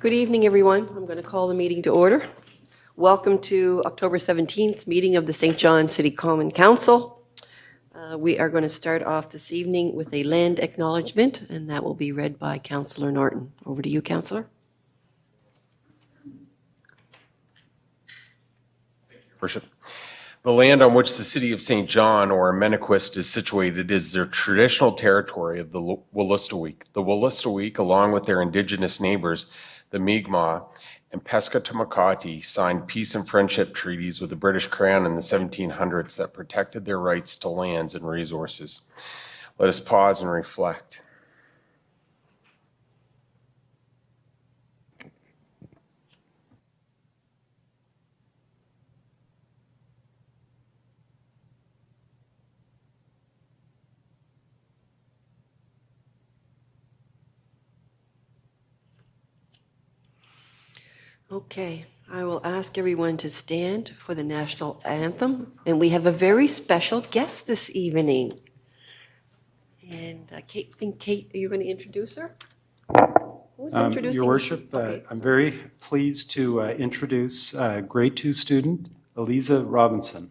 Good evening, everyone. I'm going to call the meeting to order. Welcome to October 17th meeting of the St. John City Common Council. We are going to start off this evening with a land acknowledgement, and that will be read by Councillor Norton. Over to you, Councillor. Thank you, Your Worship. The land on which the city of St. John, or Amenaquist, is situated is their traditional territory of the Wolastoqiyik. The Wolastoqiyik, along with their indigenous neighbors, the Mi'kmaq and Pescatamakati, signed peace and friendship treaties with the British Crown in the 1700s that protected their rights to lands and resources. Let us pause and reflect. Okay, I will ask everyone to stand for the national anthem. And we have a very special guest this evening. And Kate, are you going to introduce her? Who's introducing Your Worship, Okay, I'm very pleased to introduce grade 2 student Eliza Robinson.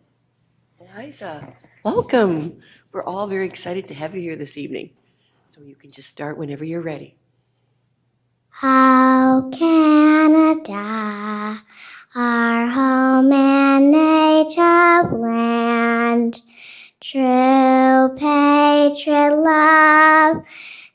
Eliza, welcome. We're all very excited to have you here this evening. So you can just start whenever you're ready. Oh, Canada, our home and native land, true patriot love,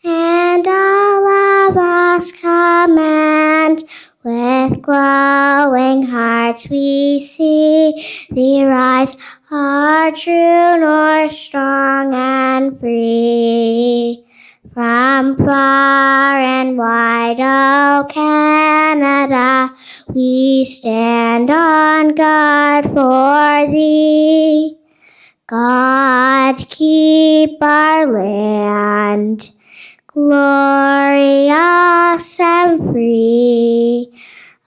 and all of us command. With glowing hearts we see thee rise, our true north, strong and free. From far and wide, oh Canada, we stand on guard for thee. God keep our land glorious and free.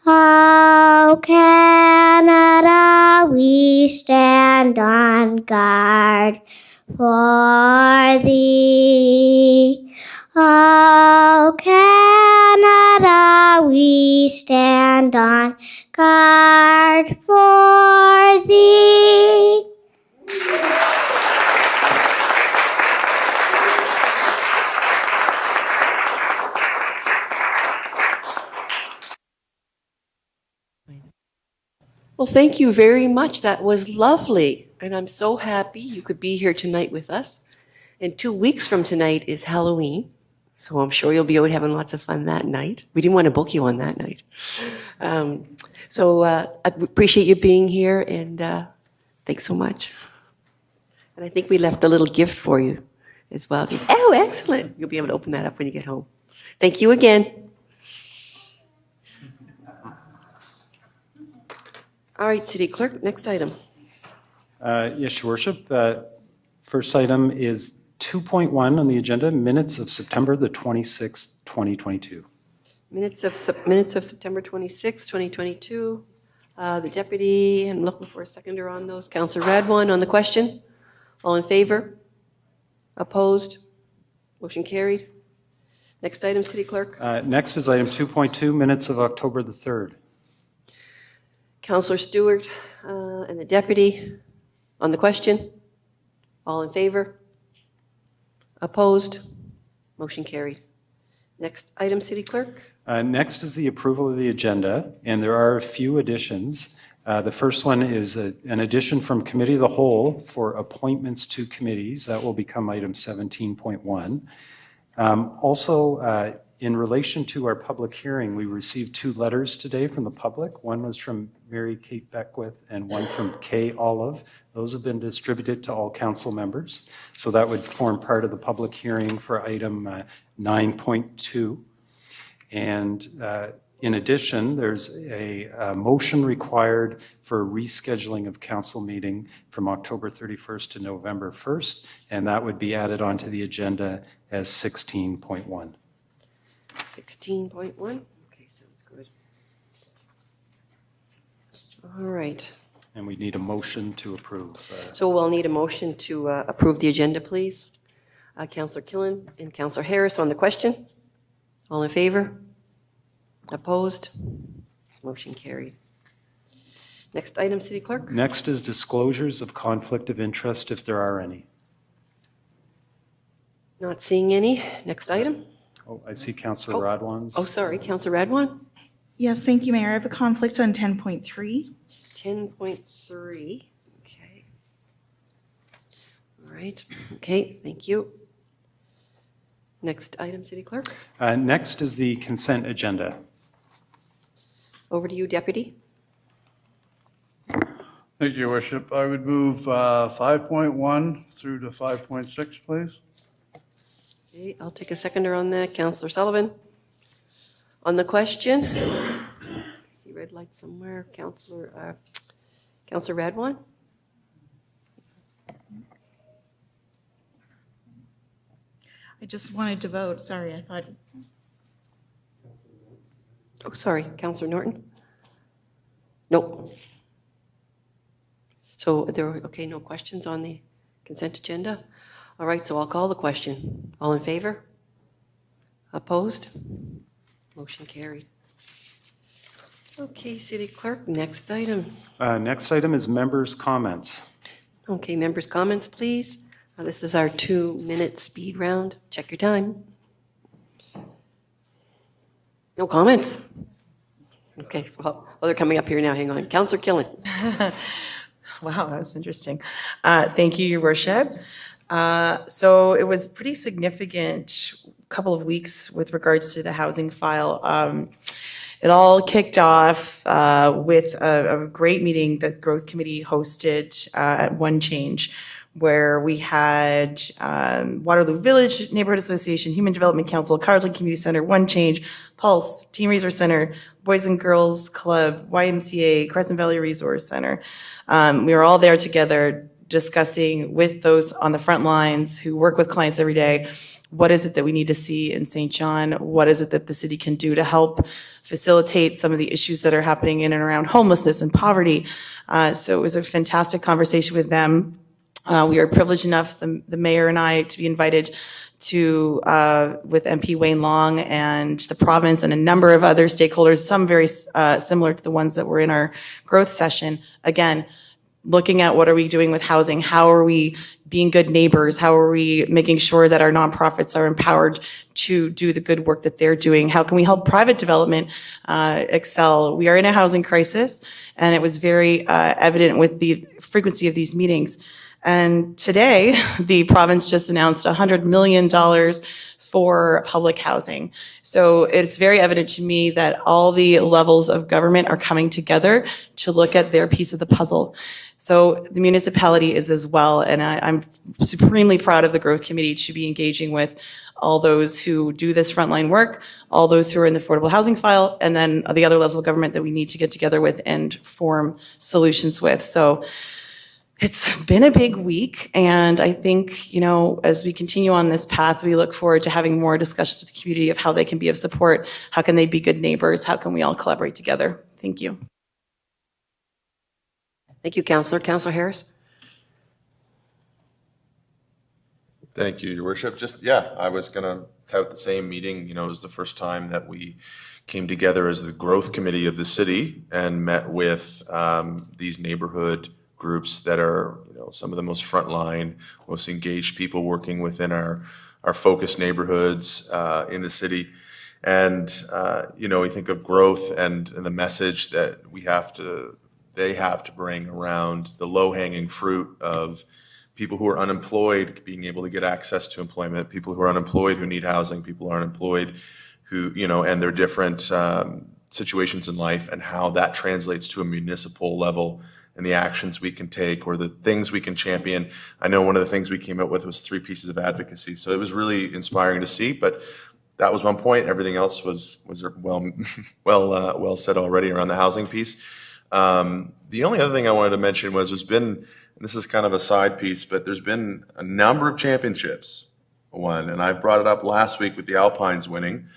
Oh Canada, we stand on guard for thee. Oh, Canada, we stand on guard for thee. Well, thank you very much. That was lovely. And I'm so happy you could be here tonight with us. And 2 weeks from tonight is Halloween. So I'm sure you'll be out having lots of fun that night. We didn't want to book you on that night. I appreciate you being here, and thanks so much. And I think we left a little gift for you as well. Oh, excellent. You'll be able to open that up when you get home. Thank you again. All right, City Clerk, next item. Yes, Your Worship. First item is 2.1 on the agenda, minutes of September the 26th, 2022. Minutes of September 26, 2022. The deputy, I'm looking for a seconder on those. Councillor Radwan on the question. All in favor? Opposed? Motion carried. Next item, City Clerk. Next is item 2.2, minutes of October the 3rd. Councillor Stewart and the deputy on the question. All in favor? Opposed? Motion carried. Next item, City Clerk. Next is the approval of the agenda, and there are a few additions. The first one is an addition from Committee of the Whole for appointments to committees. That will become item 17.1. Also, in relation to our public hearing, we received 2 letters today from the public. One was from Mary Kate Beckwith and one from Kay Olive. Those have been distributed to all council members. So that would form part of the public hearing for item 9.2. And in addition, there's a motion required for rescheduling of council meeting from October 31st to November 1st, and that would be added onto the agenda as 16.1. 16.1. Okay, sounds good. All right. And we need a motion to approve. So we'll need a motion to approve the agenda, please. Councillor Killen and Councillor Harris on the question. All in favor? Opposed? Motion carried. Next item, City Clerk. Next is disclosures of conflict of interest, if there are any. Not seeing any. Next item. Oh, I see Councillor Radwan's. Oh, sorry, Councillor Radwan. Yes, thank you, Mayor. I have a conflict on 10.3. 10.3. Okay. All right. Okay, thank you. Next item, City Clerk. Next is the consent agenda. Over to you, Deputy. Thank you, Your Worship. I would move 5.1 through to 5.6, please. Okay, I'll take a seconder on that. Councillor Sullivan. On the question. I see red light somewhere. Councillor Radwan. I just wanted to vote. Sorry, I thought. Oh, sorry, Councillor Norton. Nope. So there are, okay, no questions on the consent agenda? All right, so I'll call the question. All in favor? Opposed? Motion carried. Okay, City Clerk, next item. Next item is members' comments. Okay, members' comments, please. This is our 2-minute speed round. Check your time. No comments? Okay, so well, they're coming up here now. Hang on. Councillor Killen. Wow, that was interesting. Thank you, Your Worship. So it was pretty significant couple of weeks with regards to the housing file. It all kicked off with a great meeting that Growth Committee hosted at One Change, where we had Waterloo Village Neighborhood Association, Human Development Council, Carleton Community Center, One Change, Pulse, Teen Resource Center, Boys and Girls Club, YMCA, Crescent Valley Resource Center. We were all there together discussing with those on the front lines who work with clients every day, what is it that we need to see in St. John? What is it that the city can do to help facilitate some of the issues that are happening in and around homelessness and poverty? So it was a fantastic conversation with them. We are privileged enough, the mayor and I, to be invited to, with MP Wayne Long and the province and a number of other stakeholders, some very similar to the ones that were in our growth session. Again, looking at what are we doing with housing? How are we being good neighbors? How are we making sure that our nonprofits are empowered to do the good work that they're doing? How can we help private development excel? We are in a housing crisis, and it was very evident with the frequency of these meetings. And today, the province just announced $100 million for public housing. So it's very evident to me that all the levels of government are coming together to look at their piece of the puzzle. So the municipality is as well, and I'm supremely proud of the Growth Committee to be engaging with all those who do this frontline work, all those who are in the affordable housing file, and then the other levels of government that we need to get together with and form solutions with. So it's been a big week, and I think, you know, as we continue on this path, we look forward to having more discussions with the community of how they can be of support, how can they be good neighbors, how can we all collaborate together. Thank you. Thank you, Councillor. Councillor Harris. Thank you, Your Worship. Just, yeah, I was going to tout the same meeting. You know, it was the first time that we came together as the Growth Committee of the city and met with these neighborhood groups that are, you know, some of the most frontline, most engaged people working within our focused neighborhoods in the city. And, you know, we think of growth and the message that they have to bring around the low-hanging fruit of people who are unemployed being able to get access to employment, people who are unemployed who need housing, people who are unemployed who, you know, and their different situations in life, and how that translates to a municipal level and the actions we can take or the things we can champion. I know one of the things we came up with was 3 pieces of advocacy. So it was really inspiring to see, but that was one point. Everything else was well said already around the housing piece. The only other thing I wanted to mention was there's been, and this is kind of a side piece, but there's been a number of championships won, and I brought it up last week with the Alpines winning.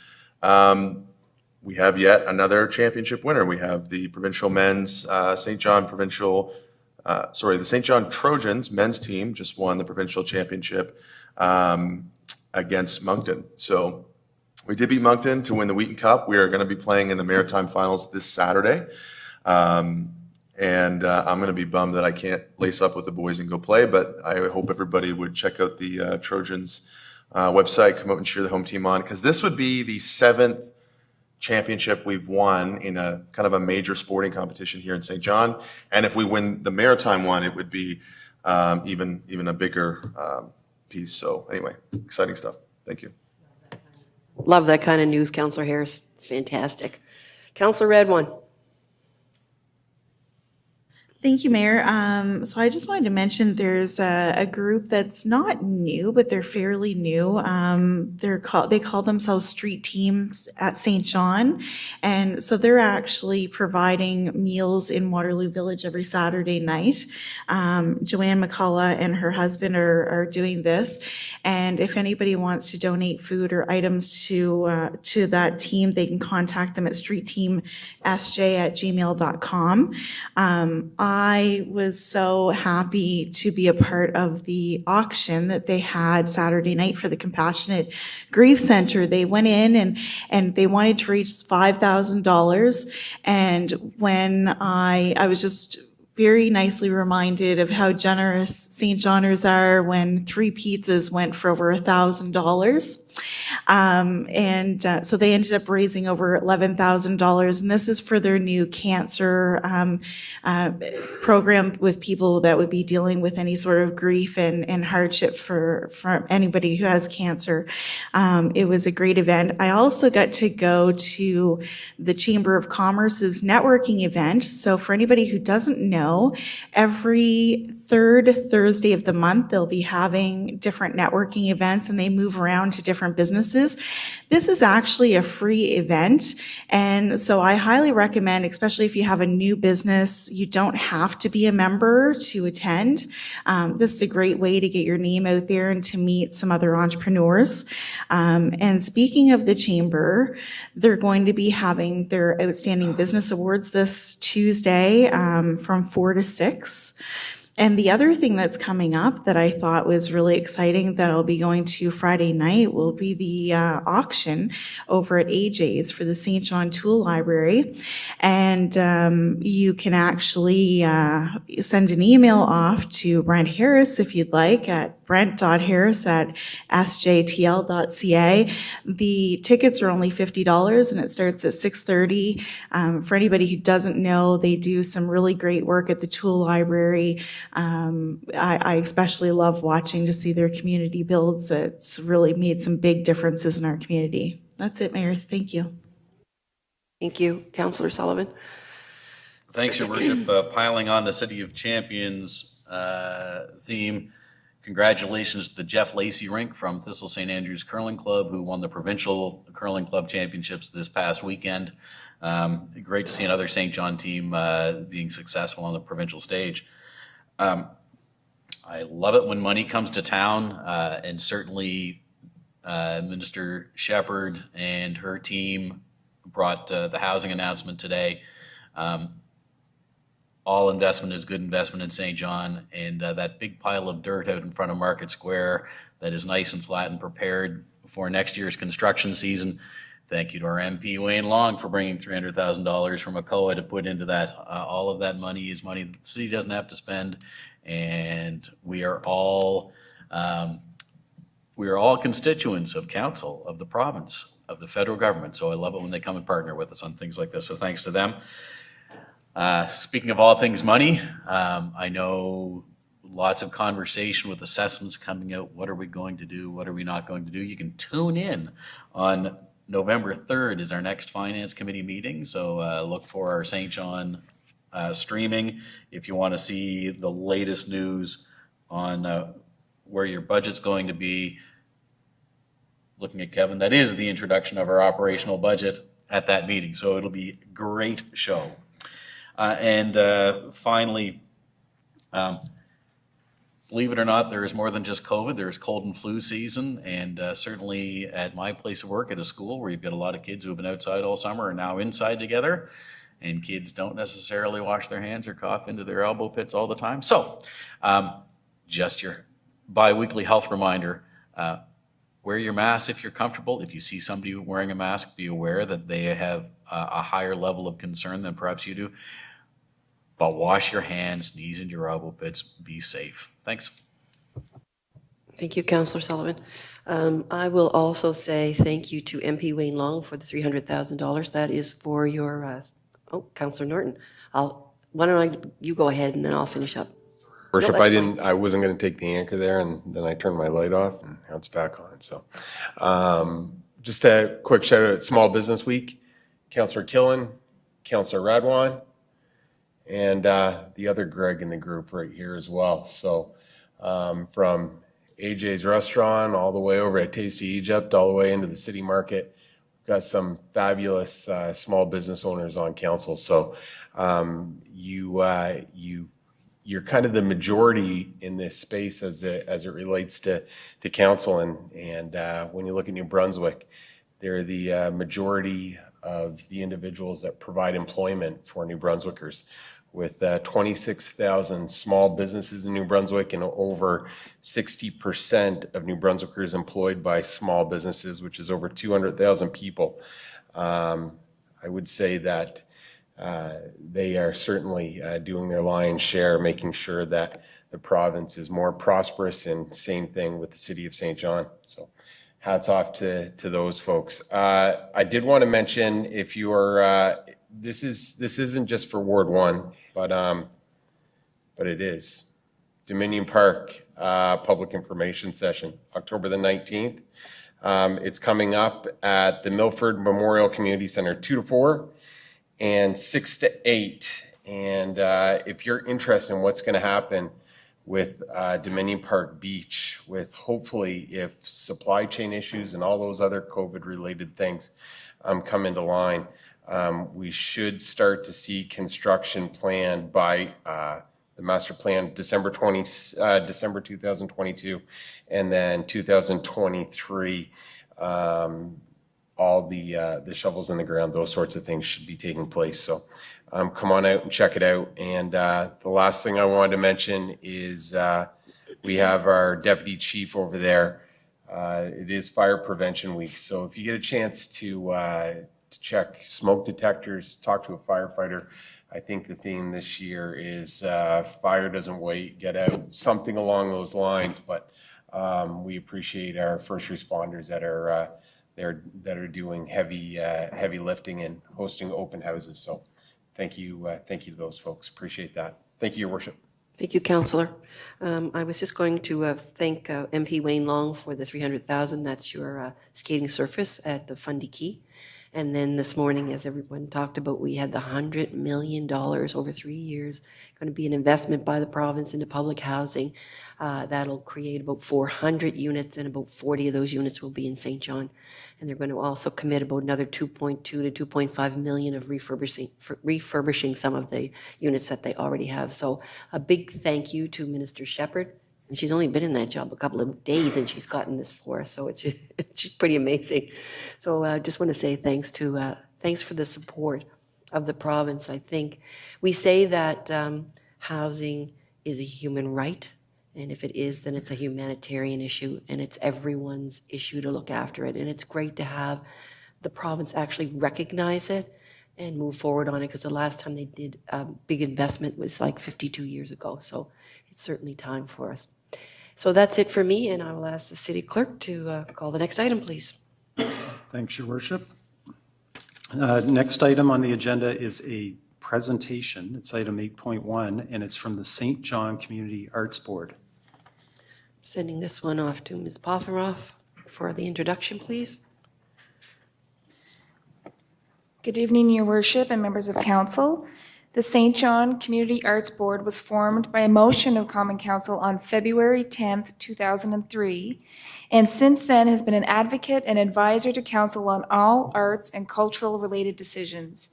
We have yet another championship winner. We have the provincial men's the St. John Trojans men's team just won the provincial championship against Moncton. So We did beat Moncton to win the Wheaton Cup. We are going to be playing in the Maritime Finals this Saturday. And I'm going to be bummed that I can't lace up with the boys and go play, but I hope everybody would check out the Trojans website, come out and cheer the home team on, because this would be the 7th championship we've won in a kind of a major sporting competition here in St. John. And if we win the Maritime one, it would be even a bigger piece. So anyway, exciting stuff. Thank you. Love that kind of news, Councillor Harris. It's fantastic. Councillor Redwan. Thank you, Mayor. So I just wanted to mention there's a group that's not new, but they're fairly new. They call themselves Street Teams at St. John. And so they're actually providing meals in Waterloo Village every Saturday night. Joanne McCullough and her husband are doing this. And if anybody wants to donate food or items to that team, they can contact them at streetteamsj@gmail.com. I was so happy to be a part of the auction that they had Saturday night for the Compassionate Grief Center. They went in and they wanted to reach $5,000. And when I was just very nicely reminded of how generous St. Johners are when 3 pizzas went for over $1,000. So they ended up raising over $11,000, and this is for their new cancer program with people that would be dealing with any sort of grief and hardship for anybody who has cancer. It was a great event. I also got to go to the Chamber of Commerce's networking event. So for anybody who doesn't know, every third Thursday of the month, they'll be having different networking events, and they move around to different businesses. This is actually a free event, and so I highly recommend, especially if you have a new business, you don't have to be a member to attend. This is a great way to get your name out there and to meet some other entrepreneurs. And speaking of the Chamber, they're going to be having their Outstanding Business Awards this Tuesday from 4 to 6. And the other thing that's coming up that I thought was really exciting that I'll be going to Friday night will be the auction over at AJ's for the St. John Tool Library. And you can actually send an email off to Brent Harris if you'd like at brent.harris@sjtl.ca. The tickets are only $50 and it starts at 6:30. For anybody who doesn't know, they do some really great work at the Tool Library. I especially love watching to see their community builds. It's really made some big differences in our community. That's it, Mayor. Thank you. Thank you. Councillor Sullivan. Thanks, Your Worship. Piling on the City of Champions theme, congratulations to the Jeff Lacey Rink from Thistle St. Andrews Curling Club, who won the Provincial Curling Club Championships this past weekend. Great to see another St. John team being successful on the provincial stage. I love it when money comes to town, and certainly Minister Shepherd and her team brought the housing announcement today. All investment is good investment in St. John, and that big pile of dirt out in front of Market Square that is nice and flat and prepared for next year's construction season. Thank you to our MP Wayne Long for bringing $300,000 from ACOA to put into that. All of that money is money that the city doesn't have to spend, and we are all constituents of council, of the province, of the federal government. So I love it when they come and partner with us on things like this. So thanks to them. Speaking of all things money, I know lots of conversation with assessments coming out. What are we going to do? What are we not going to do? You can tune in on November 3rd is our next Finance Committee meeting. So look for our St. John streaming if you want to see the latest news on where your budget's going to be. Looking at Kevin, that is the introduction of our operational budget at that meeting. So it'll be a great show. Finally, believe it or not, there is more than just COVID. There's cold and flu season, and certainly at my place of work at a school where you've got a lot of kids who have been outside all summer are now inside together, and kids don't necessarily wash their hands or cough into their elbow pits all the time. So just your bi-weekly health reminder, wear your mask if you're comfortable. If you see somebody wearing a mask, be aware that they have a higher level of concern than perhaps you do. But wash your hands, knees into your elbow pits, be safe. Thanks. Thank you, Councillor Sullivan. I will also say thank you to MP Wayne Long for the $300,000. That is for your, Councillor Norton. Why don't you go ahead and then I'll finish up. Worship, No, that's fine. I wasn't going to take the anchor there, and then I turned my light off, and now it's back on. So, just a quick shout out, Small Business Week, Councillor Killen, Councillor Radwan, and the other Greg in the group right here as well. So, from AJ's Restaurant all the way over at Tasty Egypt, all the way into the city market, we've got some fabulous small business owners on council. So, you're kind of the majority in this space as it relates to council, and when you look at New Brunswick, they're the majority of the individuals that provide employment for New Brunswickers, with 26,000 small businesses in New Brunswick and over 60% of New Brunswickers employed by small businesses, which is over 200,000 people. I would say that they are certainly doing their lion's share, making sure that the province is more prosperous, and same thing with the city of St. John. So hats off to those folks. I did want to mention, if you are, this isn't just for Ward 1, but it is. Dominion Park public information session, October the 19th. It's coming up at the Milford Memorial Community Center, 2 to 4. And 6 to 8. And if you're interested in what's going to happen with Dominion Park Beach, with hopefully if supply chain issues and all those other COVID-related things come into line, we should start to see construction planned by the master plan December 2022, and then 2023. All the shovels in the ground, those sorts of things should be taking place. So come on out and check it out. And the last thing I wanted to mention is we have our deputy chief over there. It is Fire Prevention Week. So if you get a chance to check smoke detectors, talk to a firefighter, I think the theme this year is fire doesn't wait, get out, something along those lines. But we appreciate our first responders that are doing heavy lifting and hosting open houses. So thank you to those folks. Appreciate that. Thank you, Your Worship. Thank you, Councillor. I was just going to thank MP Wayne Long for the $300,000. That's your skating surface at the Fundy Quay. And then this morning, as everyone talked about, we had the $100 million over 3 years, going to be an investment by the province into public housing. That'll create about 400 units, and about 40 of those units will be in St. John. And they're going to also commit about another 2.2 to 2.5 million of refurbishing some of the units that they already have. So a big thank you to Minister Shepherd. And she's only been in that job a couple of days, and she's gotten this for us. So she's pretty amazing. So I just want to say thanks for the support of the province. I think we say that housing is a human right. And if it is, then it's a humanitarian issue, and it's everyone's issue to look after it. And it's great to have the province actually recognize it and move forward on it, because the last time they did a big investment was like 52 years ago. So it's certainly time for us. So that's it for me, and I will ask the city clerk to call the next item, please. Thanks, Your Worship. Next item on the agenda is a presentation. It's item 8.1, and it's from the St. John Community Arts Board. Sending this one off to Ms. Poffenroff for the introduction, please. Good evening, Your Worship and members of Council. The St. John Community Arts Board was formed by a motion of Common Council on February 10th, 2003, and since then has been an advocate and advisor to Council on all arts and cultural related decisions.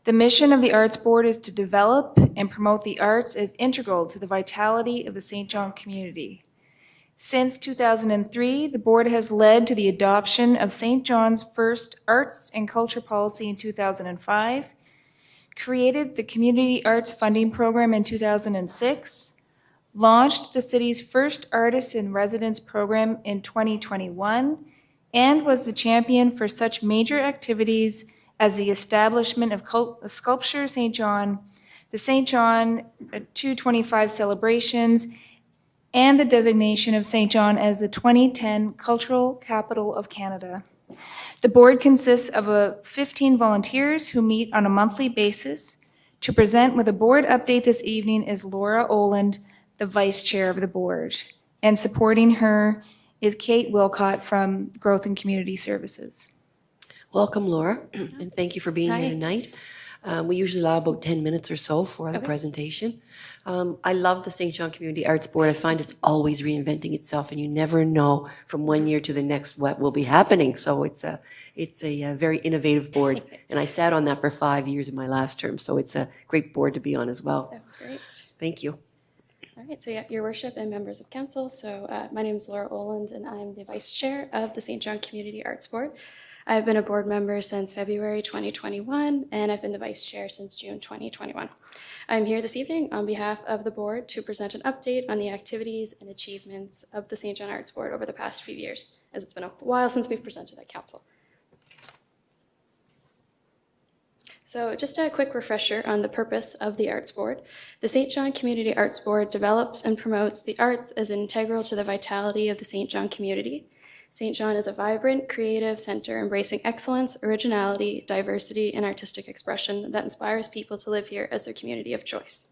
The mission of the Arts Board is to develop and promote the arts as integral to the vitality of the St. John community. Since 2003, the board has led to the adoption of St. John's first arts and culture policy in 2005, created the Community Arts Funding Program in 2006, launched the city's first Artist in Residence program in 2021, and was the champion for such major activities as the establishment of Sculpture St. John, the St. John 225 celebrations, and the designation of St. John as the 2010 Cultural Capital of Canada. The board consists of 15 volunteers who meet on a monthly basis. To present with a board update this evening is Laura Oland, the vice chair of the board. And supporting her is Kate Wilcott from Growth and Community Services. Welcome, Laura, and thank you for being here tonight. We usually allow about 10 minutes or so for the presentation. I love the St. John Community Arts Board. I find it's always reinventing itself, and you never know from one year to the next what will be happening. So it's a very innovative board, and I sat on that for 5 years in my last term, so it's a great board to be on as well. Oh, great. Thank you. All right, so yeah, Your Worship and members of council. So my name is Laura Oland, and I'm the vice chair of the St. John Community Arts Board. I've been a board member since February 2021, and I've been the vice chair since June 2021. I'm here this evening on behalf of the board to present an update on the activities and achievements of the St. John Arts Board over the past few years, as it's been a while since we've presented at council. So just a quick refresher on the purpose of the Arts Board. The St. John Community Arts Board develops and promotes the arts as integral to the vitality of the St. John community. St. John is a vibrant, creative center embracing excellence, originality, diversity, and artistic expression that inspires people to live here as their community of choice.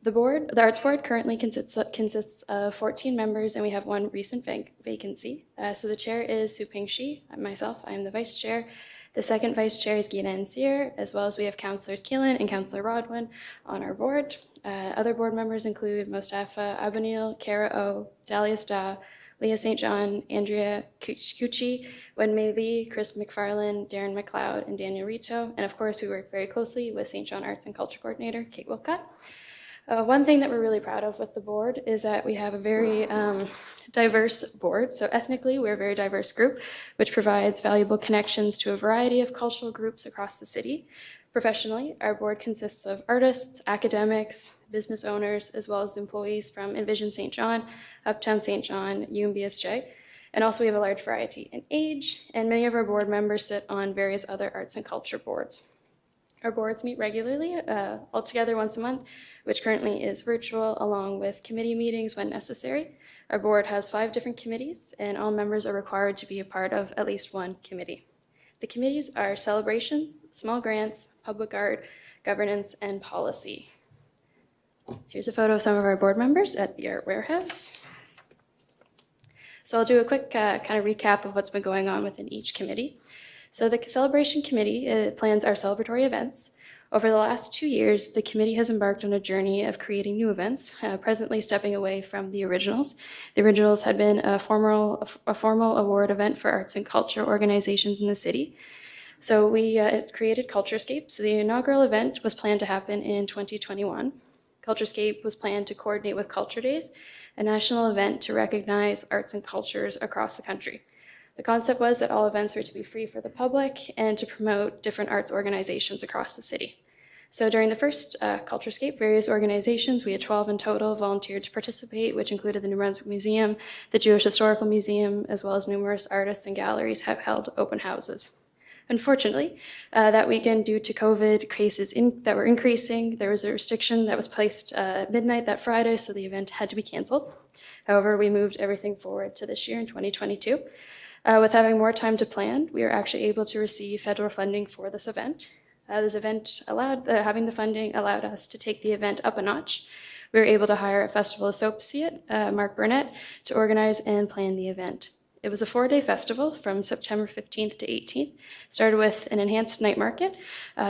The Arts Board currently consists of 14 members, and we have one recent vacancy. So the chair is Su Ping Shi. Myself, I am the vice chair. The second vice chair is Gina Ensir, as well as we have Councillors Keelan and Councillor Rodwin on our board. Other board members include Mostafa Abanil, Kara O, Dalius Da, Leah St. John, Andrea Cucci, Wenmei Lee, Chris McFarland, Darren McLeod, and Daniel Rito. And of course, we work very closely with St. John Arts and Culture Coordinator, Kate Wilcott. One thing that we're really proud of with the board is that we have a very diverse board. So ethnically, we're a very diverse group, which provides valuable connections to a variety of cultural groups across the city. Professionally, our board consists of artists, academics, business owners, as well as employees from Envision St. John, Uptown St. John, UMBSJ. And also we have a large variety in age, and many of our board members sit on various other arts and culture boards. Our boards meet regularly, altogether once a month, which currently is virtual, along with committee meetings when necessary. Our board has 5 different committees, and all members are required to be a part of at least one committee. The committees are celebrations, small grants, public art, governance, and policy. So here's a photo of some of our board members at the Art Warehouse. So I'll do a quick kind of recap of what's been going on within each committee. So the Celebration Committee plans our celebratory events. Over the last 2 years, the committee has embarked on a journey of creating new events, presently stepping away from the originals. The originals had been a formal award event for arts and culture organizations in the city. So we created Culturescape. So the inaugural event was planned to happen in 2021. Culturescape was planned to coordinate with Culture Days, a national event to recognize arts and cultures across the country. The concept was that all events were to be free for the public and to promote different arts organizations across the city. So during the first Culturescape, various organizations, we had 12 in total, volunteered to participate, which included the New Brunswick Museum, the Jewish Historical Museum, as well as numerous artists and galleries have held open houses. Unfortunately, that weekend, due to COVID cases that were increasing, there was a restriction that was placed at midnight that Friday, so the event had to be canceled. However, we moved everything forward to this year in 2022. With having more time to plan, we were actually able to receive federal funding for this event. Having the funding allowed us to take the event up a notch. We were able to hire a festival associate, Mark Burnett, to organize and plan the event. It was a 4-day festival from September 15th to 18th. Started with an enhanced night market.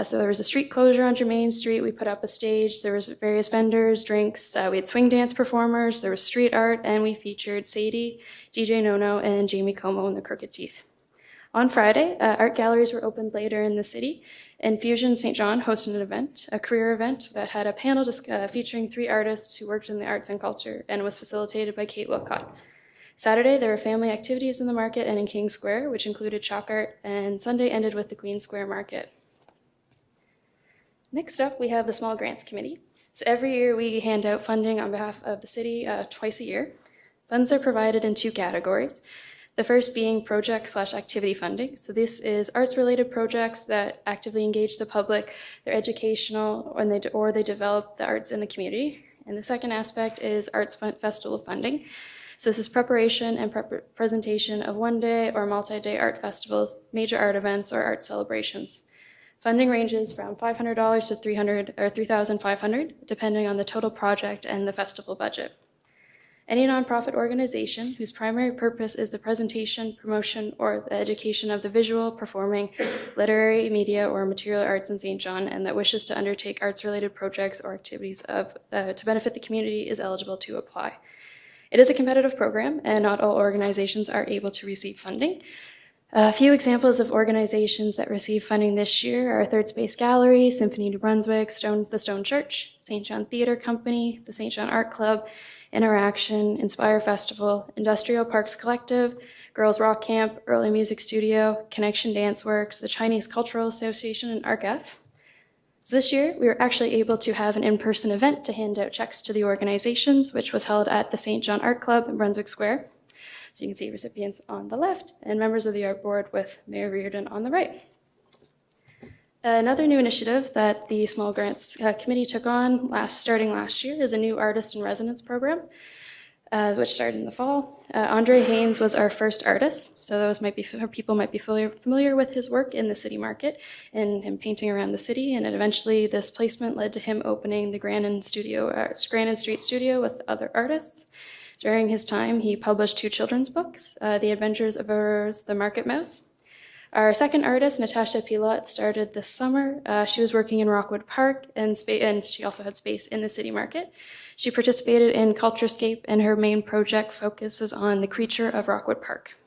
So there was a street closure on Germain Street. We put up a stage. There was various vendors, drinks. We had swing dance performers. There was street art, and we featured Sadie, DJ Nono, and Jamie Como and the Crooked Teeth. On Friday, art galleries were opened later in the city, and Fusion St. John hosted an event, a career event that had a panel featuring 3 artists who worked in the arts and culture, and was facilitated by Kate Wilcott. Saturday, there were family activities in the market and in King Square, which included chalk art, and Sunday ended with the Queen Square Market. Next up, we have the Small Grants Committee. So every year we hand out funding on behalf of the city twice a year. Funds are provided in two categories. The first being project/activity funding. So this is arts-related projects that actively engage the public, they're educational, or they develop the arts in the community. And the second aspect is arts festival funding. So this is preparation and presentation of one-day or multi-day art festivals, major art events, or art celebrations. Funding ranges from $500 to $3,500, depending on the total project and the festival budget. Any nonprofit organization whose primary purpose is the presentation, promotion, or the education of the visual, performing, literary, media, or material arts in St. John, and that wishes to undertake arts-related projects or activities to benefit the community is eligible to apply. It is a competitive program, and not all organizations are able to receive funding. A few examples of organizations that receive funding this year are Third Space Gallery, Symphony New Brunswick, the Stone Church, St. John Theatre Company, the St. John Art Club, Interaction, Inspire Festival, Industrial Parks Collective, Girls Rock Camp, Early Music Studio, Connection Dance Works, the Chinese Cultural Association, and ArcF. So this year, we were actually able to have an in-person event to hand out checks to the organizations, which was held at the St. John Art Club in Brunswick Square. So you can see recipients on the left and members of the art board with Mayor Reardon on the right. Another new initiative that the Small Grants Committee took on starting last year is a new artist in residence program, which started in the fall. Andre Haynes was our first artist, so people might be familiar with his work in the city market and him painting around the city. And eventually, this placement led to him opening the Grannon Street Studio with other artists. During his time, he published 2 children's books, The Adventures of Rose the Market Mouse. Our second artist, Natasha Pilote, started this summer. She was working in Rockwood Park, and she also had space in the city market. She participated in Culturescape, and her main project focuses on the creature of Rockwood Park.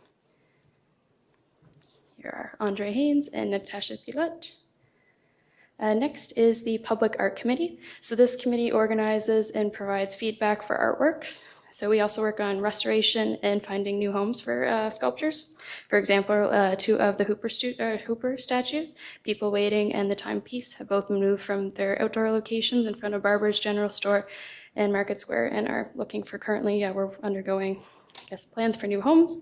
Here are Andre Haynes and Natasha Pilote. Next is the Public Art Committee. So this committee organizes and provides feedback for artworks. So we also work on restoration and finding new homes for sculptures. For example, 2 of the Hooper statues, People Waiting and the Timepiece, have both been moved from their outdoor locations in front of Barber's General Store and Market Square, and are looking for we're undergoing, plans for new homes.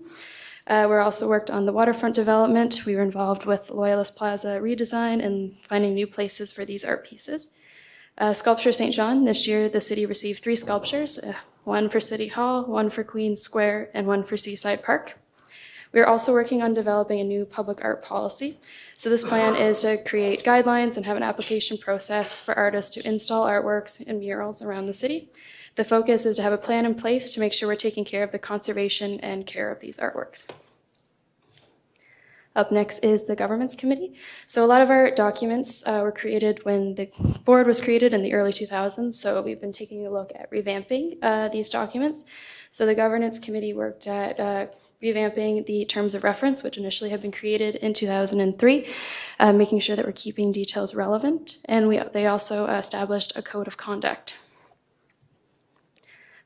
We're also worked on the waterfront development. We were involved with Loyalist Plaza redesign and finding new places for these art pieces. Sculpture St. John, this year the city received 3 sculptures, 1 for City Hall, 1 for Queen's Square, and 1 for Seaside Park. We are also working on developing a new public art policy. So this plan is to create guidelines and have an application process for artists to install artworks and murals around the city. The focus is to have a plan in place to make sure we're taking care of the conservation and care of these artworks. Up next is the Governments Committee. So a lot of our documents were created when the board was created in the early 2000s, so we've been taking a look at revamping these documents. So the Governance Committee worked at revamping the terms of reference, which initially had been created in 2003, making sure that we're keeping details relevant, and they also established a code of conduct.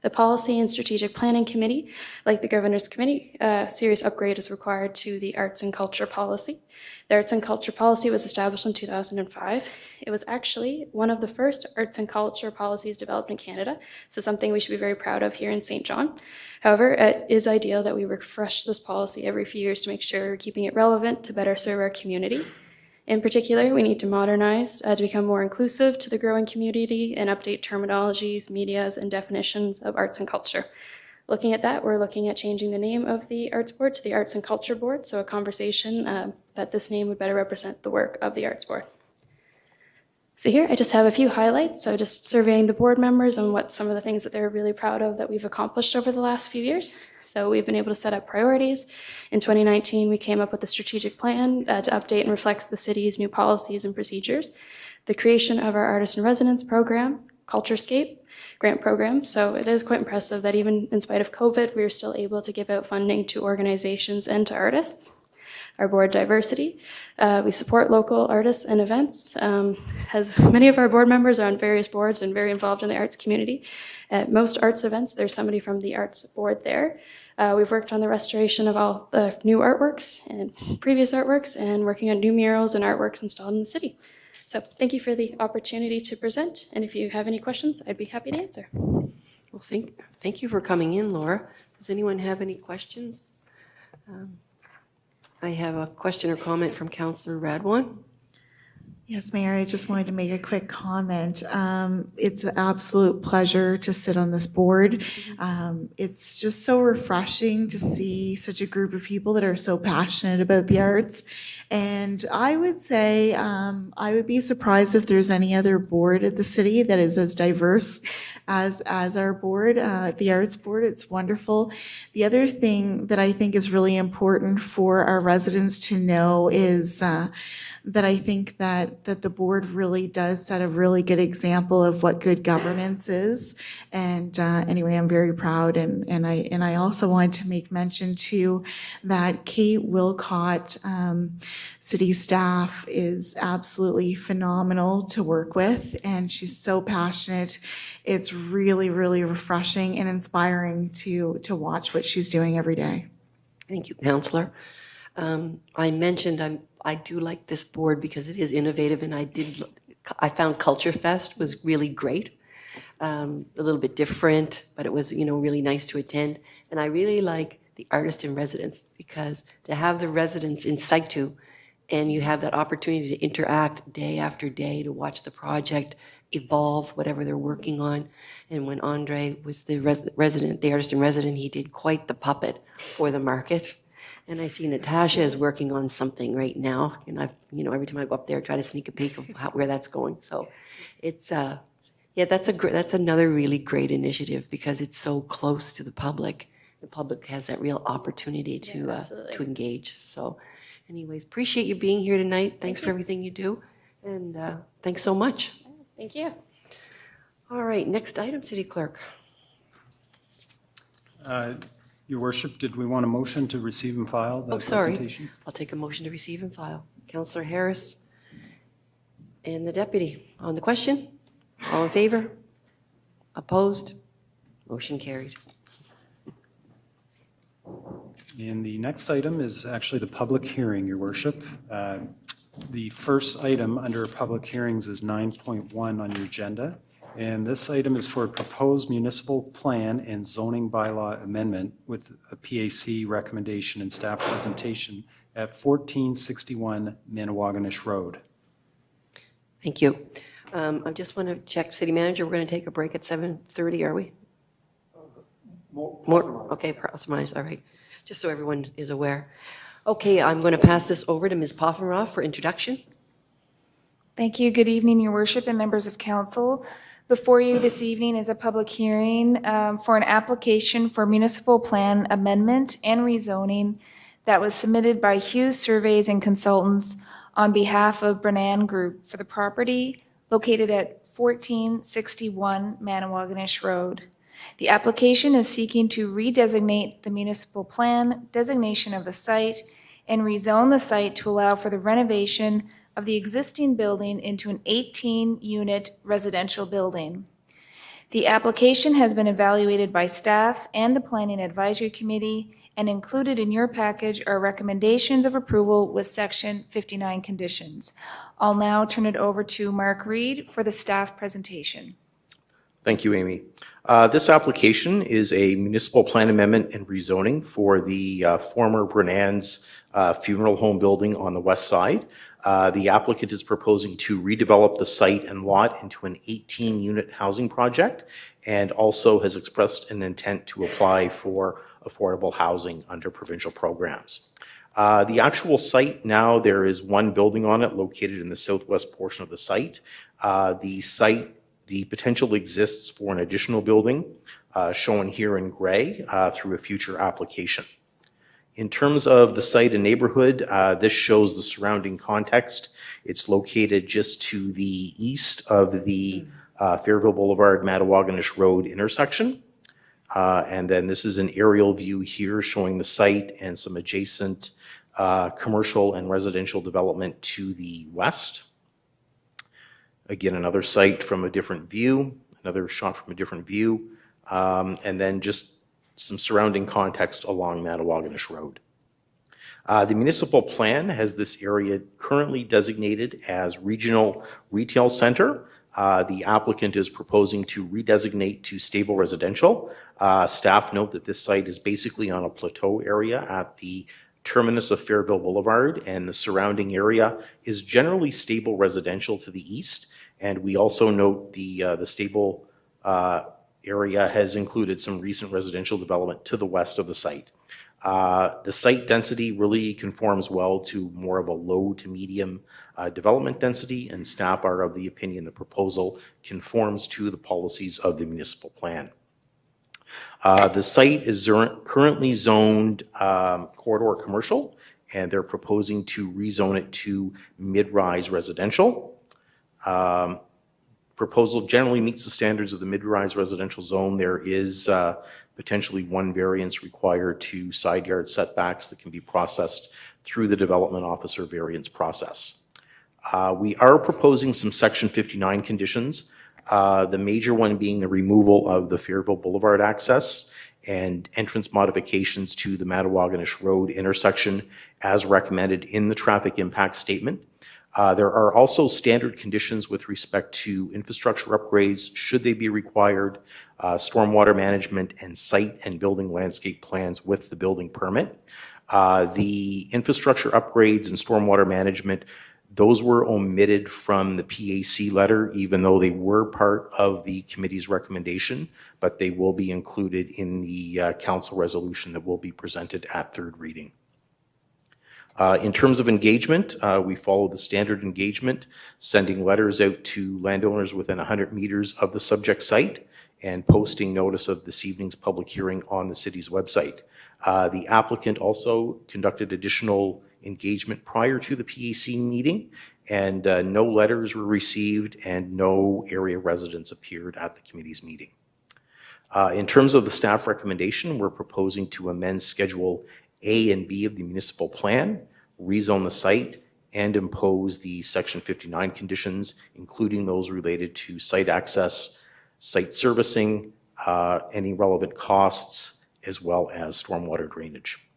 The Policy and Strategic Planning Committee, like the Governor's Committee, a serious upgrade is required to the Arts and Culture Policy. The Arts and Culture Policy was established in 2005. It was actually one of the first arts and culture policies developed in Canada, so something we should be very proud of here in St. John. However, it is ideal that we refresh this policy every few years to make sure we're keeping it relevant to better serve our community. In particular, we need to modernize to become more inclusive to the growing community and update terminologies, medias, and definitions of arts and culture. Looking at that, we're looking at changing the name of the Arts Board to the Arts and Culture Board, so a conversation that this name would better represent the work of the Arts Board. So here I just have a few highlights, so just surveying the board members on what some of the things that they're really proud of that we've accomplished over the last few years. So we've been able to set up priorities. In 2019, we came up with a strategic plan to update and reflect the city's new policies and procedures. The creation of our Artist in Residence program, Culturescape grant program. So it is quite impressive that even in spite of COVID, we are still able to give out funding to organizations and to artists. Our board diversity. We support local artists and events, as many of our board members are on various boards and very involved in the arts community. At most arts events, there's somebody from the arts board there. We've worked on the restoration of all the new artworks and previous artworks and working on new murals and artworks installed in the city. So thank you for the opportunity to present, and if you have any questions, I'd be happy to answer. Well, thank you for coming in, Laura. Does anyone have any questions? I have a question or comment from Councillor Radwan. Yes, Mayor, I just wanted to make a quick comment. It's an absolute pleasure to sit on this board. It's just so refreshing to see such a group of people that are so passionate about the arts. And I would say I would be surprised if there's any other board at the city that is as diverse as our board, the Arts Board. It's wonderful. The other thing that I think is really important for our residents to know is that I think that the board really does set a really good example of what good governance is. And anyway, I'm very proud. And I also wanted to make mention too that Kate Wilcott, city staff, is absolutely phenomenal to work with. And she's so passionate. It's really, really refreshing and inspiring to watch what she's doing every day. Thank you, Councillor. I mentioned I do like this board because it is innovative, and I found Culture Fest was really great, a little bit different, but it was really nice to attend. And I really like the artist in residence, because to have the residents in situ, and you have that opportunity to interact day after day, to watch the project evolve, whatever they're working on. And when Andre was the the artist in resident, he did quite the puppet for the market. And I see Natasha is working on something right now, and I've, every time I go up there, I try to sneak a peek of where that's going. So it's, that's another really great initiative, because it's so close to the public. The public has that real opportunity to engage. So anyways, appreciate you being here tonight. Thanks for everything you do, and thanks so much. Thank you. All right, next item, City Clerk. Your Worship, did we want a motion to receive and file the presentation? I'll take a motion to receive and file. Councillor Harris and the deputy. On the question? All in favor? Opposed? Motion carried. And the next item is actually the public hearing, Your Worship. The first item under public hearings is 9.1 on your agenda. And this item is for a proposed municipal plan and zoning bylaw amendment with a PAC recommendation and staff presentation at 1461 Manawaganish Road. Thank you. I just want to check, City Manager, we're going to take a break at 7:30, are we? More? Okay, all right. Just so everyone is aware. Okay, I'm going to pass this over to Ms. Poffenroth for introduction. Thank you. Good evening, Your Worship and members of council. Before you this evening is a public hearing for an application for municipal plan amendment and rezoning that was submitted by Hughes Surveys and Consultants on behalf of Brennan Group for the property located at 1461 Manawaganish Road. The application is seeking to redesignate the municipal plan designation of the site and rezone the site to allow for the renovation of the existing building into an 18-unit residential building. The application has been evaluated by staff and the Planning Advisory Committee, and included in your package are recommendations of approval with Section 59 conditions. I'll now turn it over to Mark Reed for the staff presentation. Thank you, Amy. This application is a municipal plan amendment and rezoning for the former Brennan's funeral home building on the west side. The applicant is proposing to redevelop the site and lot into an 18-unit housing project, and also has expressed an intent to apply for affordable housing under provincial programs. The actual site now, there is one building on it located in the southwest portion of the site. The potential exists for an additional building shown here in gray through a future application. In terms of the site and neighborhood, this shows the surrounding context. It's located just to the east of the Fairville Boulevard, Manawaganish Road intersection. And then this is an aerial view here showing the site and some adjacent commercial and residential development to the west. Again, another site from a different view, another shot from a different view, and then just some surrounding context along Manawaganish Road. The municipal plan has this area currently designated as Regional Retail Center. The applicant is proposing to redesignate to stable residential. Staff note that this site is basically on a plateau area at the terminus of Fairville Boulevard, and the surrounding area is generally stable residential to the east. And we also note the stable area has included some recent residential development to the west of the site. The site density really conforms well to more of a low to medium development density, and staff are of the opinion the proposal conforms to the policies of the municipal plan. The site is currently zoned corridor commercial, and they're proposing to rezone it to mid-rise residential. Proposal generally meets the standards of the mid-rise residential zone. There is potentially one variance required to side yard setbacks that can be processed through the development officer variance process. We are proposing some Section 59 conditions, the major one being the removal of the Fairville Boulevard access and entrance modifications to the Mattawagonish Road intersection as recommended in the traffic impact statement. There are also standard conditions with respect to infrastructure upgrades, should they be required, stormwater management, and site and building landscape plans with the building permit. The infrastructure upgrades and stormwater management, those were omitted from the PAC letter, even though they were part of the committee's recommendation, but they will be included in the council resolution that will be presented at third reading. In terms of engagement, we follow the standard engagement, sending letters out to landowners within 100 meters of the subject site and posting notice of this evening's public hearing on the city's website. The applicant also conducted additional engagement prior to the PAC meeting, and no letters were received and no area residents appeared at the committee's meeting. In terms of the staff recommendation, we're proposing to amend Schedule A and B of the municipal plan, rezone the site, and impose the Section 59 conditions, including those related to site access, site servicing, any relevant costs, as well as stormwater drainage.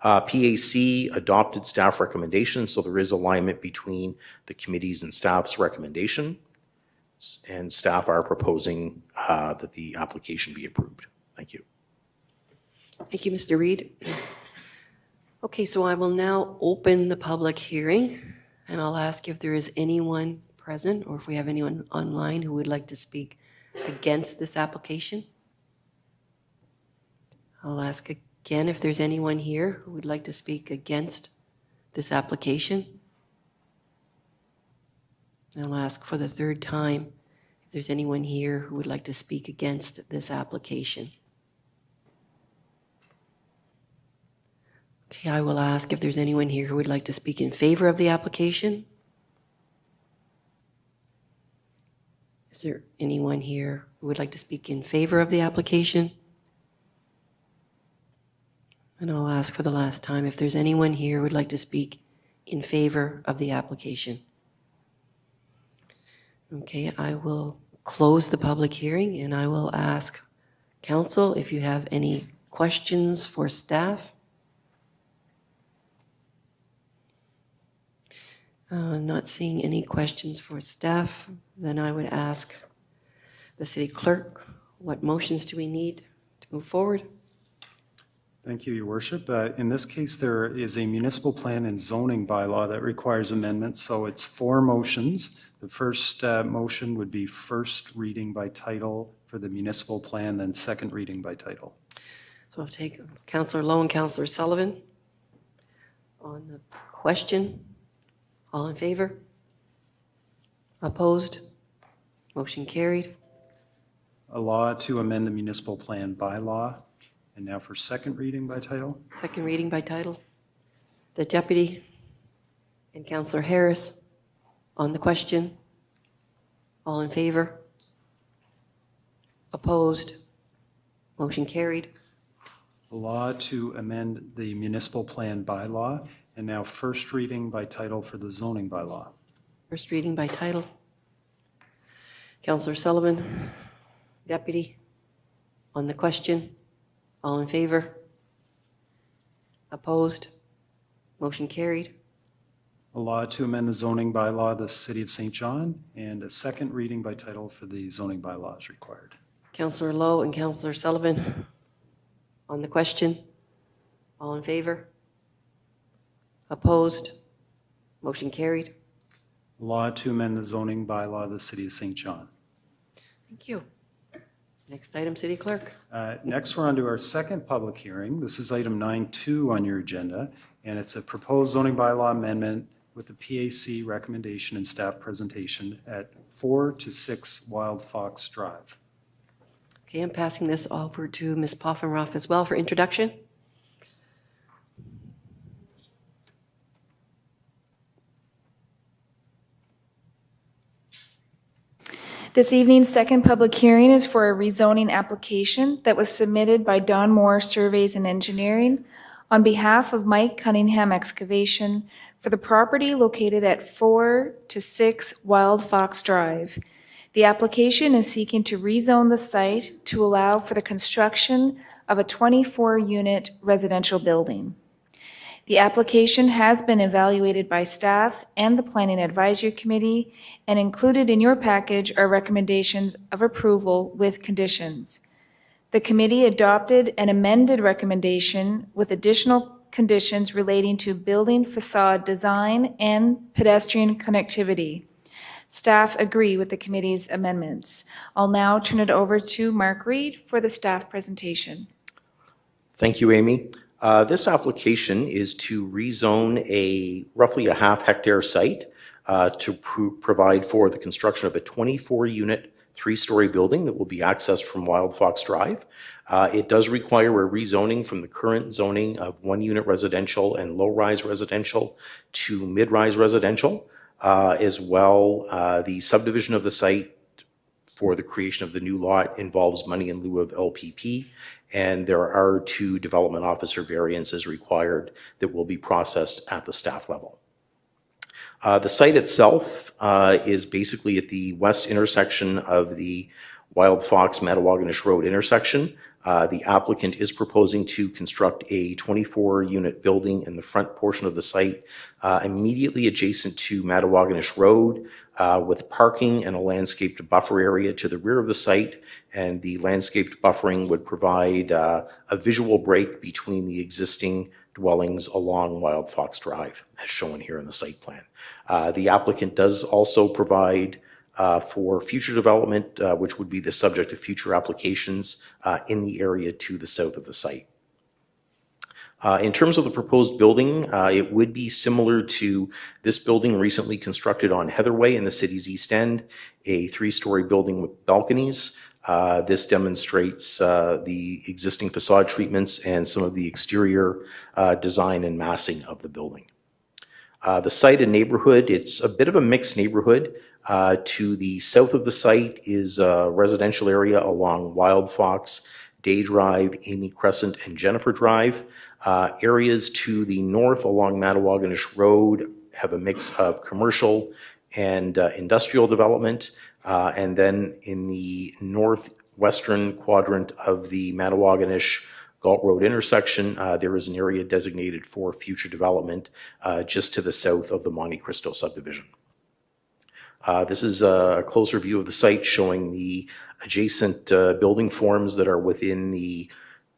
PAC adopted staff recommendations, so there is alignment between the committee's and staff's recommendation, and staff are proposing that the application be approved. Thank you. Thank you, Mr. Reid. Okay, so I will now open the public hearing, and I'll ask if there is anyone present or if we have anyone online who would like to speak against this application. I'll ask again if there's anyone here who would like to speak against this application. I'll ask for the third time if there's anyone here who would like to speak against this application. Okay, I will ask if there's anyone here who would like to speak in favor of the application. Is there anyone here who would like to speak in favor of the application? And I'll ask for the last time if there's anyone here who would like to speak in favor of the application. Okay, I will close the public hearing and I will ask council if you have any questions for staff. I'm not seeing any questions for staff. Then I would ask the city clerk, what motions do we need to move forward? Thank you, Your Worship. In this case, there is a municipal plan and zoning bylaw that requires amendments, so it's 4 motions. The first motion would be first reading by title for the municipal plan, then second reading by title. So I'll take Councillor Lowe and Councillor Sullivan on the question. All in favor? Opposed? Motion carried. A law to amend the municipal plan bylaw. And now for second reading by title. Second reading by title. The deputy and Councillor Harris on the question. All in favor? Opposed? Motion carried. A law to amend the municipal plan bylaw. And now first reading by title for the zoning bylaw. First reading by title. Councillor Sullivan, deputy on the question. All in favor? Opposed? Motion carried. A law to amend the zoning bylaw of the City of St. John, and a second reading by title for the zoning bylaw is required. Councillor Lowe and Councillor Sullivan on the question. All in favor? Opposed? Motion carried. Law to amend the zoning bylaw of the City of St. John. Thank you. Next item, City Clerk. Next, we're on to our second public hearing. This is item 9.2 on your agenda, and it's a proposed zoning bylaw amendment with the PAC recommendation and staff presentation at 4 to 6 Wild Fox Drive. Okay, I'm passing this over to Ms. Poffenroff as well for introduction. This evening's second public hearing is for a rezoning application that was submitted by Don Moore Surveys and Engineering on behalf of Mike Cunningham Excavation for the property located at 4 to 6 Wild Fox Drive. The application is seeking to rezone the site to allow for the construction of a 24-unit residential building. The application has been evaluated by staff and the Planning Advisory Committee, and included in your package are recommendations of approval with conditions. The committee adopted an amended recommendation with additional conditions relating to building facade design and pedestrian connectivity. Staff agree with the committee's amendments. I'll now turn it over to Mark Reed for the staff presentation. Thank you, Amy. This application is to rezone roughly a half-hectare site to provide for the construction of a 24-unit, 3-story building that will be accessed from Wild Fox Drive. It does require a rezoning from the current zoning of 1-unit residential and low-rise residential to mid-rise residential. As well, the subdivision of the site for the creation of the new lot involves money in lieu of LPP, and there are 2 development officer variances required that will be processed at the staff level. The site itself is basically at the west intersection of the Wild Fox Mattawagonish Road intersection. The applicant is proposing to construct a 24-unit building in the front portion of the site immediately adjacent to Mattawagonish Road, with parking and a landscaped buffer area to the rear of the site, and the landscaped buffering would provide a visual break between the existing dwellings along Wild Fox Drive, as shown here in the site plan. The applicant does also provide for future development, which would be the subject of future applications in the area to the south of the site. In terms of the proposed building, it would be similar to this building recently constructed on Heatherway in the city's east end, a 3-story building with balconies. This demonstrates the existing facade treatments and some of the exterior design and massing of the building. The site and neighborhood, it's a bit of a mixed neighborhood. To the south of the site is a residential area along Wild Fox, Day Drive, Amy Crescent, and Jennifer Drive. Areas to the north along Mattawagonish Road have a mix of commercial and industrial development. And then in the northwestern quadrant of the Mattawagonish Galt Road intersection, there is an area designated for future development just to the south of the Monte Cristo subdivision. This is a closer view of the site showing the adjacent building forms that are within the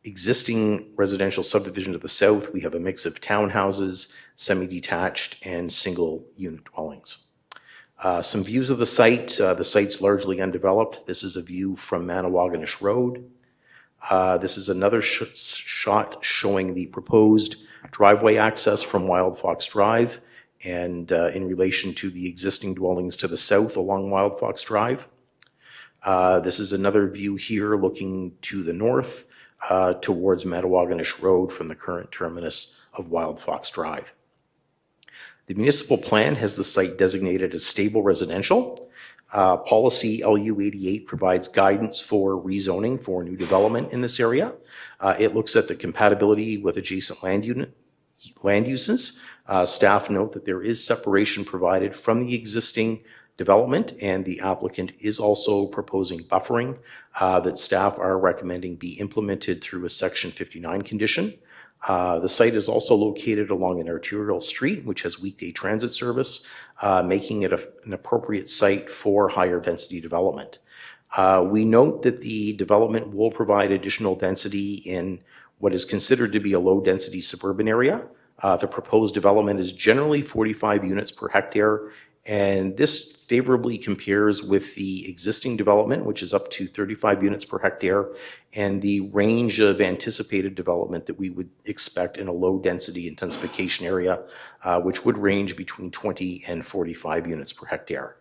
existing residential subdivision to the south. We have a mix of townhouses, semi-detached, and single-unit dwellings. Some views of the site. The site's largely undeveloped. This is a view from Mattawagonish Road. This is another shot showing the proposed driveway access from Wild Fox Drive and in relation to the existing dwellings to the south along Wild Fox Drive. This is another view here looking to the north towards Mattawagonish Road from the current terminus of Wild Fox Drive. The municipal plan has the site designated as stable residential. Policy LU 88 provides guidance for rezoning for new development in this area. It looks at the compatibility with adjacent land uses. Staff note that there is separation provided from the existing development, and the applicant is also proposing buffering that staff are recommending be implemented through a Section 59 condition. The site is also located along an arterial street, which has weekday transit service, making it an appropriate site for higher density development. We note that the development will provide additional density in what is considered to be a low-density suburban area. The proposed development is generally 45 units per hectare, and this favorably compares with the existing development, which is up to 35 units per hectare, and the range of anticipated development that we would expect in a low-density intensification area, which would range between 20 and 45 units per hectare.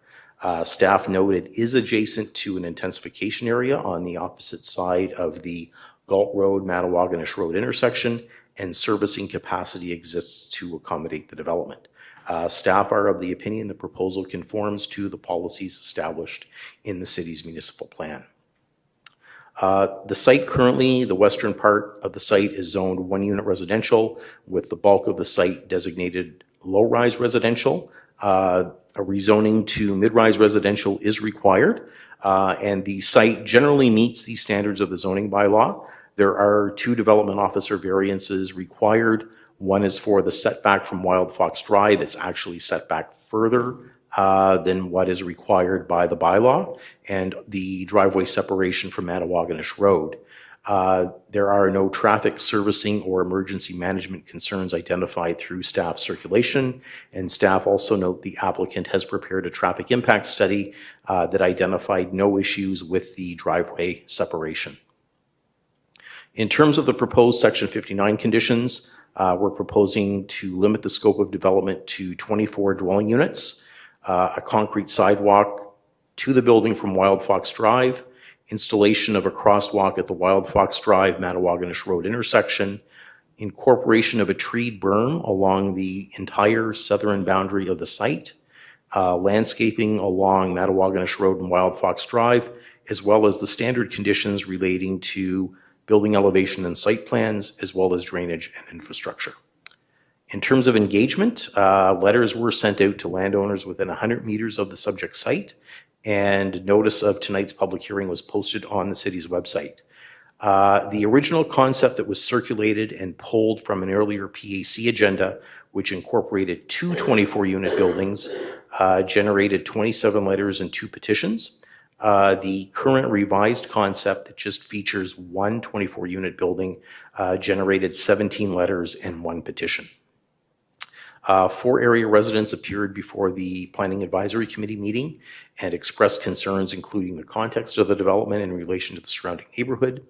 Staff note it is adjacent to an intensification area on the opposite side of the Galt Road, Mattawagonish Road intersection, and servicing capacity exists to accommodate the development. Staff are of the opinion the proposal conforms to the policies established in the city's municipal plan. The site currently, the western part of the site is zoned 1-unit residential, with the bulk of the site designated low-rise residential. A rezoning to mid-rise residential is required, and the site generally meets the standards of the zoning bylaw. There are 2 development officer variances required. One is for the setback from Wild Fox Drive. It's actually set back further than what is required by the bylaw, and the driveway separation from Mattawagonish Road. There are no traffic servicing or emergency management concerns identified through staff circulation, and staff also note the applicant has prepared a traffic impact study that identified no issues with the driveway separation. In terms of the proposed Section 59 conditions, we're proposing to limit the scope of development to 24 dwelling units, a concrete sidewalk to the building from Wild Fox Drive, installation of a crosswalk at the Wild Fox Drive, Mattawagonish Road intersection, incorporation of a treed berm along the entire southern boundary of the site, landscaping along Mattawagonish Road and Wild Fox Drive, as well as the standard conditions relating to building elevation and site plans, as well as drainage and infrastructure. In terms of engagement, letters were sent out to landowners within 100 meters of the subject site, and notice of tonight's public hearing was posted on the city's website. The original concept that was circulated and pulled from an earlier PAC agenda, which incorporated 2 24-unit buildings, generated 27 letters and 2 petitions. The current revised concept that just features 1 24-unit building generated 17 letters and 1 petition. 4 area residents appeared before the Planning Advisory Committee meeting and expressed concerns, including the context of the development in relation to the surrounding neighborhood,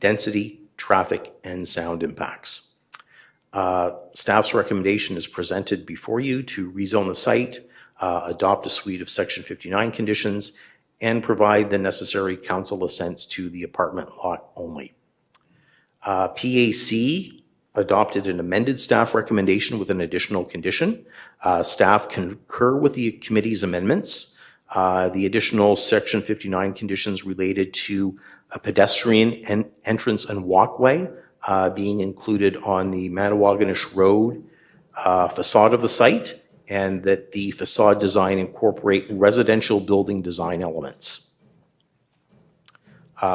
density, traffic, and sound impacts. Staff's recommendation is presented before you to rezone the site, adopt a suite of Section 59 conditions, and provide the necessary council assents to the apartment lot only. PAC adopted an amended staff recommendation with an additional condition. Staff concur with the committee's amendments. The additional Section 59 conditions related to a pedestrian entrance and walkway being included on the Mattawagonish Road facade of the site, and that the facade design incorporate residential building design elements.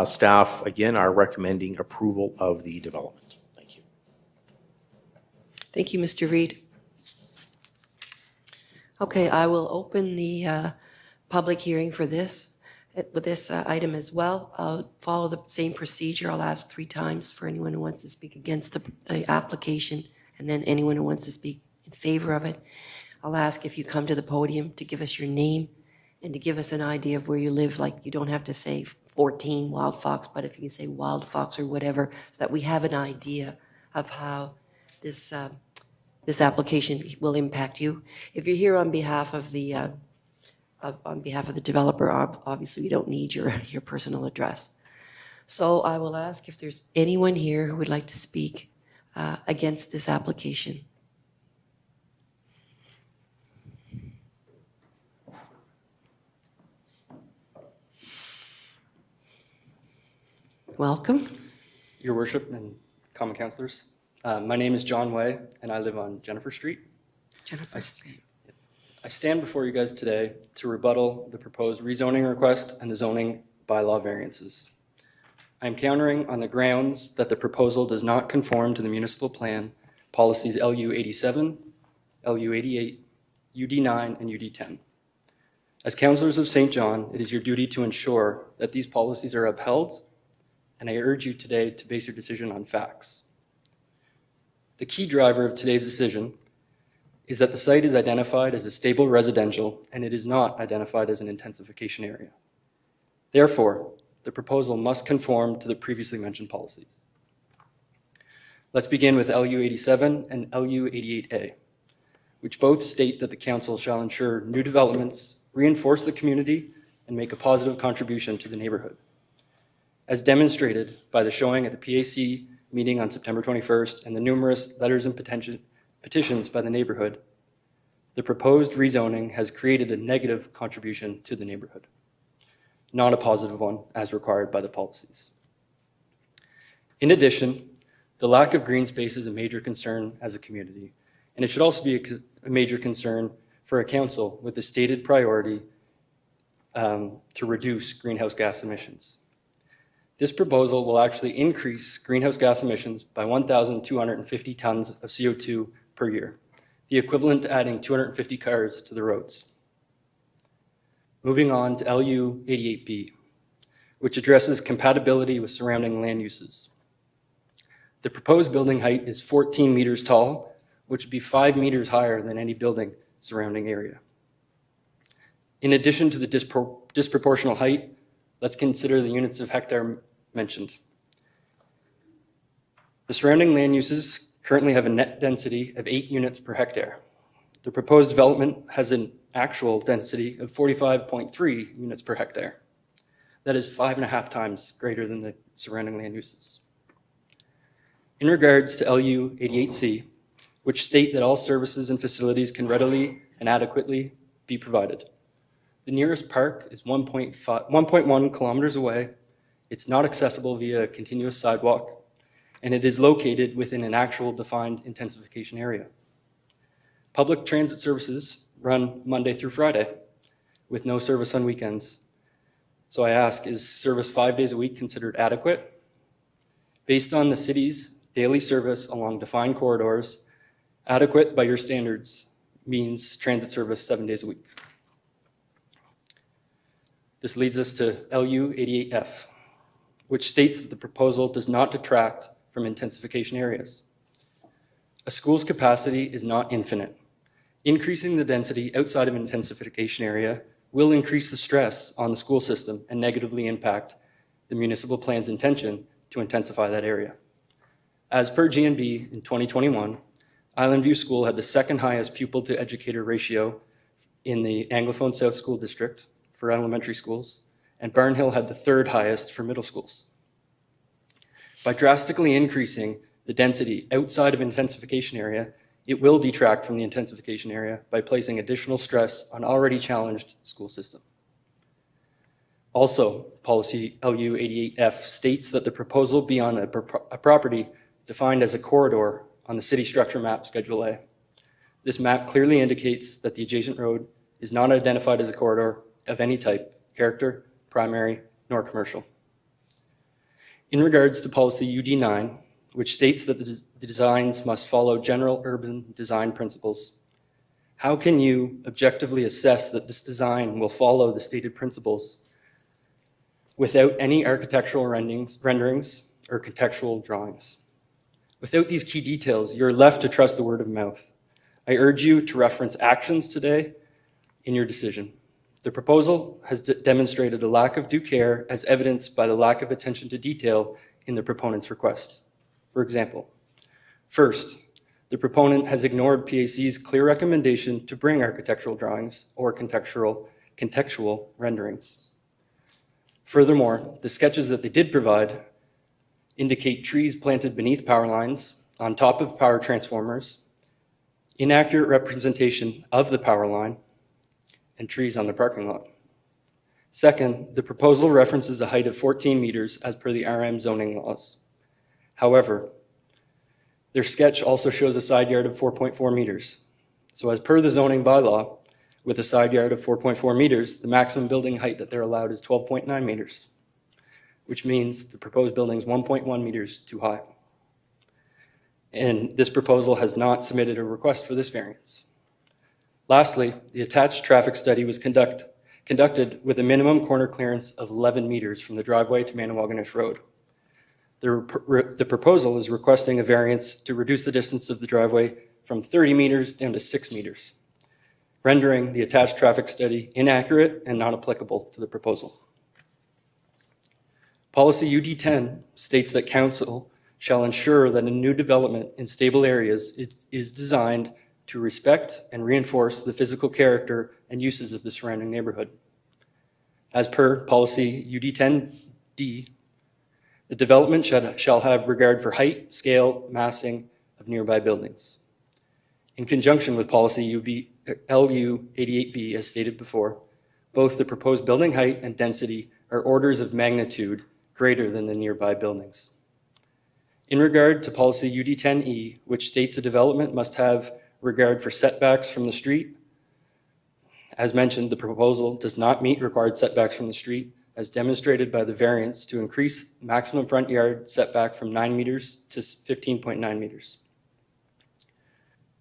Staff, again, are recommending approval of the development. Thank you. Thank you, Mr. Reid. Okay, I will open the public hearing for this, with this item as well. I'll follow the same procedure. I'll ask 3 times for anyone who wants to speak against the application, and then anyone who wants to speak in favor of it. I'll ask if you come to the podium to give us your name and to give us an idea of where you live. Like, you don't have to say 14 Wild Fox, but if you can say Wild Fox or whatever, so that we have an idea of how this this application will impact you. If you're here on behalf of the developer, obviously we don't need your personal address. So I will ask if there's anyone here who would like to speak against this application. Welcome. Your Worship and common councillors. My name is John Way, and I live on Jennifer Street. Jennifer. I stand before you guys today to rebuttal the proposed rezoning request and the zoning bylaw variances. I am countering on the grounds that the proposal does not conform to the municipal plan policies LU 87, LU 88, UD 9, and UD 10. As councillors of St. John, it is your duty to ensure that these policies are upheld, and I urge you today to base your decision on facts. The key driver of today's decision is that the site is identified as a stable residential and it is not identified as an intensification area. Therefore, the proposal must conform to the previously mentioned policies. Let's begin with LU 87 and LU 88A, which both state that the council shall ensure new developments, reinforce the community, and make a positive contribution to the neighborhood. As demonstrated by the showing at the PAC meeting on September 21st and the numerous letters and petitions by the neighborhood, the proposed rezoning has created a negative contribution to the neighborhood, not a positive one as required by the policies. In addition, the lack of green space is a major concern as a community, and it should also be a major concern for a council with the stated priority to reduce greenhouse gas emissions. This proposal will actually increase greenhouse gas emissions by 1,250 tons of CO2 per year, the equivalent to adding 250 cars to the roads. Moving on to LU 88B, which addresses compatibility with surrounding land uses. The proposed building height is 14 meters tall, which would be 5 meters higher than any building surrounding area. In addition to the disproportional height, let's consider the units of hectare mentioned. The surrounding land uses currently have a net density of 8 units per hectare. The proposed development has an actual density of 45.3 units per hectare. That is 5.5 times greater than the surrounding land uses. In regards to LU 88C, which state that all services and facilities can readily and adequately be provided. The nearest park is 1.1 kilometers away. It's not accessible via a continuous sidewalk, and it is located within an actual defined intensification area. Public transit services run Monday through Friday with no service on weekends. So I ask, is service 5 days a week considered adequate? Based on the city's daily service along defined corridors, adequate by your standards means transit service 7 days a week. This leads us to LU 88F, which states that the proposal does not detract from intensification areas. A school's capacity is not infinite. Increasing the density outside of an intensification area will increase the stress on the school system and negatively impact the municipal plan's intention to intensify that area. As per GNB in 2021, Island View School had the second highest pupil to educator ratio in the Anglophone South School District for elementary schools, and Barnhill had the third highest for middle schools. By drastically increasing the density outside of intensification area, it will detract from the intensification area by placing additional stress on already challenged school system. Also, policy LU 88F states that the proposal be on a property defined as a corridor on the city structure map, Schedule A. This map clearly indicates that the adjacent road is not identified as a corridor of any type, character, primary, nor commercial. In regards to policy UD 9, which states that the designs must follow general urban design principles, how can you objectively assess that this design will follow the stated principles without any architectural renderings or contextual drawings? Without these key details, you're left to trust the word of mouth. I urge you to reference actions today in your decision. The proposal has demonstrated a lack of due care as evidenced by the lack of attention to detail in the proponent's request. For example, first, the proponent has ignored PAC's clear recommendation to bring architectural drawings or contextual renderings. Furthermore, the sketches that they did provide indicate trees planted beneath power lines, on top of power transformers, inaccurate representation of the power line, and trees on the parking lot. Second, the proposal references a height of 14 meters as per the RM zoning laws. However, their sketch also shows a side yard of 4.4 meters. So as per the zoning bylaw, with a side yard of 4.4 meters, the maximum building height that they're allowed is 12.9 meters. which means the proposed building is 1.1 meters too high. And this proposal has not submitted a request for this variance. Lastly, the attached traffic study was conducted with a minimum corner clearance of 11 meters from the driveway to Manawaganish Road. The proposal is requesting a variance to reduce the distance of the driveway from 30 meters down to 6 meters, rendering the attached traffic study inaccurate and not applicable to the proposal. Policy UD10 states that council shall ensure that a new development in stable areas is designed to respect and reinforce the physical character and uses of the surrounding neighborhood. As per policy UD10D, the development shall have regard for height, scale, massing of nearby buildings. In conjunction with policy LU88B, as stated before, both the proposed building height and density are orders of magnitude greater than the nearby buildings. In regard to policy UD10E, which states a development must have regard for setbacks from the street, as mentioned, the proposal does not meet required setbacks from the street, as demonstrated by the variance to increase maximum front yard setback from 9 meters to 15.9 meters.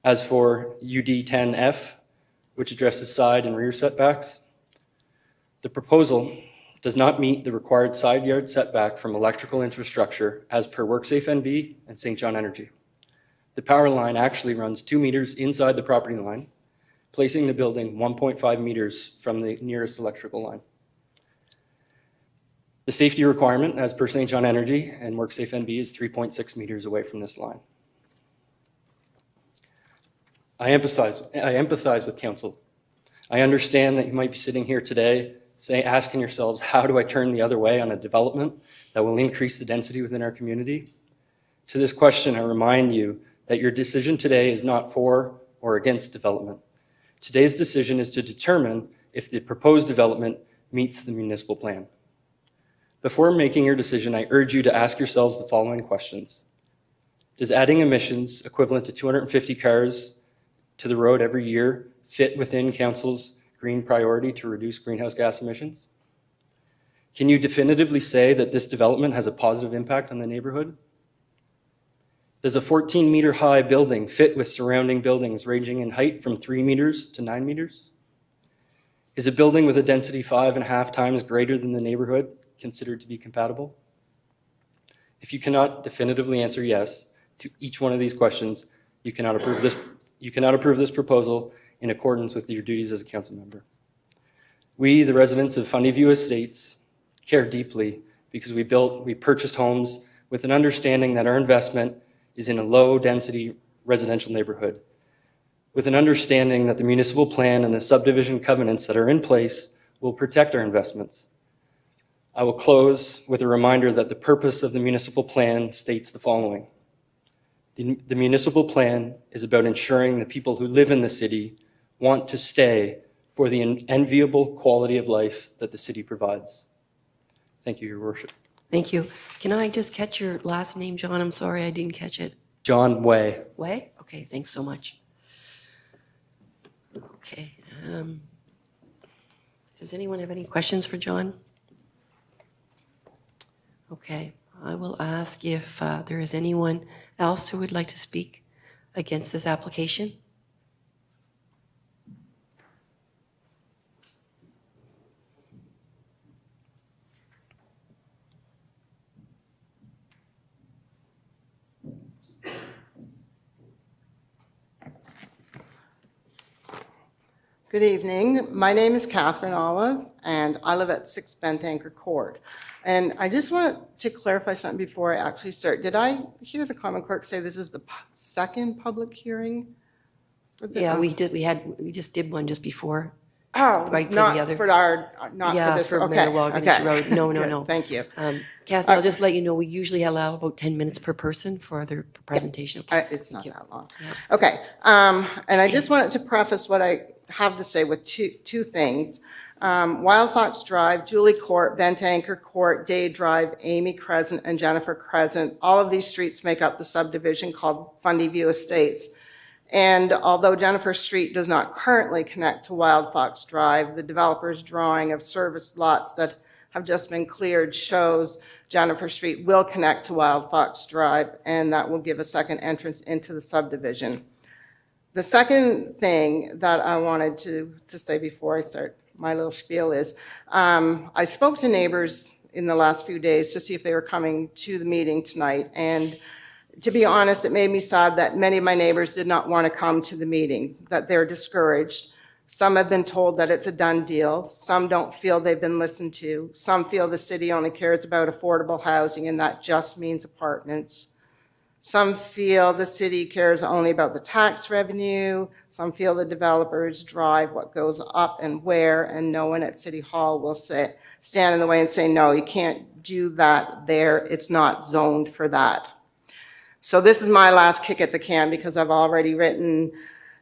As for UD10F, which addresses side and rear setbacks, the proposal does not meet the required side yard setback from electrical infrastructure as per WorkSafe NB and St. John Energy. The power line actually runs 2 meters inside the property line, placing the building 1.5 meters from the nearest electrical line. The safety requirement as per St. John Energy and WorkSafe NB is 3.6 meters away from this line. I empathize with council. I understand that you might be sitting here today asking yourselves, how do I turn the other way on a development that will increase the density within our community? To this question, I remind you that your decision today is not for or against development. Today's decision is to determine if the proposed development meets the municipal plan. Before making your decision, I urge you to ask yourselves the following questions. Does adding emissions equivalent to 250 cars to the road every year fit within council's green priority to reduce greenhouse gas emissions? Can you definitively say that this development has a positive impact on the neighborhood? Does a 14-meter high building fit with surrounding buildings ranging in height from 3 meters to 9 meters? Is a building with a density 5.5 times greater than the neighborhood considered to be compatible? If you cannot definitively answer yes to each one of these questions, you cannot approve this proposal in accordance with your duties as a council member. We, the residents of Fundy View Estates, care deeply because we purchased homes with an understanding that our investment is in a low-density residential neighborhood, with an understanding that the municipal plan and the subdivision covenants that are in place will protect our investments. I will close with a reminder that the purpose of the municipal plan states the following. The municipal plan is about ensuring the people who live in the city want to stay for the enviable quality of life that the city provides. Thank you, Your Worship. Thank you. Can I just catch your last name, John? I'm sorry, I didn't catch it. John Way. Way? Okay, thanks so much. Okay. Does anyone have any questions for John? Okay, I will ask if there is anyone else who would like to speak against this application. Good evening. My name is Catherine Olive, and I live at 6 Bent Anchor Court. And I just wanted to clarify something before I actually start. Did I hear the common clerk say this is the second public hearing? Yeah, we did. We just did one just before. Oh, right for not the other. For our, not yeah, for this. for Okay, Manawaganish okay. Road. No. Thank you. Kathy, I'll just let you know, we usually allow about 10 minutes per person for their presentation. Okay. It's not that long. Okay, and I just wanted to preface what I have to say with two things. Wild Fox Drive, Julie Court, Bent Anchor Court, Day Drive, Amy Crescent, and Jennifer Crescent, all of these streets make up the subdivision called Fundy View Estates. And although Jennifer Street does not currently connect to Wild Fox Drive, the developer's drawing of service lots that have just been cleared shows Jennifer Street will connect to Wild Fox Drive, and that will give a second entrance into the subdivision. The second thing that I wanted to say before I start my little spiel is, I spoke to neighbors in the last few days to see if they were coming to the meeting tonight, and to be honest, it made me sad that many of my neighbors did not want to come to the meeting, that they're discouraged. Some have been told that it's a done deal. Some don't feel they've been listened to. Some feel the city only cares about affordable housing, and that just means apartments. Some feel the city cares only about the tax revenue. Some feel the developers drive what goes up and where, and no one at City Hall will stand in the way and say, no, you can't do that there. It's not zoned for that. So this is my last kick at the can, because I've already written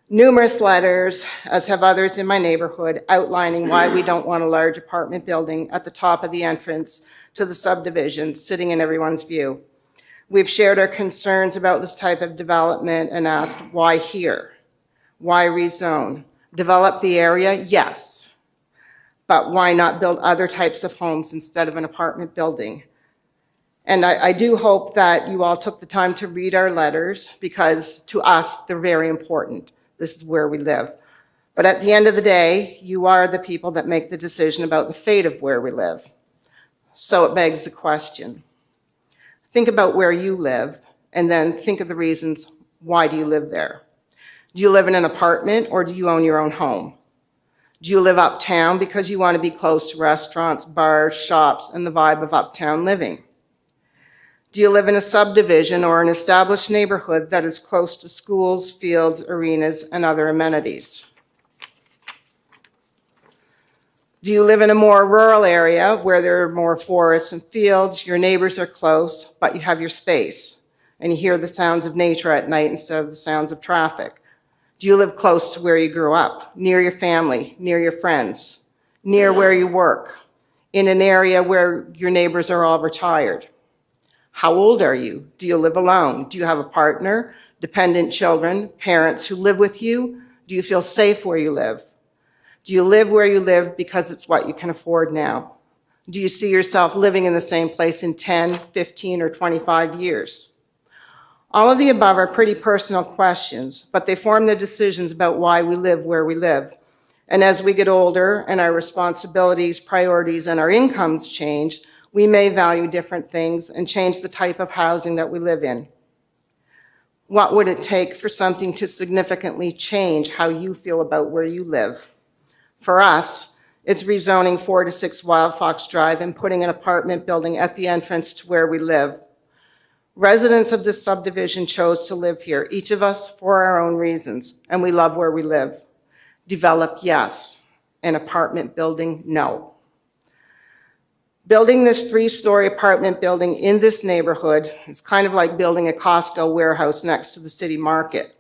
numerous letters, as have others in my neighborhood, outlining why we don't want a large apartment building at the top of the entrance to the subdivision, sitting in everyone's view. We've shared our concerns about this type of development and asked, why here? Why rezone? Develop the area? Yes. But why not build other types of homes instead of an apartment building? And I do hope that you all took the time to read our letters, because to us, they're very important. This is where we live. But at the end of the day, you are the people that make the decision about the fate of where we live. So it begs the question. Think about where you live, and then think of the reasons why do you live there. Do you live in an apartment, or do you own your own home? Do you live uptown because you want to be close to restaurants, bars, shops, and the vibe of uptown living? Do you live in a subdivision or an established neighborhood that is close to schools, fields, arenas, and other amenities? Do you live in a more rural area where there are more forests and fields, your neighbors are close, but you have your space, and you hear the sounds of nature at night instead of the sounds of traffic? Do you live close to where you grew up, near your family, near your friends, near where you work, in an area where your neighbors are all retired? How old are you? Do you live alone? Do you have a partner, dependent children, parents who live with you? Do you feel safe where you live? Do you live where you live because it's what you can afford now? Do you see yourself living in the same place in 10, 15, or 25 years? All of the above are pretty personal questions, but they form the decisions about why we live where we live. And as we get older and our responsibilities, priorities, and our incomes change, we may value different things and change the type of housing that we live in. What would it take for something to significantly change how you feel about where you live? For us, it's rezoning 4 to 6 Wild Fox Drive and putting an apartment building at the entrance to where we live. Residents of this subdivision chose to live here, each of us for our own reasons, and we love where we live. Develop, yes. An apartment building, no. Building this 3-story apartment building in this neighborhood is kind of like building a Costco warehouse next to the city market.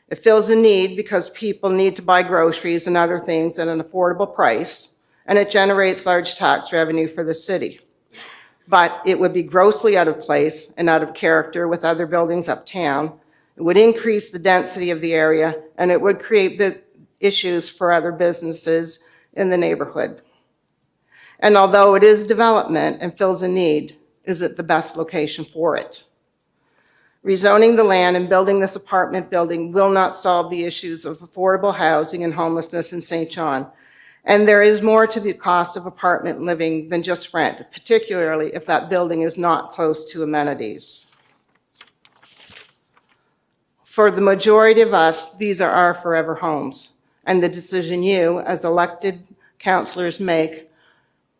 It fills a need because people need to buy groceries and other things at an affordable price, and it generates large tax revenue for the city. But it would be grossly out of place and out of character with other buildings uptown. It would increase the density of the area, and it would create issues for other businesses in the neighborhood. And although it is development and fills a need, is it the best location for it? Rezoning the land and building this apartment building will not solve the issues of affordable housing and homelessness in St. John. And there is more to the cost of apartment living than just rent, particularly if that building is not close to amenities. For the majority of us, these are our forever homes, and the decision you, as elected councillors, make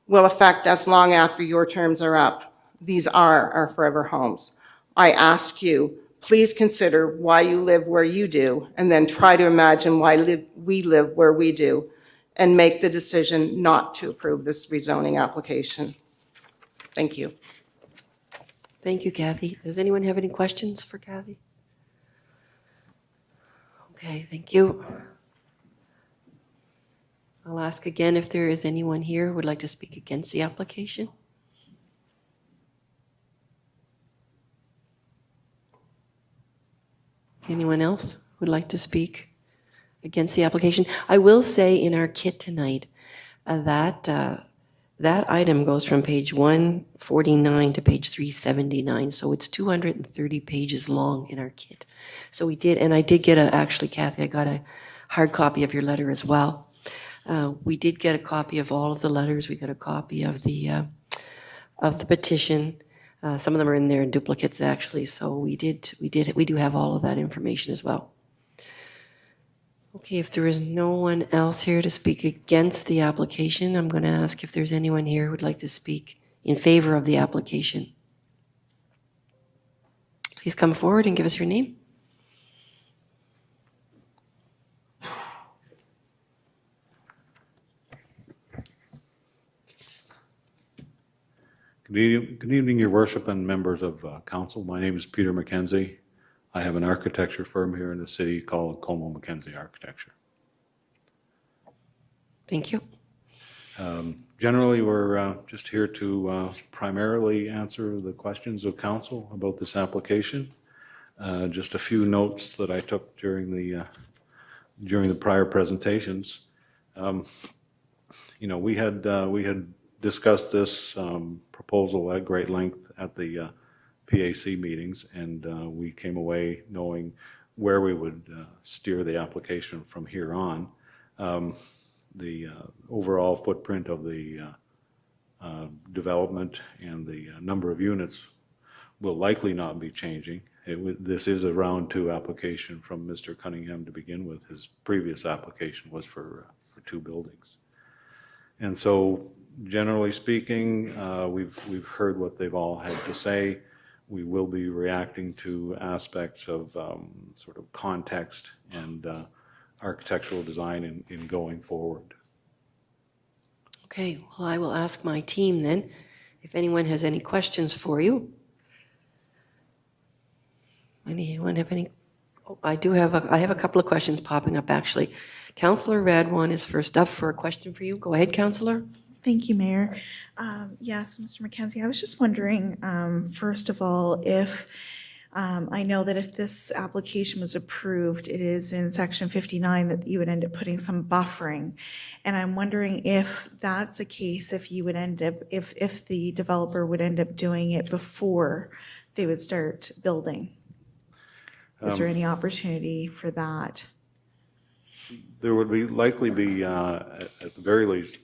will affect us long after your terms are up. These are our forever homes. I ask you, please consider why you live where you do, and then try to imagine why we live where we do, and make the decision not to approve this rezoning application. Thank you. Thank you, Kathy. Does anyone have any questions for Kathy? Okay, thank you. I'll ask again if there is anyone here who would like to speak against the application. Anyone else who would like to speak against the application? I will say in our kit tonight that That item goes from page 149 to page 379, so it's 230 pages long in our kit. So we did, and I did get actually, Kathy, I got a hard copy of your letter as well. We did get a copy of all of the letters. We got a copy of the petition. Some of them are in there in duplicates, actually. So we do have all of that information as well. Okay, if there is no one else here to speak against the application, I'm going to ask if there's anyone here who would like to speak in favor of the application. Please come forward and give us your name. Good evening, Your Worship and members of council. My name is Peter McKenzie. I have an architecture firm here in the city called Como McKenzie Architecture. Thank you. Generally, we're just here to primarily answer the questions of council about this application. Just a few notes that I took during the prior presentations. You know, we had discussed this proposal at great length at the PAC meetings, and we came away knowing where we would steer the application from here on. The overall footprint of the development and the number of units will likely not be changing. This is a round 2 application from Mr. Cunningham to begin with. His previous application was for 2 buildings. And so, generally speaking, we've heard what they've all had to say. We will be reacting to aspects of sort of context and architectural design in going forward. Okay, well, I will ask my team then if anyone has any questions for you. Anyone have any? Oh, I have a couple of questions popping up, actually. Councillor Radwan is first up for a question for you. Go ahead, Councillor. Thank you, Mayor. Yes, Mr. McKenzie, I was just wondering, first of all, if I know that if this application was approved, it is in section 59 that you would end up putting some buffering. And I'm wondering if that's the case, if you would end up, if the developer would end up doing it before they would start building. Is there any opportunity for that? There would likely be, at the very least,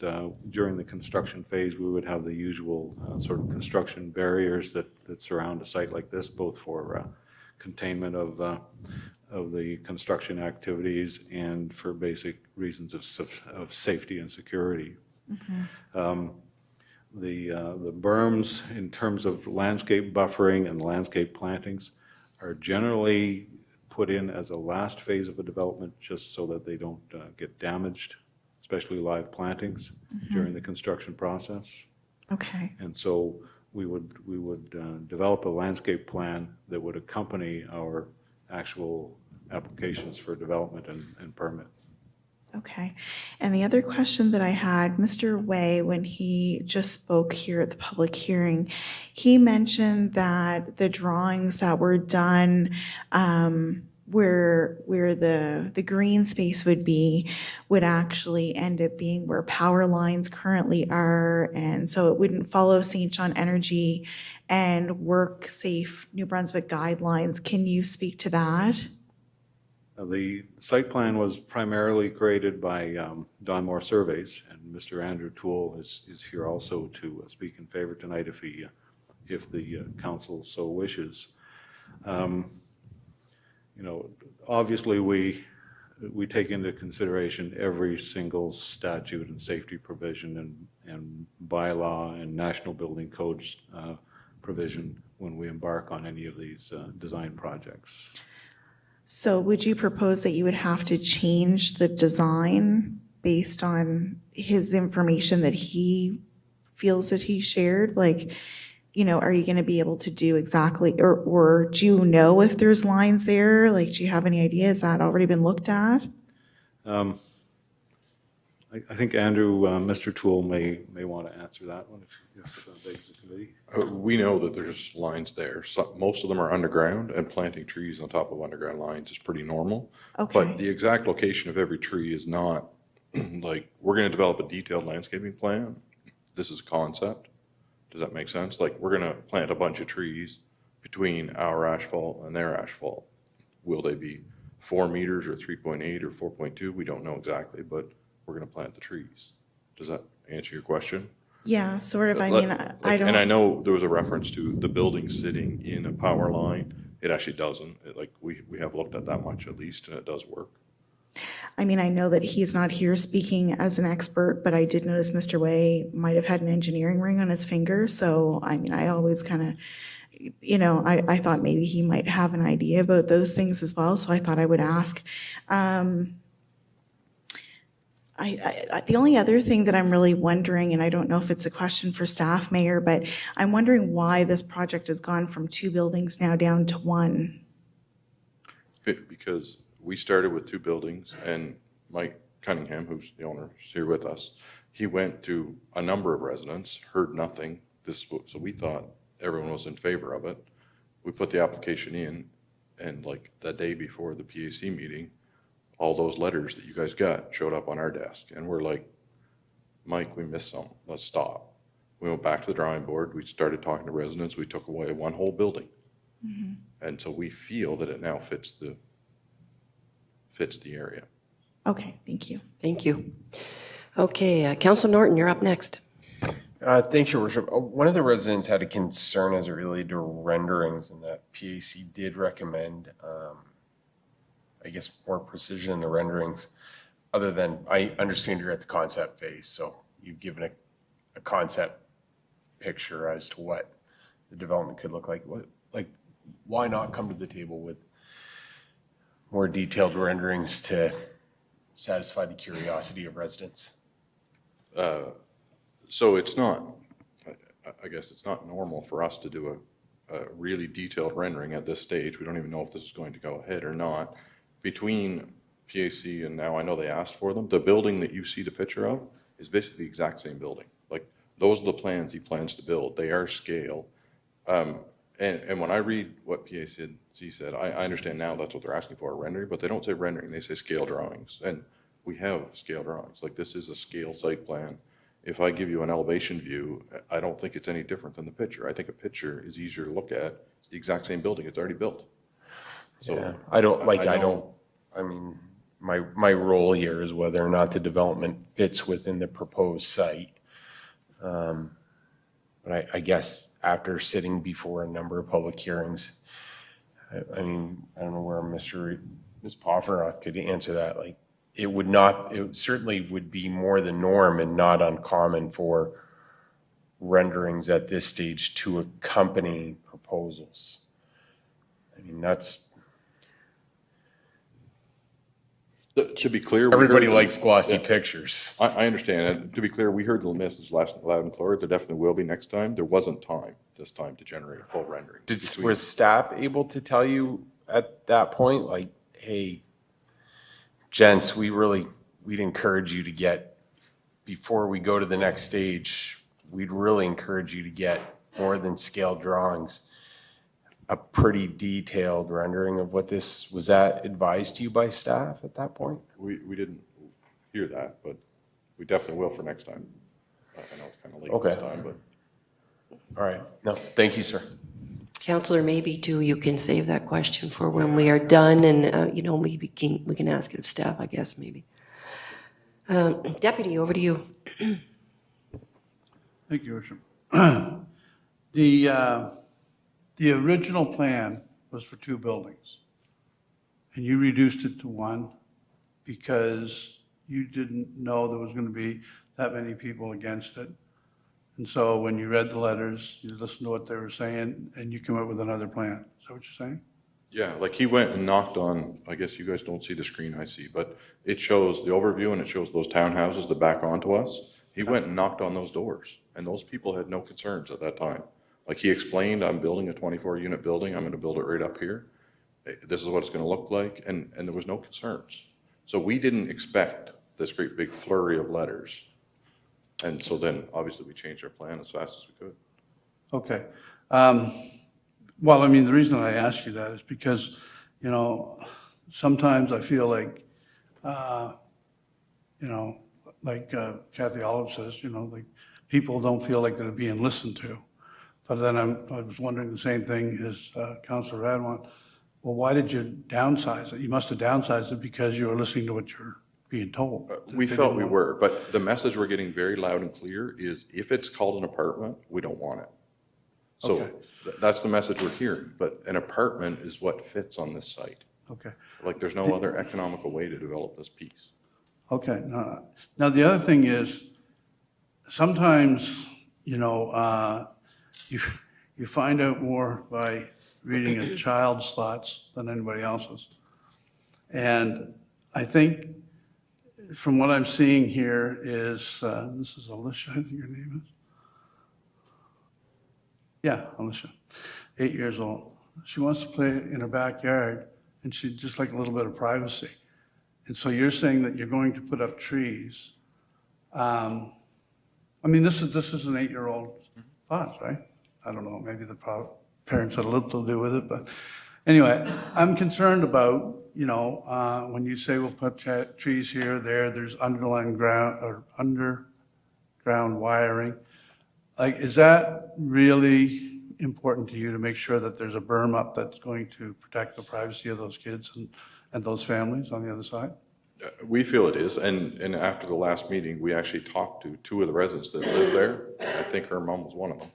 during the construction phase, we would have the usual sort of construction barriers that surround a site like this, both for containment of the construction activities and for basic reasons of safety and security. Mm-hmm. The berms, in terms of landscape buffering and landscape plantings, are generally put in as a last phase of a development just so that they don't get damaged, especially live plantings during the construction process. Okay. And so we would develop a landscape plan that would accompany our actual applications for development and permit. Okay. And the other question that I had, Mr. Way, when he just spoke here at the public hearing, he mentioned that the drawings that were done where the green space would actually end up being where power lines currently are, and so it wouldn't follow St. John Energy and WorkSafe New Brunswick guidelines. Can you speak to that? The site plan was primarily created by Don Moore Surveys, and Mr. Andrew Toole is here also to speak in favor tonight if the council so wishes. You know, obviously we take into consideration every single statute and safety provision and bylaw and national building codes provision when we embark on any of these design projects. So would you propose that you would have to change the design based on his information that he feels that he shared? Like, you know, are you going to be able to do exactly, or do you know if there's lines there? Like, do you have any idea? Has that already been looked at? I think Andrew, Mr. Toole may want to answer that one if begs the committee. We know that there's lines there. Most of them are underground, and planting trees on top of underground lines is pretty normal. Okay. But the exact location of every tree is not, like, we're going to develop a detailed landscaping plan, this is a concept. Does that make sense? Like, we're gonna plant a bunch of trees between our asphalt and their asphalt. Will they be 4 meters or 3.8 or 4.2? We don't know exactly, but we're gonna plant the trees. Does that answer your question? Yeah, sort of. I mean, I don't. And I know there was a reference to the building sitting in a power line. It actually doesn't. Like, we have looked at that much at least, and it does work. I mean, I know that he's not here speaking as an expert, but I did notice Mr. Way might have had an engineering ring on his finger. So, I mean, I always kind of, you know, I thought maybe he might have an idea about those things as well. So I thought I would ask. The only other thing that I'm really wondering, and I don't know if it's a question for staff, Mayor, but I'm wondering why this project has gone from 2 buildings now down to 1. Because we started with 2 buildings, and Mike Cunningham, who's the owner, is here with us. He went to a number of residents, heard nothing. So we thought everyone was in favor of it. We put the application in, and like the day before the PAC meeting, all those letters that you guys got showed up on our desk. And we're like, Mike, we missed something. Let's stop. We went back to the drawing board. We started talking to residents. We took away 1 whole building. Mm-hmm. And so we feel that it now fits the area. Okay, thank you. Thank you. Okay, Councilor Norton, you're up next. Thanks, Your Worship. One of the residents had a concern as it related to renderings, and that PAC did recommend, I guess, more precision in the renderings, other than, I understand you're at the concept phase, so you've given a concept picture as to what the development could look like. Why not come to the table with more detailed renderings to satisfy the curiosity of residents? So it's not, I guess it's not normal for us to do a really detailed rendering at this stage. We don't even know if this is going to go ahead or not. Between PAC and now, I know they asked for them. The building that you see the picture of is basically the exact same building. Like, those are the plans he plans to build. They are scale. And when I read what PAC said, I understand now that's what they're asking for, a rendering, but they don't say rendering, they say scale drawings. And we have scale drawings. Like, this is a scale site plan. If I give you an elevation view, I don't think it's any different than the picture. I think a picture is easier to look at. It's the exact same building. It's already built. So yeah, I mean, my role here is whether or not the development fits within the proposed site. But I guess after sitting before a number of public hearings, I mean, I don't know where Ms. Poffenroth could answer that. Like, it certainly would be more the norm and not uncommon for renderings at this stage to accompany proposals. I mean, that's. To be clear, everybody likes glossy pictures. I understand. To be clear, we heard the message loud and clear. There definitely will be next time. There wasn't time this time to generate a full rendering. Was staff able to tell you at that point, like, hey, gents, we'd encourage you to get, before we go to the next stage, we'd really encourage you to get more than scale drawings, a pretty detailed rendering of what this, was that advised to you by staff at that point? We didn't hear that, but we definitely will for next time. I know it's kind of late this time, but. All right. No, thank you, sir. Councillor, maybe too, you can save that question for when we are done, and you know, we can ask it of staff, I guess, maybe. Deputy, over to you. Thank you, Worship. The original plan was for 2 buildings, and you reduced it to 1 because you didn't know there was going to be that many people against it. And so when you read the letters, you listened to what they were saying, and you came up with another plan. Is that what you're saying? Yeah, like he went and knocked on, I guess you guys don't see the screen I see, but it shows the overview and it shows those townhouses that back onto us. He went and knocked on those doors, and those people had no concerns at that time. Like, he explained, I'm building a 24-unit building. I'm going to build it right up here. This is what it's going to look like, and there was no concerns. So we didn't expect this great big flurry of letters. And so then, obviously, we changed our plan as fast as we could. Okay. Well, I mean, the reason I ask you that is because, you know, sometimes I feel like, you know, like Kathy Olive says, you know, like people don't feel like they're being listened to. But then I was wondering the same thing as Councillor Radwan. Well, why did you downsize it? You must have downsized it because you were listening to what you're being told. We felt we were, but the message we're getting very loud and clear is if it's called an apartment, we don't want it. So Okay. that's the message we're hearing, but an apartment is what fits on this site. Okay. Like, there's no other economical way to develop this piece. Okay. Now, the other thing is, sometimes, you know, you find out more by reading a child's thoughts than anybody else's. And I think from what I'm seeing here is, this is Alicia, I think your name is? Yeah, Alicia, 8 years old. She wants to play in her backyard, and she'd just like a little bit of privacy. And so you're saying that you're going to put up trees. I mean, this is an 8-year-old thought, right? I don't know, maybe the parents had a little to do with it, but anyway, I'm concerned about, you know, when you say we'll put trees here, there's underground wiring. Like, is that really important to you to make sure that there's a berm up that's going to protect the privacy of those kids and those families on the other side? We feel it is, and after the last meeting, we actually talked to 2 of the residents that live there. I think her mom was one of them.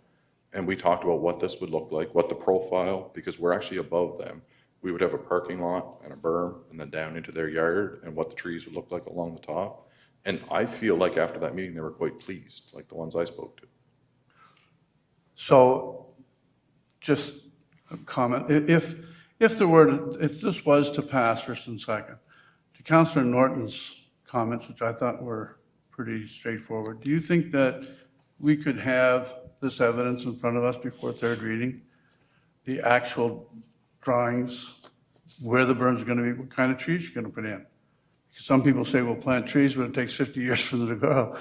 And we talked about what this would look like, what the profile, because we're actually above them. We would have a parking lot and a berm and then down into their yard and what the trees would look like along the top. And I feel like after that meeting, they were quite pleased, like the ones I spoke to. So, just a comment, if this was to pass first and second, to Councillor Norton's comments, which I thought were pretty straightforward, do you think that we could have this evidence in front of us before third reading? The actual drawings, where the berms are going to be, what kind of trees you're going to put in? Because some people say we'll plant trees, but it takes 50 years for them to grow,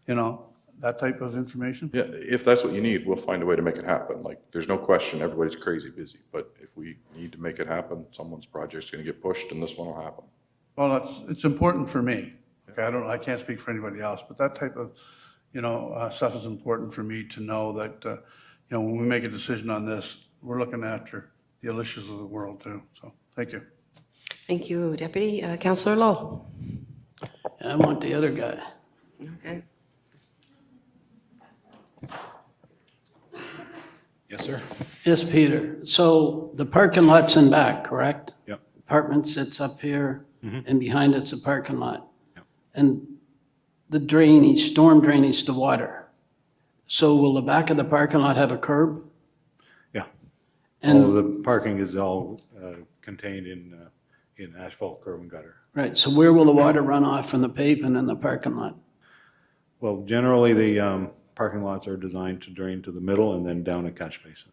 you know, that type of information? Yeah, if that's what you need, we'll find a way to make it happen. Like, there's no question, everybody's crazy busy, but if we need to make it happen, someone's project's gonna get pushed and this one will happen. Well, it's important for me. Okay, I can't speak for anybody else, but that type of, you know, stuff is important for me to know that, you know, when we make a decision on this, we're looking after the Alicias of the world too. So, thank you. Thank you, Deputy. Councillor Lowe. I want the other guy. Okay. Yes, sir. Yes, Peter. So the parking lot's in back, correct? Yep. Apartment sits up here, Mhm. and behind it's a parking lot. Yep. And the drainage, storm drainage, the water. So will the back of the parking lot have a curb? Yeah. And- All of the parking is all contained in asphalt curb and gutter. Right, so where will the water run off from the pavement in the parking lot? Well, generally, the parking lots are designed to drain to the middle and then down a catch basin.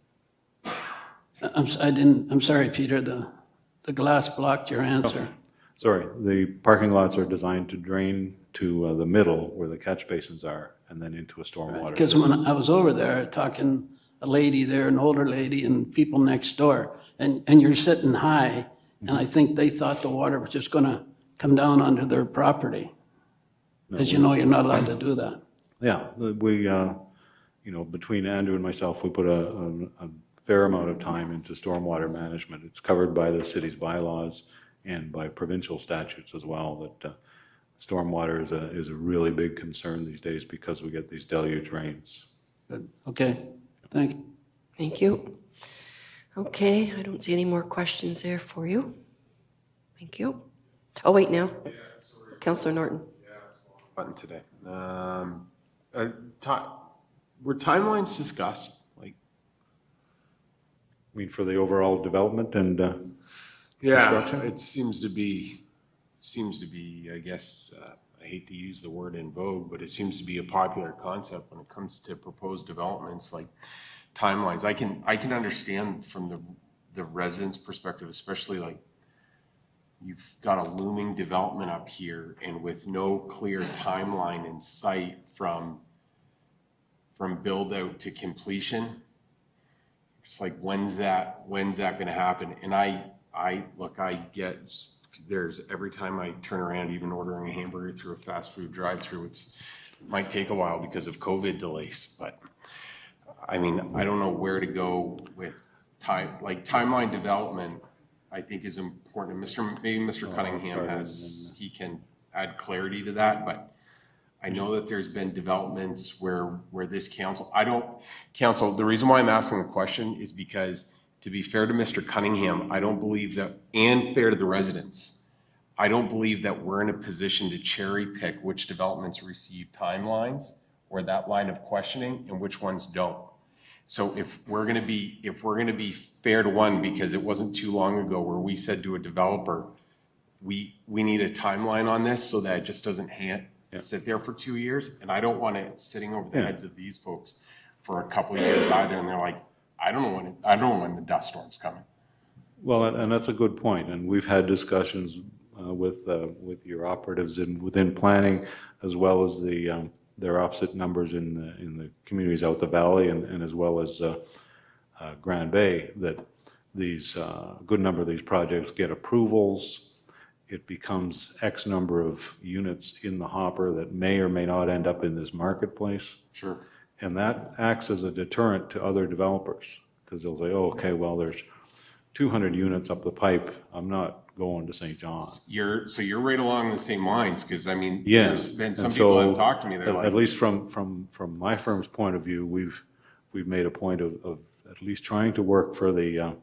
I'm sorry, Peter, the glass blocked your answer. Sorry, the parking lots are designed to drain to the middle where the catch basins are and then into a stormwater Because system. when I was over there talking, a lady there, an older lady, and people next door, and you're sitting high, and I think they thought the water was just gonna come down onto their property. As you know, you're not allowed to do that. Yeah, we, you know, between Andrew and myself, we put a fair amount of time into stormwater management. It's covered by the city's bylaws and by provincial statutes as well, that stormwater is a really big concern these days because we get these deluge rains. Good. Okay, thank you. Thank you. Okay, I don't see any more questions there for you. Thank you. Oh, wait, now. Councillor Norton. Button today. Were timelines discussed? Like, I mean, for the overall development and yeah, construction? it seems to be, I guess, I hate to use the word in vogue, but it seems to be a popular concept when it comes to proposed developments, like timelines. I can understand from the residents' perspective, especially like you've got a looming development up here and with no clear timeline in sight from build out to completion. Just like, when's that going to happen? And I get, there's every time I turn around, even ordering a hamburger through a fast food drive-through, it's might take a while because of COVID delays, but I mean, I don't know where to go with timeline development, I think is important. Maybe Mr. Cunningham he can add clarity to that, but I know that there's been developments where this council, the reason why I'm asking the question is because, to be fair to Mr. Cunningham, I don't believe that, and fair to the residents, I don't believe that we're in a position to cherry pick which developments receive timelines or that line of questioning and which ones don't. So if we're gonna be fair to one, because it wasn't too long ago where we said to a developer, we need a timeline on this so that it just doesn't sit there for 2 years. And I don't want it sitting over the heads of these folks for a couple of years either. And they're like, I don't know when the dust storm's coming. Well, and that's a good point. And we've had discussions with your operatives within planning, as well as their opposite numbers in the communities out the valley, and as well as Grand Bay, that these good number of these projects get approvals. It becomes X number of units in the hopper that may or may not end up in this marketplace. Sure. And that acts as a deterrent to other developers, because they'll say, oh, okay, well, there's 200 units up the pipe. I'm not going to St. John. So you're right along the same lines, because I mean, Yeah. there's been some people have talked to me, they're like, At least from my firm's point of view, we've made a point of at least trying to work for the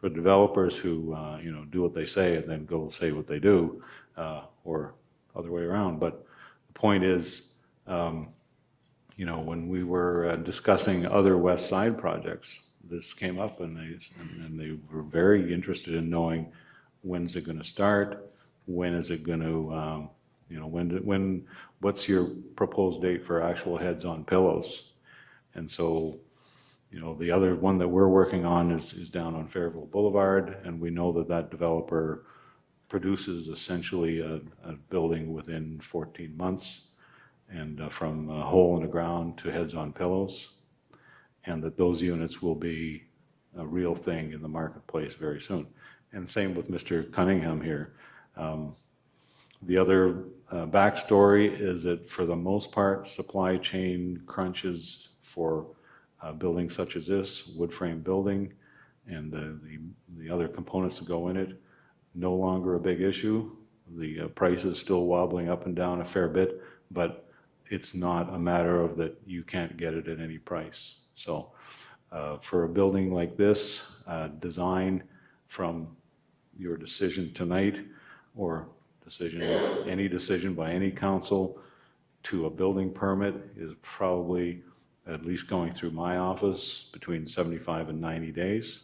developers who do what they say and then go say what they do, or other way around. But the point is, when we were discussing other West Side projects, this came up, and they were very interested in knowing, when's it going to start? When is it going to, what's your proposed date for actual heads on pillows? And so, the other one that we're working on is down on Fairville Boulevard, and we know that developer produces essentially a building within 14 months, and from a hole in the ground to heads on pillows, and that those units will be a real thing in the marketplace very soon. And same with Mr. Cunningham here. The other backstory is that for the most part, supply chain crunches for buildings such as this, wood frame building, and the other components to go in it, no longer a big issue. The price is still wobbling up and down a fair bit, but it's not a matter of that you can't get it at any price. So for a building like this, design from your decision tonight, or any decision by any council, to a building permit is probably, at least going through my office, between 75 and 90 days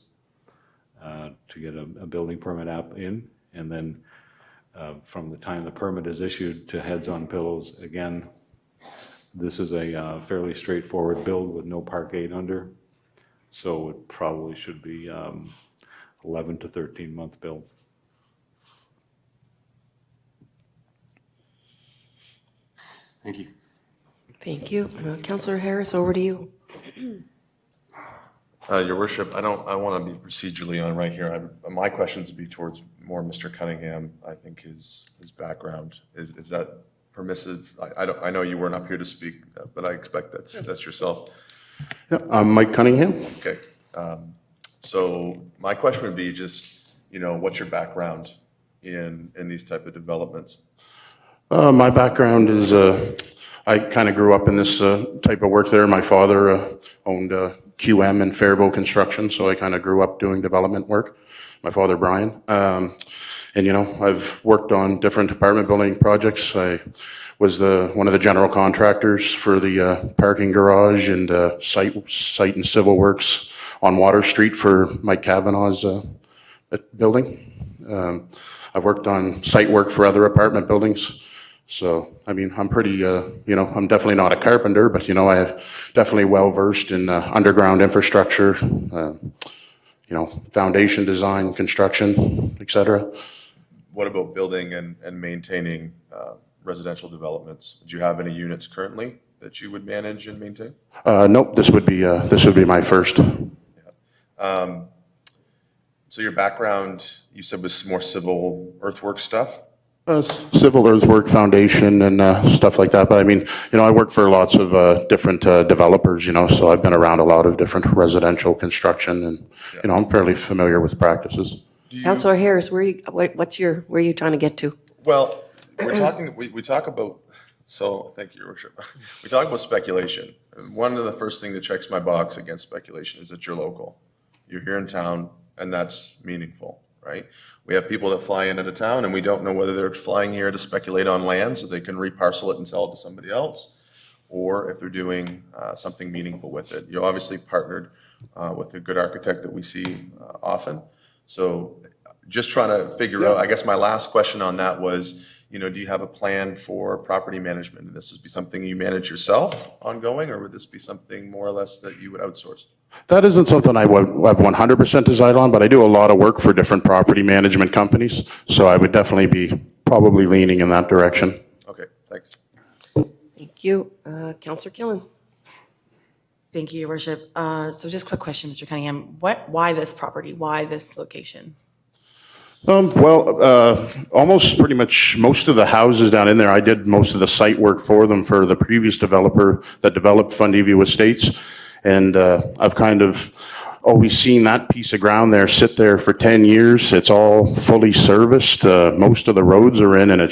to get a building permit app in. And then from the time the permit is issued to heads on pillows, again, this is a fairly straightforward build with no parkade under. So it probably should be 11 to 13 month build. thank you. Thank you. Councillor Harris, over to you. Your worship, I want to be procedurally on right here. My questions would be towards more Mr. Cunningham. I think his background is that permissive? I know you weren't up here to speak, but I expect that's yourself. Yeah, I'm Mike Cunningham. Okay. So my question would be just, what's your background in these type of developments? My background is, I kind of grew up in this type of work there. My father owned QM and Fairville Construction, so I kind of grew up doing development work. My father, Brian. And I've worked on different apartment building projects. I was one of the general contractors for the parking garage and site and civil works on Water Street for Mike Kavanaugh's building. I've worked on site work for other apartment buildings. So, I'm pretty, I'm definitely not a carpenter, but, I am definitely well-versed in underground infrastructure, foundation design, construction, et cetera. What about building and maintaining residential developments? Do you have any units currently that you would manage and maintain? Nope, this would be my first. Yeah. So your background, you said, was more civil earthwork stuff? Civil earthwork foundation and stuff like that. But I mean, I work for lots of different developers, so I've been around a lot of different residential construction and, I'm fairly familiar with practices. Councillor Harris, where are you trying to get to? Well, we talk about, so, thank you, Your Worship. We talk about speculation. And one of the first thing that checks my box against speculation is that you're local. You're here in town, and that's meaningful, right? We have people that fly into town, and we don't know whether they're flying here to speculate on land so they can reparcel it and sell it to somebody else, or if they're doing something meaningful with it. You obviously partnered with a good architect that we see often. So just trying to figure out, I guess my last question on that was, do you have a plan for property management? And this would be something you manage yourself ongoing, or would this be something more or less that you would outsource? That isn't something I would have 100% decide on, but I do a lot of work for different property management companies, so I would definitely be probably leaning in that direction. Okay, thanks. Thank you. Councillor Killen. Thank you, Your Worship. So just a quick question, Mr. Cunningham. Why this property? Why this location? Almost pretty much most of the houses down in there, I did most of the site work for them for the previous developer that developed Fundiview Estates. And I've kind of always seen that piece of ground there sit there for 10 years. It's all fully serviced. Most of the roads are in, and I've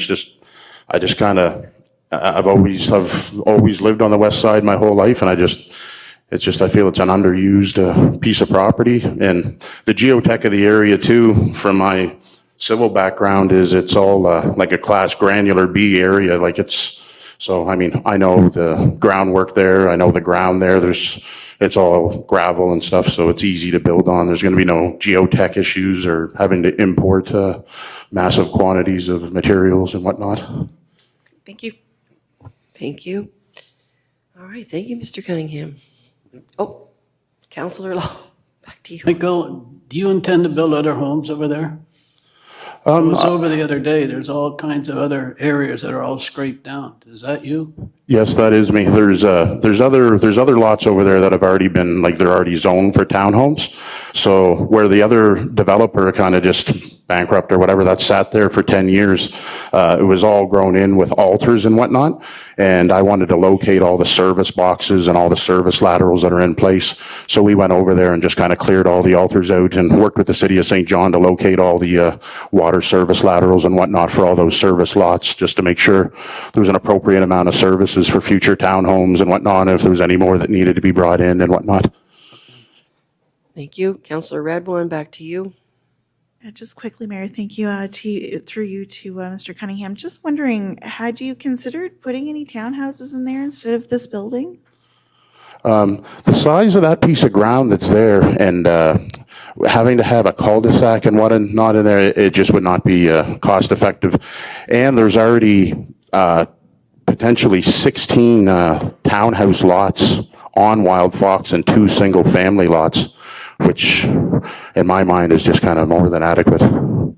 always lived on the west side my whole life, and I feel it's an underused piece of property. And the geotech of the area too, from my civil background, is it's all like a class granular B area. So, I mean, I know the groundwork there, I know the ground there, it's all gravel and stuff, so it's easy to build on. There's gonna be no geotech issues or having to import massive quantities of materials and whatnot. Thank you. Thank you. All right, thank you, Mr. Cunningham. Oh, Councillor Law, back to you. Michael, do you intend to build other homes over there? I was over the other day. There's all kinds of other areas that are all scraped down. Is that you? Yes, that is me. There's other lots over there that have already been, they're already zoned for townhomes. So where the other developer kind of just bankrupt or whatever, that sat there for 10 years, it was all grown in with altars and whatnot. And I wanted to locate all the service boxes and all the service laterals that are in place. So we went over there and just kind of cleared all the altars out and worked with the city of St. John to locate all the water service laterals and whatnot for all those service lots, just to make sure there was an appropriate amount of services for future townhomes and whatnot, if there was any more that needed to be brought in and whatnot. Thank you. Councillor Redwan, back to you. Just quickly, Mayor, thank you, through you to Mr. Cunningham. Just wondering, had you considered putting any townhouses in there instead of this building? The size of that piece of ground that's there and having to have a cul-de-sac and whatnot in there, it just would not be cost effective. And there's already potentially 16 townhouse lots on Wild Fox and 2 single-family lots, which in my mind is just kind of more than adequate. Okay,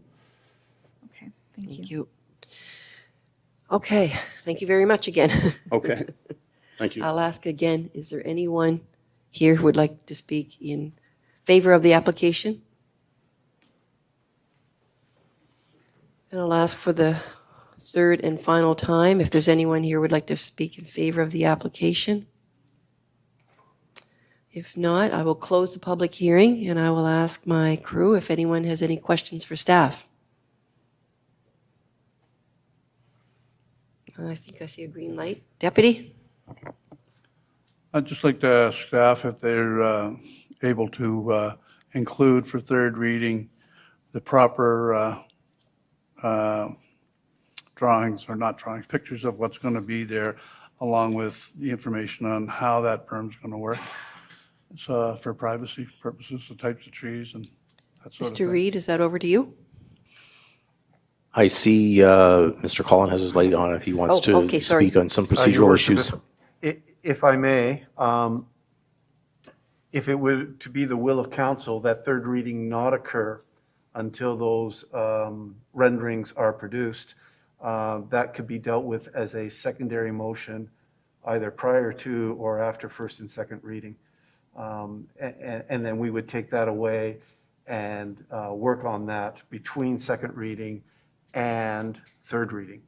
thank you. Okay, thank you very much again. Okay, thank you. I'll ask again, is there anyone here who would like to speak in favor of the application? And I'll ask for the third and final time if there's anyone here who would like to speak in favor of the application. If not, I will close the public hearing and I will ask my crew if anyone has any questions for staff. I think I see a green light. Deputy? I'd just like to ask staff if they're able to include for third reading the proper drawings, or not drawings, pictures of what's going to be there, along with the information on how that berm's going to work. So for privacy purposes, the types of trees and that sort of thing. Mr. Reed, is that over to you? I see Mr. Collin has his light on if he wants to speak on some procedural issues. If I may, if it were to be the will of council that third reading not occur until those renderings are produced, that could be dealt with as a secondary motion either prior to or after first and second reading. And then we would take that away and work on that between second reading and third reading.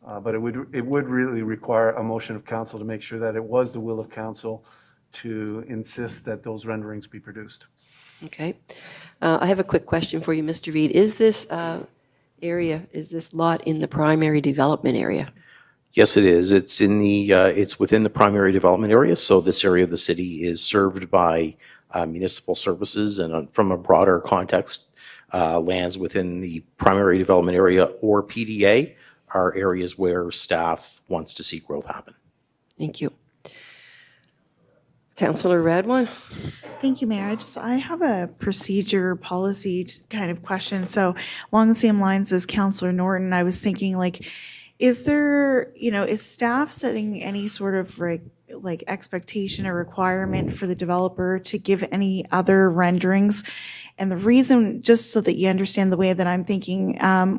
But it would really require a motion of council to make sure that it was the will of council to insist that those renderings be produced. Okay. I have a quick question for you, Mr. Reed. Is this is this lot in the primary development area? Yes, it is. It's in the, it's within the primary development area, so this area of the city is served by municipal services, and from a broader context, lands within the primary development area or PDA are areas where staff wants to see growth happen. Thank you. Councillor Radwan? Thank you, Mayor. I have a procedure policy kind of question. So along the same lines as Councillor Norton, I was thinking, like, is there, is staff setting any sort of like expectation or requirement for the developer to give any other renderings? And the reason, just so that you understand the way that I'm thinking,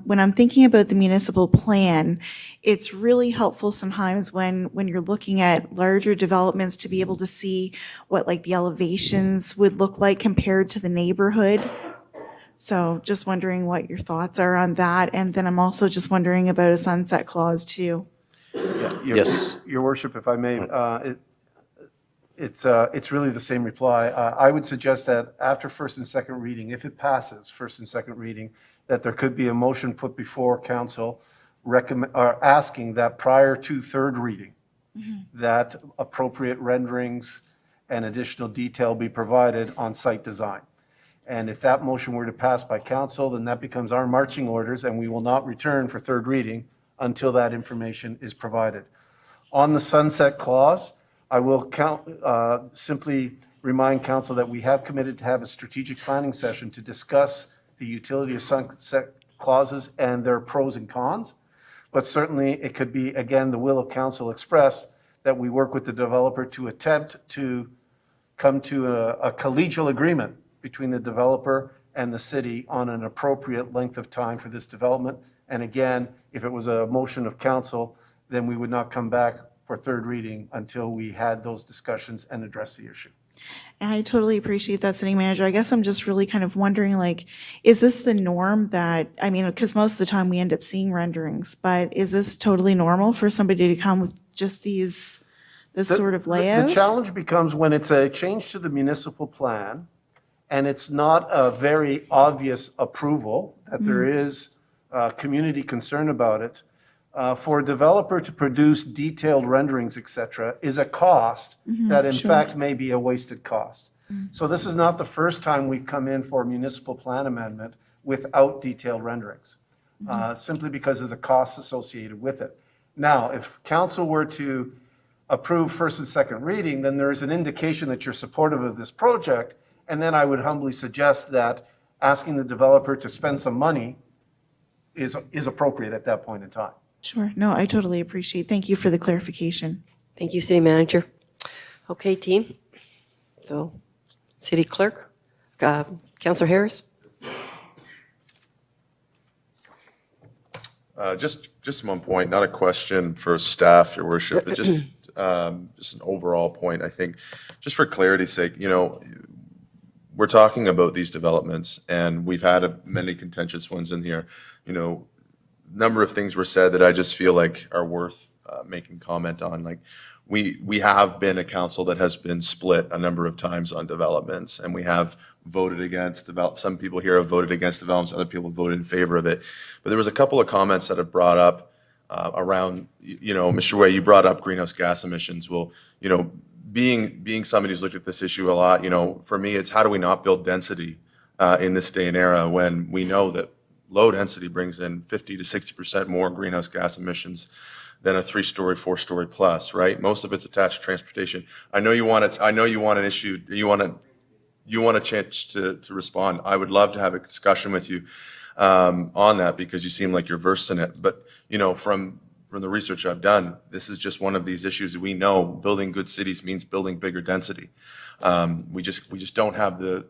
when I'm thinking about the municipal plan, it's really helpful sometimes when you're looking at larger developments to be able to see what like the elevations would look like compared to the neighborhood. So just wondering what your thoughts are on that. And then I'm also just wondering about a sunset clause too. Yes. Your Worship, if I may, it's really the same reply. I would suggest that after first and second reading, if it passes first and second reading, that there could be a motion put before council asking that prior to third reading, that appropriate renderings and additional detail be provided on site design. And if that motion were to pass by council, then that becomes our marching orders, and we will not return for third reading until that information is provided. On the sunset clause, I will simply remind council that we have committed to have a strategic planning session to discuss the utility of sunset clauses and their pros and cons. But certainly it could be, again, the will of council expressed that we work with the developer to attempt to come to a collegial agreement between the developer and the city on an appropriate length of time for this development. And again, if it was a motion of council, then we would not come back for third reading until we had those discussions and address the issue. And I totally appreciate that, City Manager. I guess I'm just really kind of wondering, like, is this the norm that, I mean, because most of the time we end up seeing renderings, but is this totally normal for somebody to come with just this sort of layout? The challenge becomes when it's a change to the municipal plan and it's not a very obvious approval, that there is community concern about it. For a developer to produce detailed renderings, et cetera, is a cost that in fact may be a wasted cost. So this is not the first time we've come in for a municipal plan amendment without detailed renderings, simply because of the costs associated with it. Now, if council were to approve first and second reading, then there is an indication that you're supportive of this project, and then I would humbly suggest that asking the developer to spend some money is appropriate at that point in time. Sure. No, I totally appreciate. Thank you for the clarification. Thank you, City Manager. Okay, team. So, City Clerk, Councillor Harris. Just one point, not a question for staff, Your Worship, but just an overall point. I think, just for clarity's sake, we're talking about these developments, and we've had many contentious ones in here. Number of things were said that I just feel like are worth making comment on. Like, we have been a council that has been split a number of times on developments, and we have voted against some people here have voted against developments, other people voted in favor of it. But there was a couple of comments that have brought up around, Mr. Way, you brought up greenhouse gas emissions. Well, being somebody who's looked at this issue a lot, for me, it's how do we not build density in this day and era when we know that low density brings in 50 to 60% more greenhouse gas emissions than a 3-story, 4-story plus, right? Most of it's attached to transportation. I know you want an issue. You want a chance to respond. I would love to have a discussion with you on that because you seem like you're versed in it. But from the research I've done, this is just one of these issues that we know building good cities means building bigger density. We just don't have the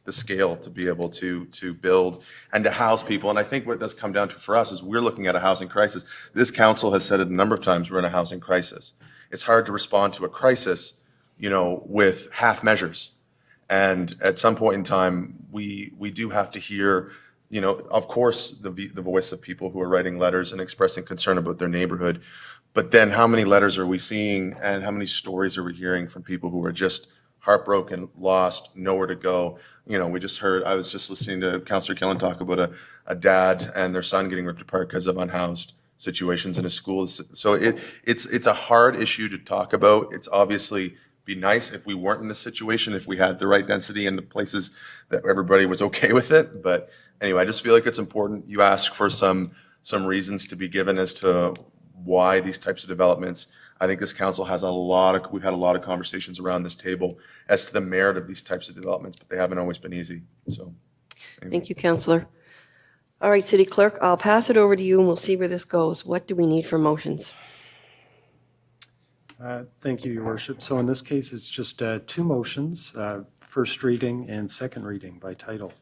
scale to be able to build and to house people. And I think what it does come down to for us is we're looking at a housing crisis. This council has said it a number of times, we're in a housing crisis. It's hard to respond to a crisis, with half measures. And at some point in time, we do have to hear of course, the voice of people who are writing letters and expressing concern about their neighborhood. But then how many letters are we seeing and how many stories are we hearing from people who are just heartbroken, lost, nowhere to go? We just heard, I was just listening to Councillor Killen talk about a dad and their son getting ripped apart because of unhoused situations in a school. So it's a hard issue to talk about. It's obviously be nice if we weren't in this situation, if we had the right density in the places that everybody was okay with it. But anyway, I just feel like it's important. You ask for some reasons to be given as to why these types of developments. I think this council has we've had a lot of conversations around this table as to the merit of these types of developments, but they haven't always been easy. So, anyway. Thank you, Councillor. All right, City Clerk, I'll pass it over to you and we'll see where this goes. What do we need for motions? Thank you, Your Worship. So in this case, it's just two motions, first reading and second reading by title.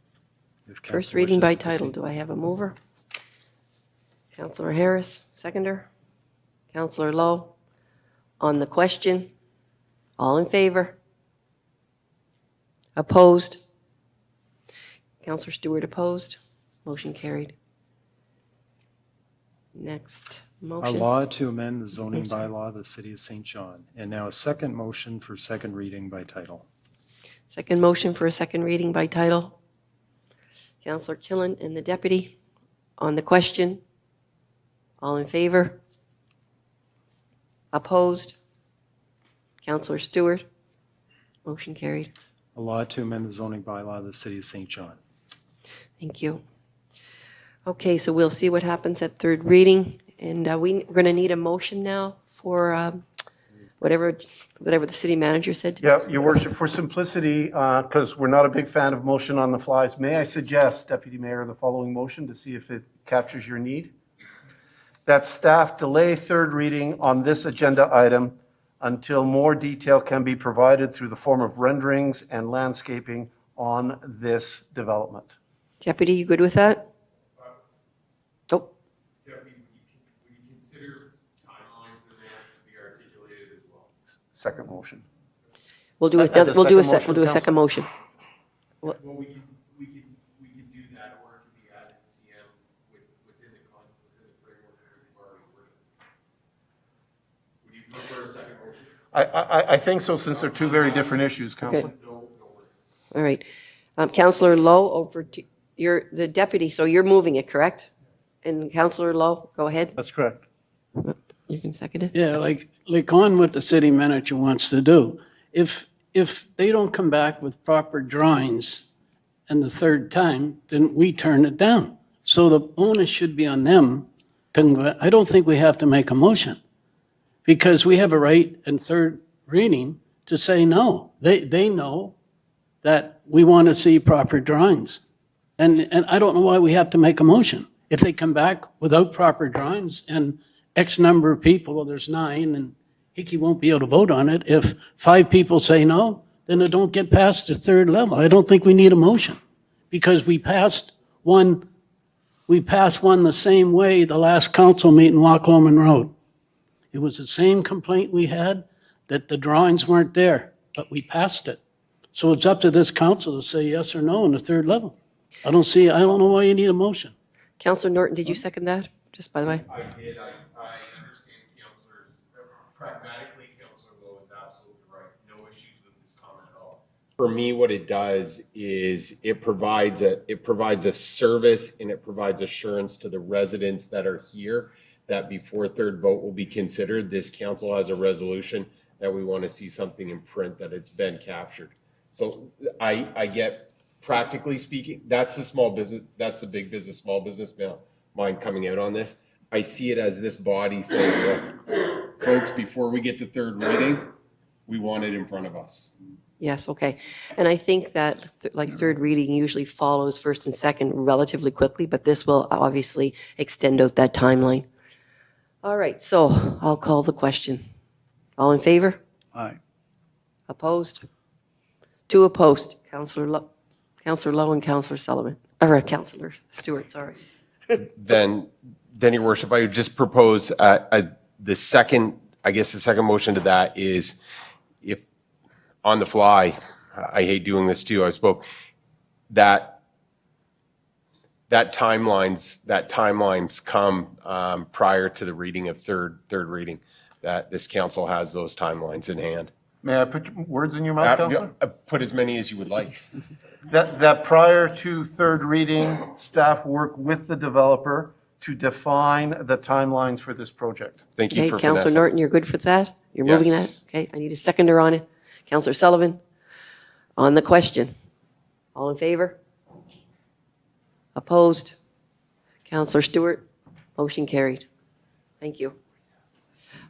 If council First reading wishes by to title. proceed. Do I have a mover? Councillor Harris, seconder. Councillor Lowe. On the question, all in favor? Opposed? Councillor Stewart opposed. Motion carried. Next A motion. law to amend the zoning bylaw of the City of St. John. And now a second motion for second reading by title. Second motion for a second reading by title. Councillor Killen and the deputy. On the question, all in favor? Opposed? Councillor Stewart? Motion carried. A law to amend the zoning bylaw of the City of St. John. Thank you. Okay, so we'll see what happens at third reading. And we're going to need a motion now for whatever the city manager said. Yeah, Your Worship, for simplicity, because we're not a big fan of motion on the flies, may I suggest, Deputy Mayor, the following motion to see if it captures your need? That staff delay third reading on this agenda item until more detail can be provided through the form of renderings and landscaping on this development. Deputy, you good with that? Oh, Deputy, would you consider timelines in there to be articulated as well? Second motion. we'll do As a, a we'll do a, second we'll do a motion, second motion. Well, we can do that, or it could be added to CM within the framework that we've already written. Would you prefer a second motion? I think so, since they're two very different issues, Councilor. All right. Councillor Lowe, over to, you're the deputy, so you're moving it, correct? And Councillor Lowe, go ahead. That's correct. You can second it. Yeah, like on what the city manager wants to do. If they don't come back with proper drawings and the third time, then we turn it down. So the onus should be on them. I don't think we have to make a motion because we have a right in third reading to say no. They know that we want to see proper drawings. And I don't know why we have to make a motion. If they come back without proper drawings and X number of people, well, there's 9, and Hickey won't be able to vote on it. If 5 people say no, then it don't get past the third level. I don't think we need a motion because we passed one the same way the last council meeting, Loch Lomond Road. It was the same complaint we had, that the drawings weren't there, but we passed it. So it's up to this council to say yes or no in the third level. I don't know why you need a motion. Councillor Norton, did you second that? Just by the way. I did. I understand Councillor's, pragmatically, Councillor Lowe is absolutely right. No issues with this comment at all. For me, what it does is it provides a service and it provides assurance to the residents that are here that before third vote will be considered, this council has a resolution that we want to see something in print, that it's been captured. So I get, practically speaking, that's the small business, that's the big business, small business mind coming out on this. I see it as this body saying, look, folks, before we get to third reading, we want it in front of us. Yes, okay. And I think that like third reading usually follows first and second relatively quickly, but this will obviously extend out that timeline. All right, so I'll call the question. All in favor? Aye. Opposed? 2 opposed. Councillor Lowe and Councillor Sullivan, or Councillor Stewart, sorry. Then Your Worship, I would just propose the second motion to that is, if on the fly, I hate doing this too, I spoke, that that timeline's come prior to the reading of third reading, that this council has those timelines in hand. May I put words in your mouth, Councillor? Put as many as you would like. That prior to third reading, staff work with the developer to define the timelines for this project. Thank you Okay, for Councillor finessing. Norton, you're good for that? You're moving that? Yes. Okay, I need a seconder on it. Councillor Sullivan, on the question. All in favor? Opposed? Councillor Stewart, motion carried. Thank you.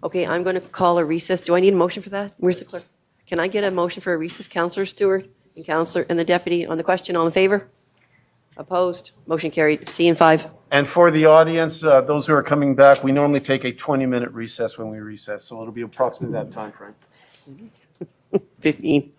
Okay, I'm going to call a recess. Do I need a motion for that? Where's the clerk? Can I get a motion for a recess? Councillor Stewart and the deputy on the question. All in favor? Opposed? Motion carried. See you in 5. And for the audience, those who are coming back, we normally take a 20-minute recess when we recess, so it'll be approximately that time frame. 15.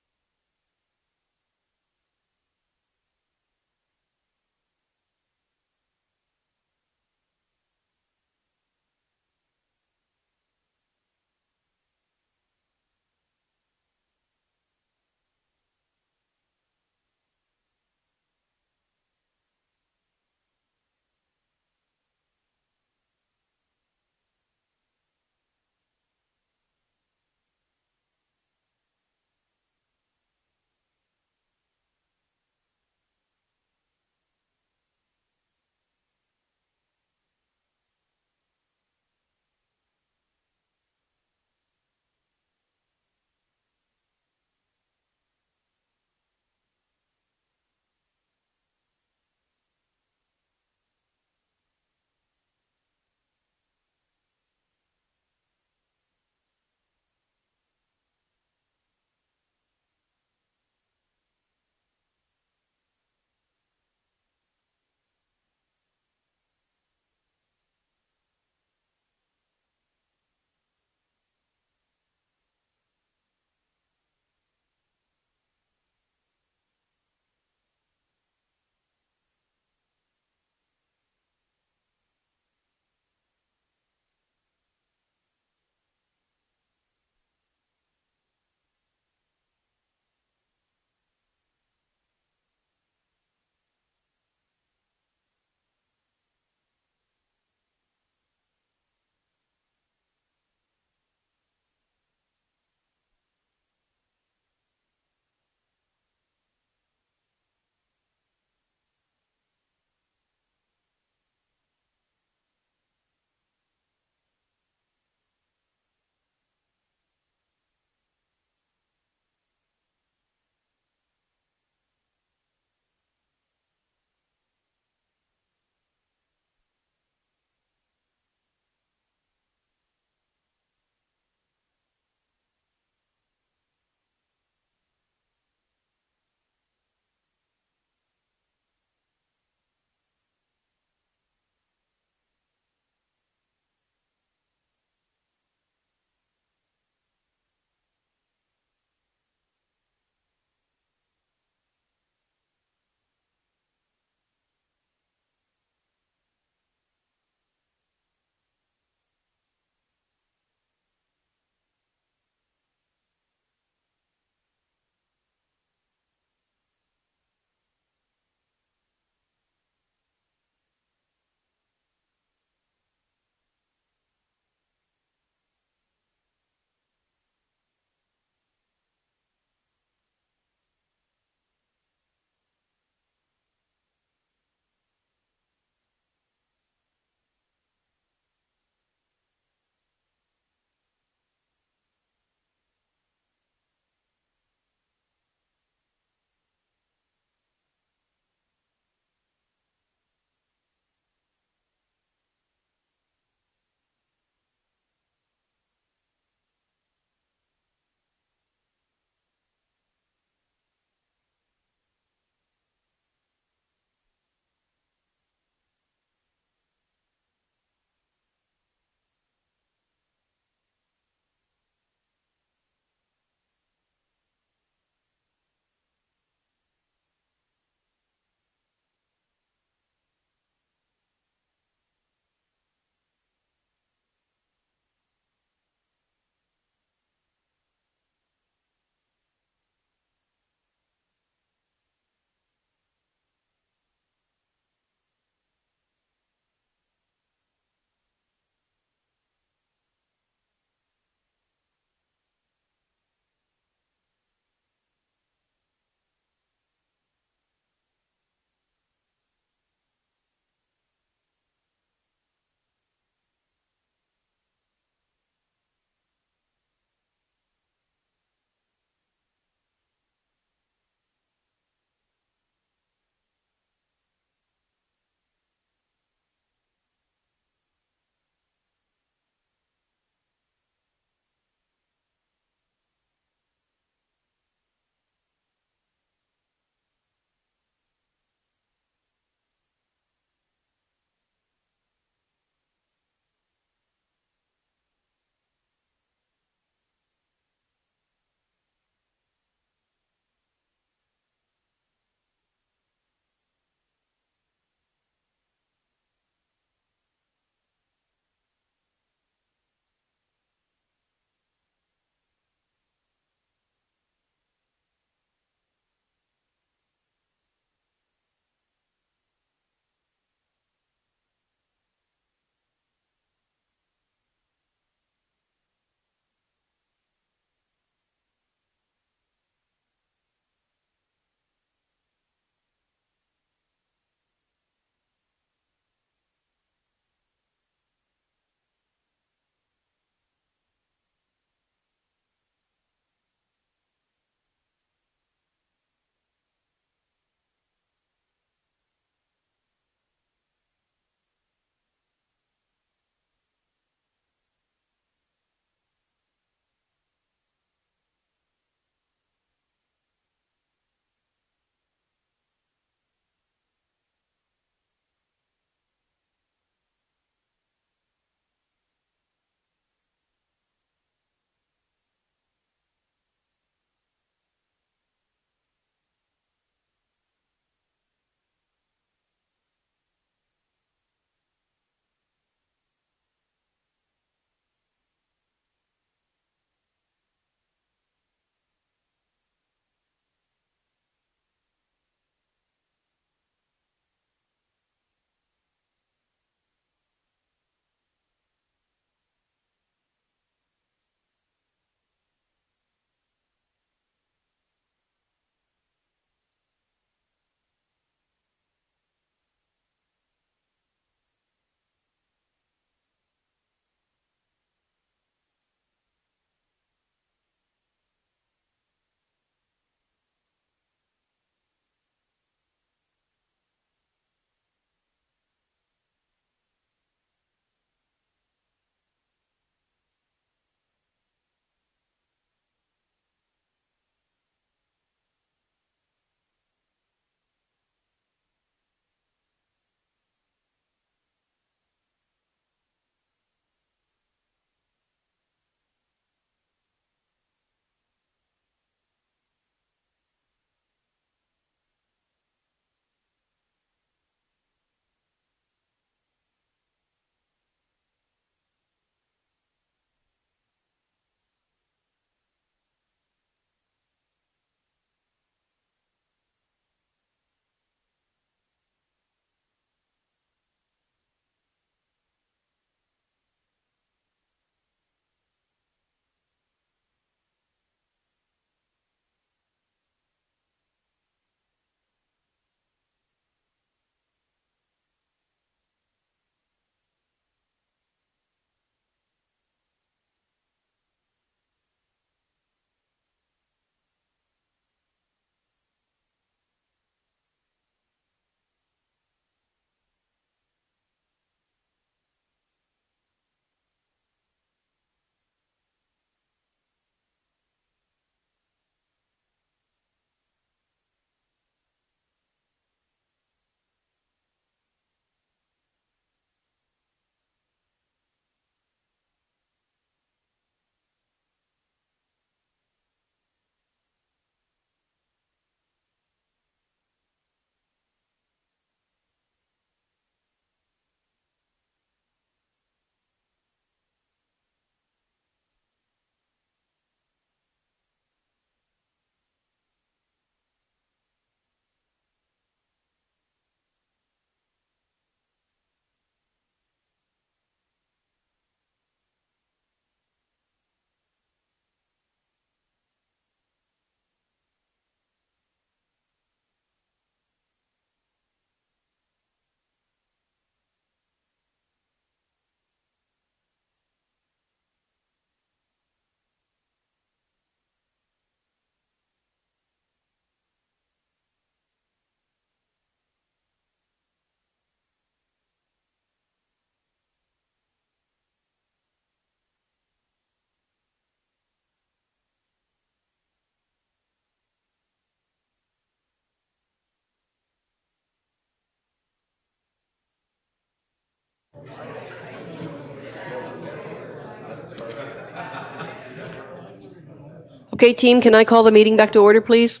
Okay, team, can I call the meeting back to order, please?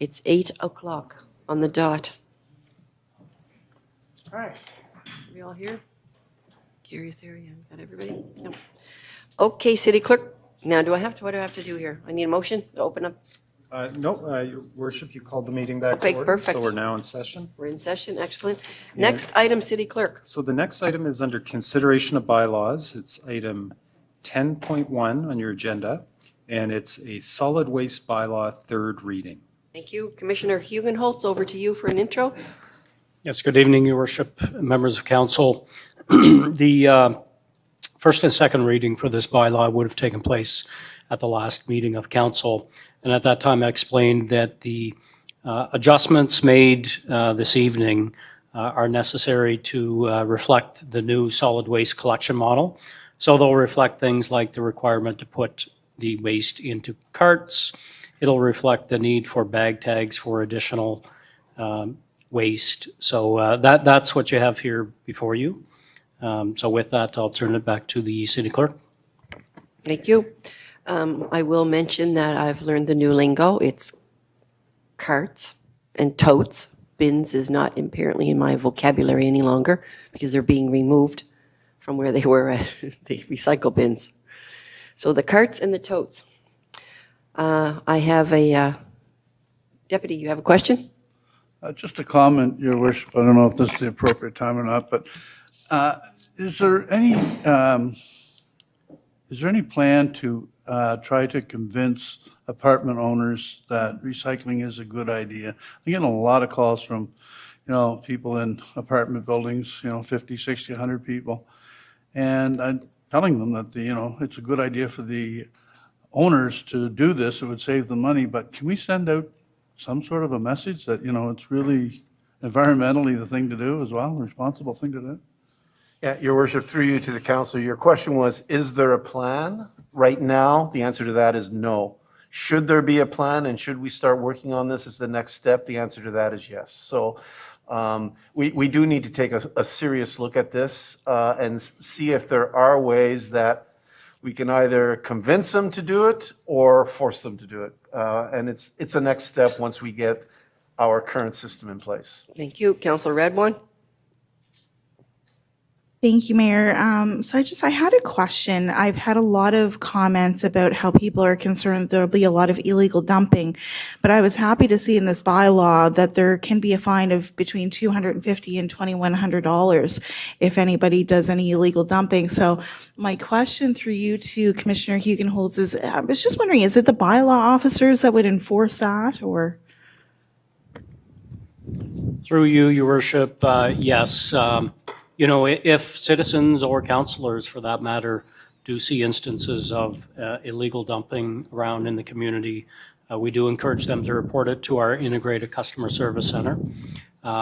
It's 8 o'clock on the dot. All right. Are we all here? Gary's there, yeah, got everybody? Yep. Okay, city clerk, now what do I have to do here? I need a motion to open up? No, Your Worship, you called the meeting back Okay, to order. perfect. So we're now in session. We're in session, excellent. Next item, city clerk. So the next item is under consideration of bylaws. It's item 10.1 on your agenda, and it's a solid waste bylaw third reading. Thank you. Commissioner Hugenholtz, over to you for an intro. Yes, good evening, Your Worship, members of council. The first and second reading for this bylaw would have taken place at the last meeting of council. And at that time, I explained that the adjustments made this evening are necessary to reflect the new solid waste collection model. So they'll reflect things like the requirement to put the waste into carts. It'll reflect the need for bag tags for additional waste. So that's what you have here before you. So with that, I'll turn it back to the city clerk. Thank you. I will mention that I've learned the new lingo. It's carts and totes. Bins is not apparently in my vocabulary any longer because they're being removed from where they were at the recycle bins. So the carts and the totes. I have a deputy, you have a question? Just a comment, Your Worship. I don't know if this is the appropriate time or not, but is there any plan to try to convince apartment owners that recycling is a good idea? I'm getting a lot of calls from, people in apartment buildings, 50, 60, 100 people. And I'm telling them that, it's a good idea for the owners to do this. It would save them money. But can we send out some sort of a message that, it's really environmentally the thing to do as well, the responsible thing to do? Yeah, Your Worship, through you to the council, your question was, is there a plan? Right now, the answer to that is no. Should there be a plan and should we start working on this as the next step? The answer to that is yes. So we do need to take a serious look at this and see if there are ways that we can either convince them to do it or force them to do it. And it's a next step once we get our current system in place. Thank you. Councilor Radwan? Thank you, Mayor. So I had a question. I've had a lot of comments about how people are concerned there'll be a lot of illegal dumping, but I was happy to see in this bylaw that there can be a fine of between $250 and $2,100 if anybody does any illegal dumping. So my question through you to Commissioner Hugenholtz is, I was just wondering, is it the bylaw officers that would enforce that, or? Through you, Your Worship, yes. If citizens or councillors, for that matter, do see instances of illegal dumping around in the community, we do encourage them to report it to our Integrated Customer Service Center.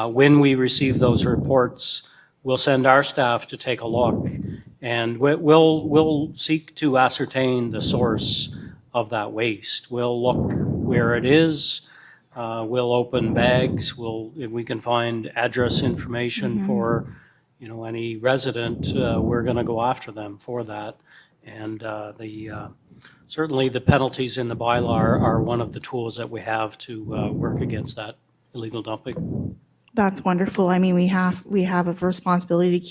When we receive those reports, we'll send our staff to take a look, and we'll seek to ascertain the source of that waste. We'll look where it is. We'll open bags. If we can find address information for any resident, we're going to go after them for that. And certainly the penalties in the bylaw are one of the tools that we have to work against that illegal dumping. That's wonderful. I mean, we have a responsibility to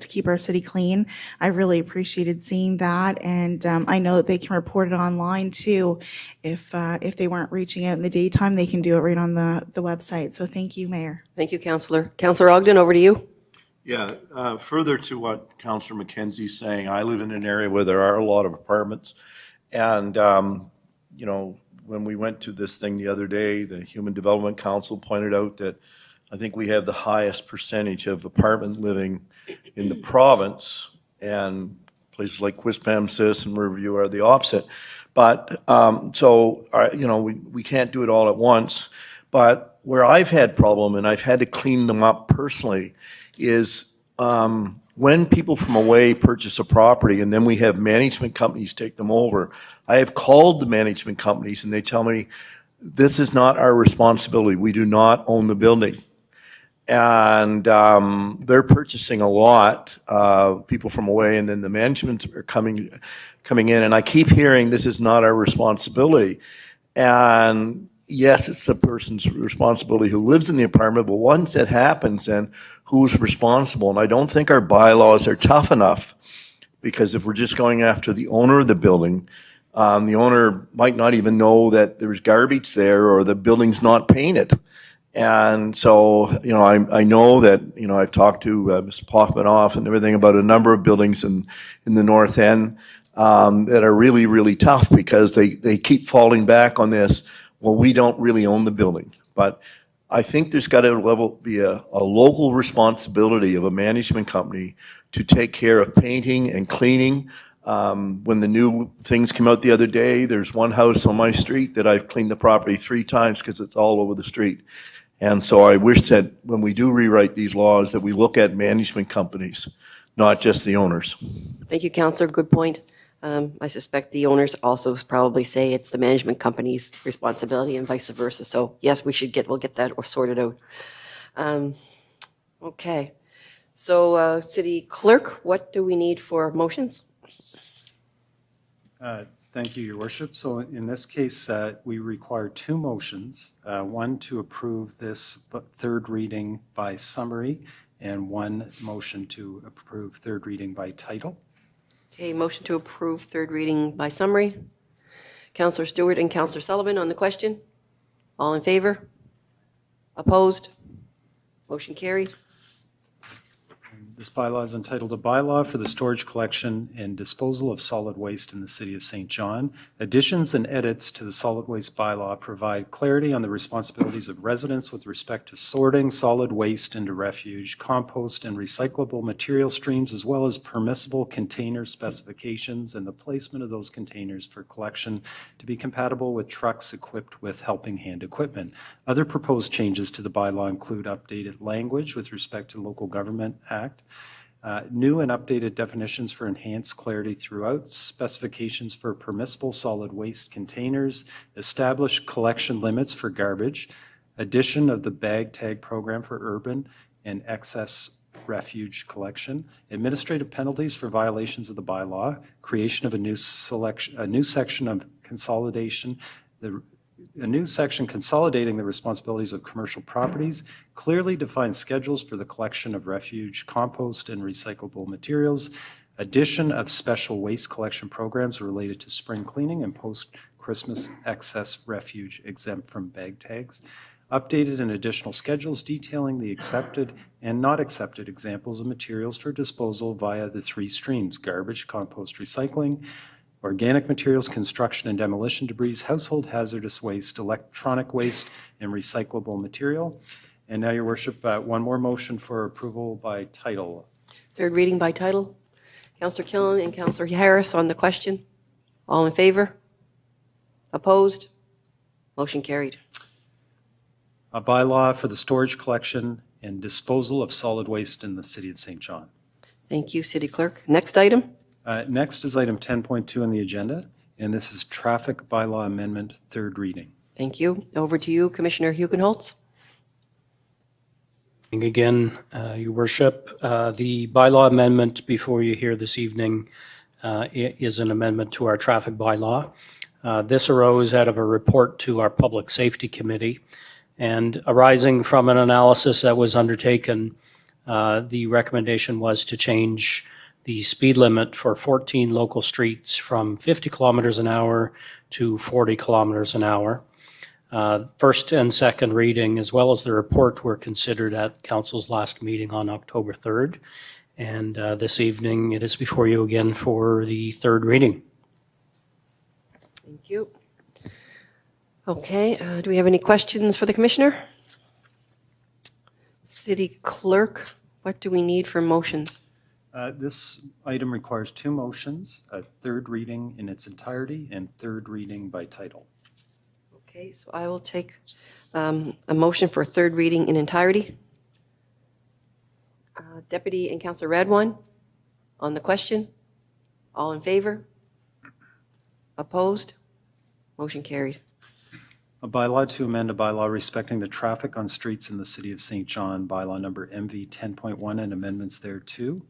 keep our city clean. I really appreciated seeing that, and I know that they can report it online too. If they weren't reaching out in the daytime, they can do it right on the website. So thank you, Mayor. Thank you, Councillor. Councillor Ogden, over to you. Yeah, further to what Councillor McKenzie's saying, I live in an area where there are a lot of apartments. And, when we went to this thing the other day, the Human Development Council pointed out that I think we have the highest percentage of apartment living in the province, and places like Quispamsis and Riverview are the opposite. But, we can't do it all at once. But where I've had problem, and I've had to clean them up personally, is when people from away purchase a property and then we have management companies take them over, I have called the management companies and they tell me, this is not our responsibility. We do not own the building. And they're purchasing a lot, people from away, and then the management are coming in. And I keep hearing this is not our responsibility. And yes, it's the person's responsibility who lives in the apartment, but once it happens, then who's responsible? And I don't think our bylaws are tough enough, because if we're just going after the owner of the building, the owner might not even know that there's garbage there or the building's not painted. And so, I know that, I've talked to Mr. Poffmanoff and everything about a number of buildings in the North End that are really, really tough, because they keep falling back on this, well, we don't really own the building. But I think there's got to be a local responsibility of a management company to take care of painting and cleaning. When the new things came out the other day, there's one house on my street that I've cleaned the property 3 times because it's all over the street. And so I wish that when we do rewrite these laws, that we look at management companies, not just the owners. Thank you, Councillor. Good point. I suspect the owners also probably say it's the management company's responsibility and vice versa. So yes, we'll get that sorted out. Okay. So City Clerk, what do we need for motions? Thank you, Your Worship. So in this case, we require 2 motions, one to approve this third reading by summary, and 1 motion to approve third reading by title. Okay, motion to approve third reading by summary. Councillor Stewart and Councillor Sullivan on the question. All in favor? Opposed? Motion carried. This bylaw is entitled, "A Bylaw for the Storage, Collection, and Disposal of Solid Waste in the City of St. John." Additions and edits to the solid waste bylaw provide clarity on the responsibilities of residents with respect to sorting solid waste into refuge, compost, and recyclable material streams, as well as permissible container specifications and the placement of those containers for collection to be compatible with trucks equipped with helping hand equipment. Other proposed changes to the bylaw include updated language with respect to Local Government Act, new and updated definitions for enhanced clarity throughout, specifications for permissible solid waste containers, established collection limits for garbage, addition of the bag tag program for urban and excess refuge collection, administrative penalties for violations of the bylaw, creation of a new section of consolidation, a new section consolidating the responsibilities of commercial properties, clearly defined schedules for the collection of refuge, compost, and recyclable materials, addition of special waste collection programs related to spring cleaning and post-Christmas excess refuge exempt from bag tags, updated and additional schedules detailing the accepted and not accepted examples of materials for disposal via the 3 streams: garbage, compost, recycling, organic materials, construction and demolition debris, household hazardous waste, electronic waste, and recyclable material. And now, Your Worship, 1 more motion for approval by title. Third reading by title. Councillor Killen and Councillor Harris on the question. All in favor? Opposed? Motion carried. A bylaw for the storage, collection, and disposal of solid waste in the City of St. John. Thank you, City Clerk. Next item. Next is item 10.2 on the agenda, and this is traffic bylaw amendment, third reading. Thank you. Over to you, Commissioner Hugenholtz. Again, Your Worship, the bylaw amendment before you here this evening is an amendment to our traffic bylaw. This arose out of a report to our Public Safety Committee, and arising from an analysis that was undertaken, the recommendation was to change the speed limit for 14 local streets from 50 kilometers an hour to 40 kilometers an hour. First and second reading, as well as the report, were considered at Council's last meeting on October 3rd. And this evening, it is before you again for the third reading. Thank you. Okay, do we have any questions for the Commissioner? City Clerk, what do we need for motions? This item requires 2 motions, a third reading in its entirety and third reading by title. Okay, so I will take a motion for a third reading in entirety. Deputy and Councillor Radwan on the question. All in favor? Opposed? Motion carried. A bylaw to amend a bylaw respecting the traffic on streets in the city of St. John, bylaw number MV 10.1 and amendments thereto.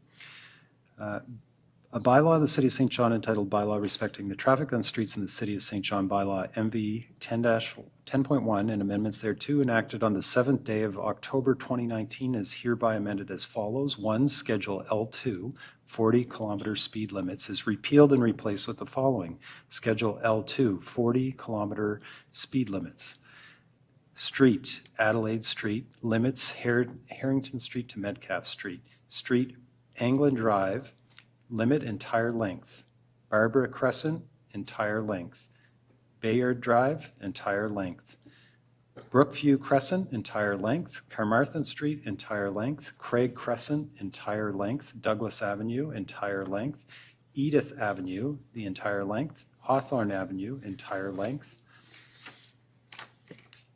A bylaw of the city of St. John entitled Bylaw Respecting the Traffic on Streets in the City of St. John, bylaw MV 10.1 and amendments thereto, enacted on the 7th day of October 2019, is hereby amended as follows. 1, Schedule L2, 40-kilometer speed limits, is repealed and replaced with the following. Schedule L2, 40-kilometer speed limits. Street, Adelaide Street, limits Harrington Street to Metcalfe Street. Street, Anglin Drive, limit entire length. Barbara Crescent, entire length. Bayard Drive, entire length. Brookview Crescent, entire length. Carmarthen Street, entire length. Craig Crescent, entire length. Douglas Avenue, entire length. Edith Avenue, the entire length. Hawthorne Avenue, entire length.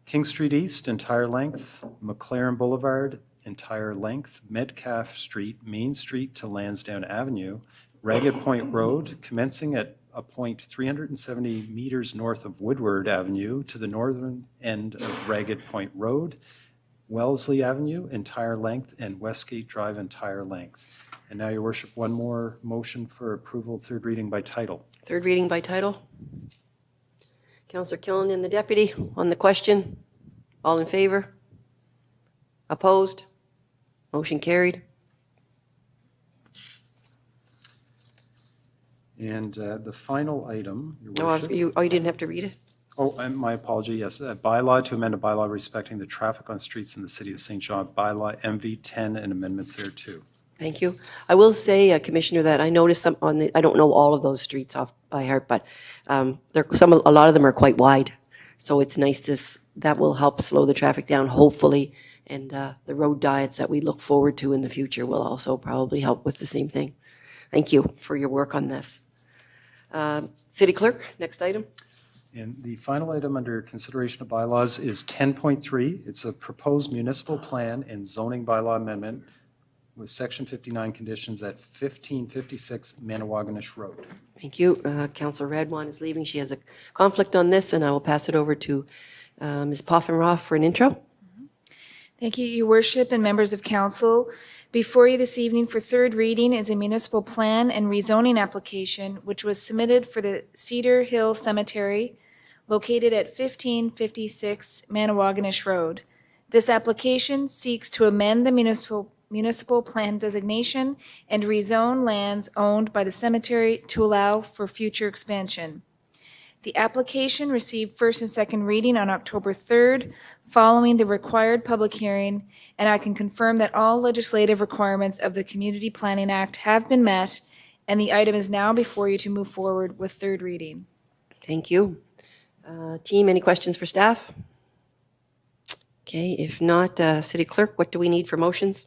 King Street East, entire length. McLaren Boulevard, entire length. Metcalfe Street, Main Street to Lansdowne Avenue. Ragged Point Road, commencing at a point 370 meters north of Woodward Avenue to the northern end of Ragged Point Road. Wellesley Avenue, entire length, and Westgate Drive, entire length. And now, Your Worship, one more motion for approval, third reading by title. Third reading by title. Councillor Killian, the deputy, on the question. All in favor? Opposed? Motion carried. And the final item, Your No, Worship. you didn't have to read it? Oh, and my apology, yes. A bylaw to amend a bylaw respecting the traffic on streets in the city of St. John, bylaw MV 10 and amendments thereto. Thank you. I will say, Commissioner, that I noticed some on the, I don't know all of those streets off by heart, but a lot of them are quite wide. So it's nice that will help slow the traffic down, hopefully. And the road diets that we look forward to in the future will also probably help with the same thing. Thank you for your work on this. City Clerk, next item. And the final item under consideration of bylaws is 10.3. It's a proposed municipal plan and zoning bylaw amendment with Section 59 conditions at 1556 Manawagonish Road. Thank you. Councillor Radwan is leaving. She has a conflict on this, and I will pass it over to Ms. Poffenroth for an intro. Thank you, Your Worship and members of council. Before you this evening for third reading is a municipal plan and rezoning application which was submitted for the Cedar Hill Cemetery located at 1556 Manawagonish Road. This application seeks to amend the municipal plan designation and rezone lands owned by the cemetery to allow for future expansion. The application received first and second reading on October 3rd, following the required public hearing, and I can confirm that all legislative requirements of the Community Planning Act have been met, and the item is now before you to move forward with third reading. Thank you. Team, any questions for staff? Okay, if not, City Clerk, what do we need for motions?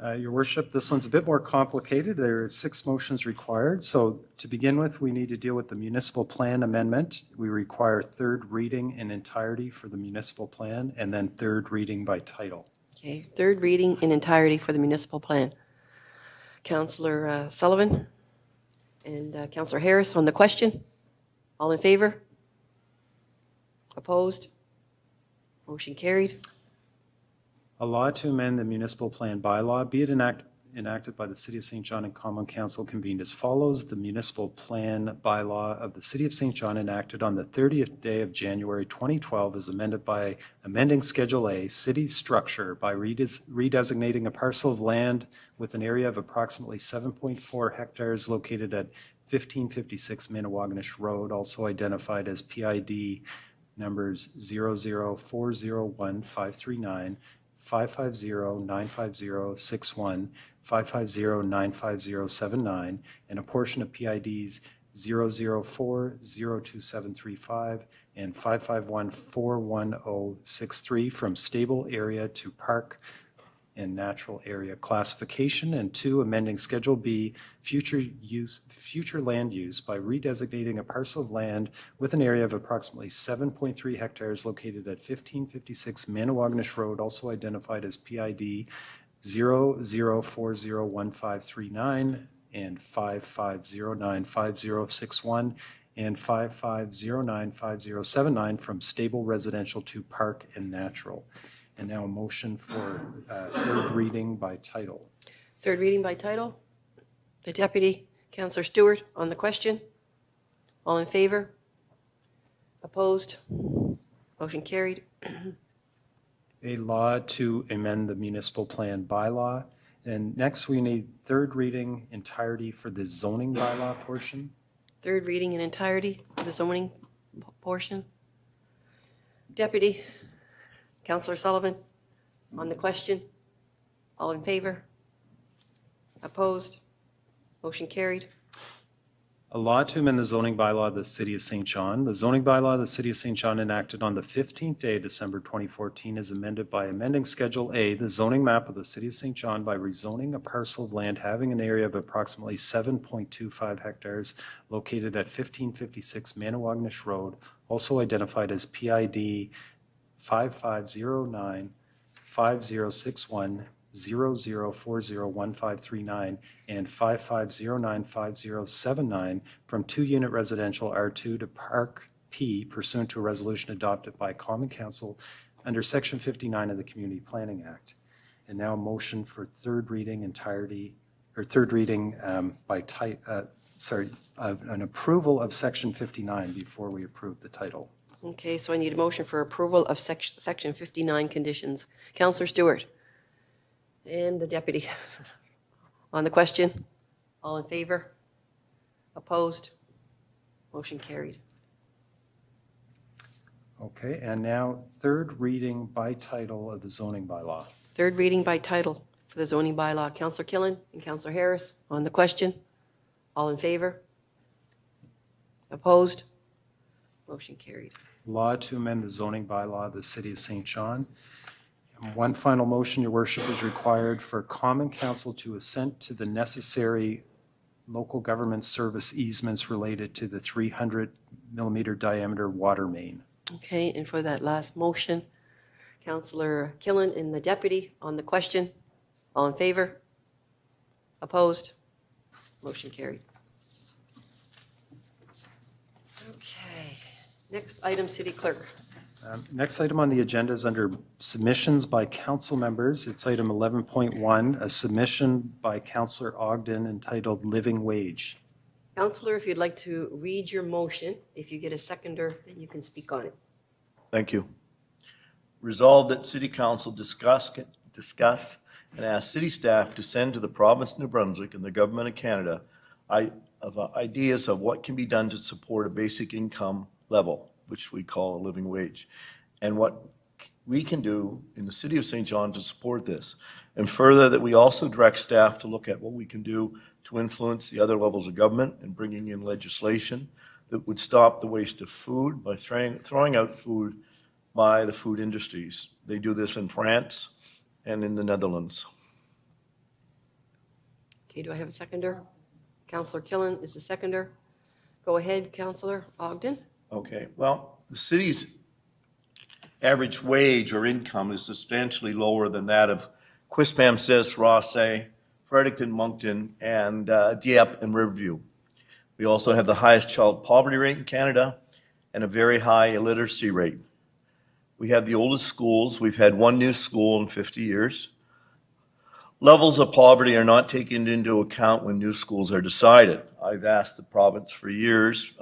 Your Worship, this one's a bit more complicated. There are 6 motions required. So to begin with, we need to deal with the municipal plan amendment. We require third reading in entirety for the municipal plan and then third reading by title. Okay, third reading in entirety for the municipal plan. Councillor Sullivan and Councillor Harris on the question. All in favor? Opposed? Motion carried. A law to amend the municipal plan bylaw, be it enacted by the City of St. John and Common Council convened as follows. The municipal plan bylaw of the City of St. John enacted on the 30th day of January 2012 is amended by amending Schedule A, city structure, by redesignating a parcel of land with an area of approximately 7.4 hectares located at 1556 Manawagonish Road, also identified as PID numbers 00401-539, 550-950-61, 550-950-79, and a portion of PIDs 004-02735 and 551-41063 from stable area to park and natural area classification. And 2, amending Schedule B, future land use by redesignating a parcel of land with an area of approximately 7.3 hectares located at 1556 Manawagonish Road, also identified as PID 00401539 and 55095061, and 55095079 from stable residential to park and natural. And now a motion for third reading by title. Third reading by title. The Deputy, Councillor Stewart, on the question. All in favor? Opposed? Motion carried. A law to amend the municipal plan bylaw. And next, we need third reading entirety for the zoning bylaw portion. Third reading in entirety for the zoning portion. Deputy, Councillor Sullivan, on the question. All in favor? Opposed? Motion carried. A law to amend the zoning bylaw of the City of St. John. The zoning bylaw of the City of St. John enacted on the 15th day of December 2014 is amended by amending Schedule A, the zoning map of the City of St. John by rezoning a parcel of land having an area of approximately 7.25 hectares located at 1556 Manawagnish Road, also identified as PID 5509 5061 00401539 and 55095079 from 2-unit residential R2 to Park P pursuant to a resolution adopted by Common Council under Section 59 of the Community Planning Act. And now a motion for third reading entirety, or third reading by an approval of Section 59 before we approve the title. Okay, so I need a motion for approval of Section 59 conditions. Councillor Stewart. And the Deputy. On the question, all in favor? Opposed? Motion carried. Okay, and now third reading by title of the zoning bylaw. Third reading by title for the zoning bylaw. Councillor Killen and Councillor Harris. On the question, all in favor? Opposed? Motion carried. Law to amend the zoning bylaw of the City of St. John. One final motion, Your Worship, is required for Common Council to assent to the necessary local government service easements related to the 300-millimeter diameter water main. Okay, and for that last motion, Councillor Killen and the Deputy. On the question, all in favor? Opposed? Motion carried. Okay, next item, City Clerk. Next item on the agenda is under submissions by council members. It's item 11.1, a submission by Councillor Ogden entitled Living Wage. Councillor, if you'd like to read your motion, if you get a seconder, then you can speak on it. Thank you. Resolved that City Council discuss and ask city staff to send to the province of New Brunswick and the government of Canada ideas of what can be done to support a basic income level, which we call a living wage, and what we can do in the City of St. John to support this. And further, that we also direct staff to look at what we can do to influence the other levels of government and bringing in legislation that would stop the waste of food by throwing out food by the food industries. They do this in France and in the Netherlands. Okay, do I have a seconder? Councillor Killen is the seconder. Go ahead, Councillor Ogden. Okay, well, the city's average wage or income is substantially lower than that of Quispamsis, Rothesay, Fredericton, Moncton, and Dieppe and Riverview. We also have the highest child poverty rate in Canada and a very high illiteracy rate. We have the oldest schools. We've had one new school in 50 years. Levels of poverty are not taken into account when new schools are decided. I've asked the province for years.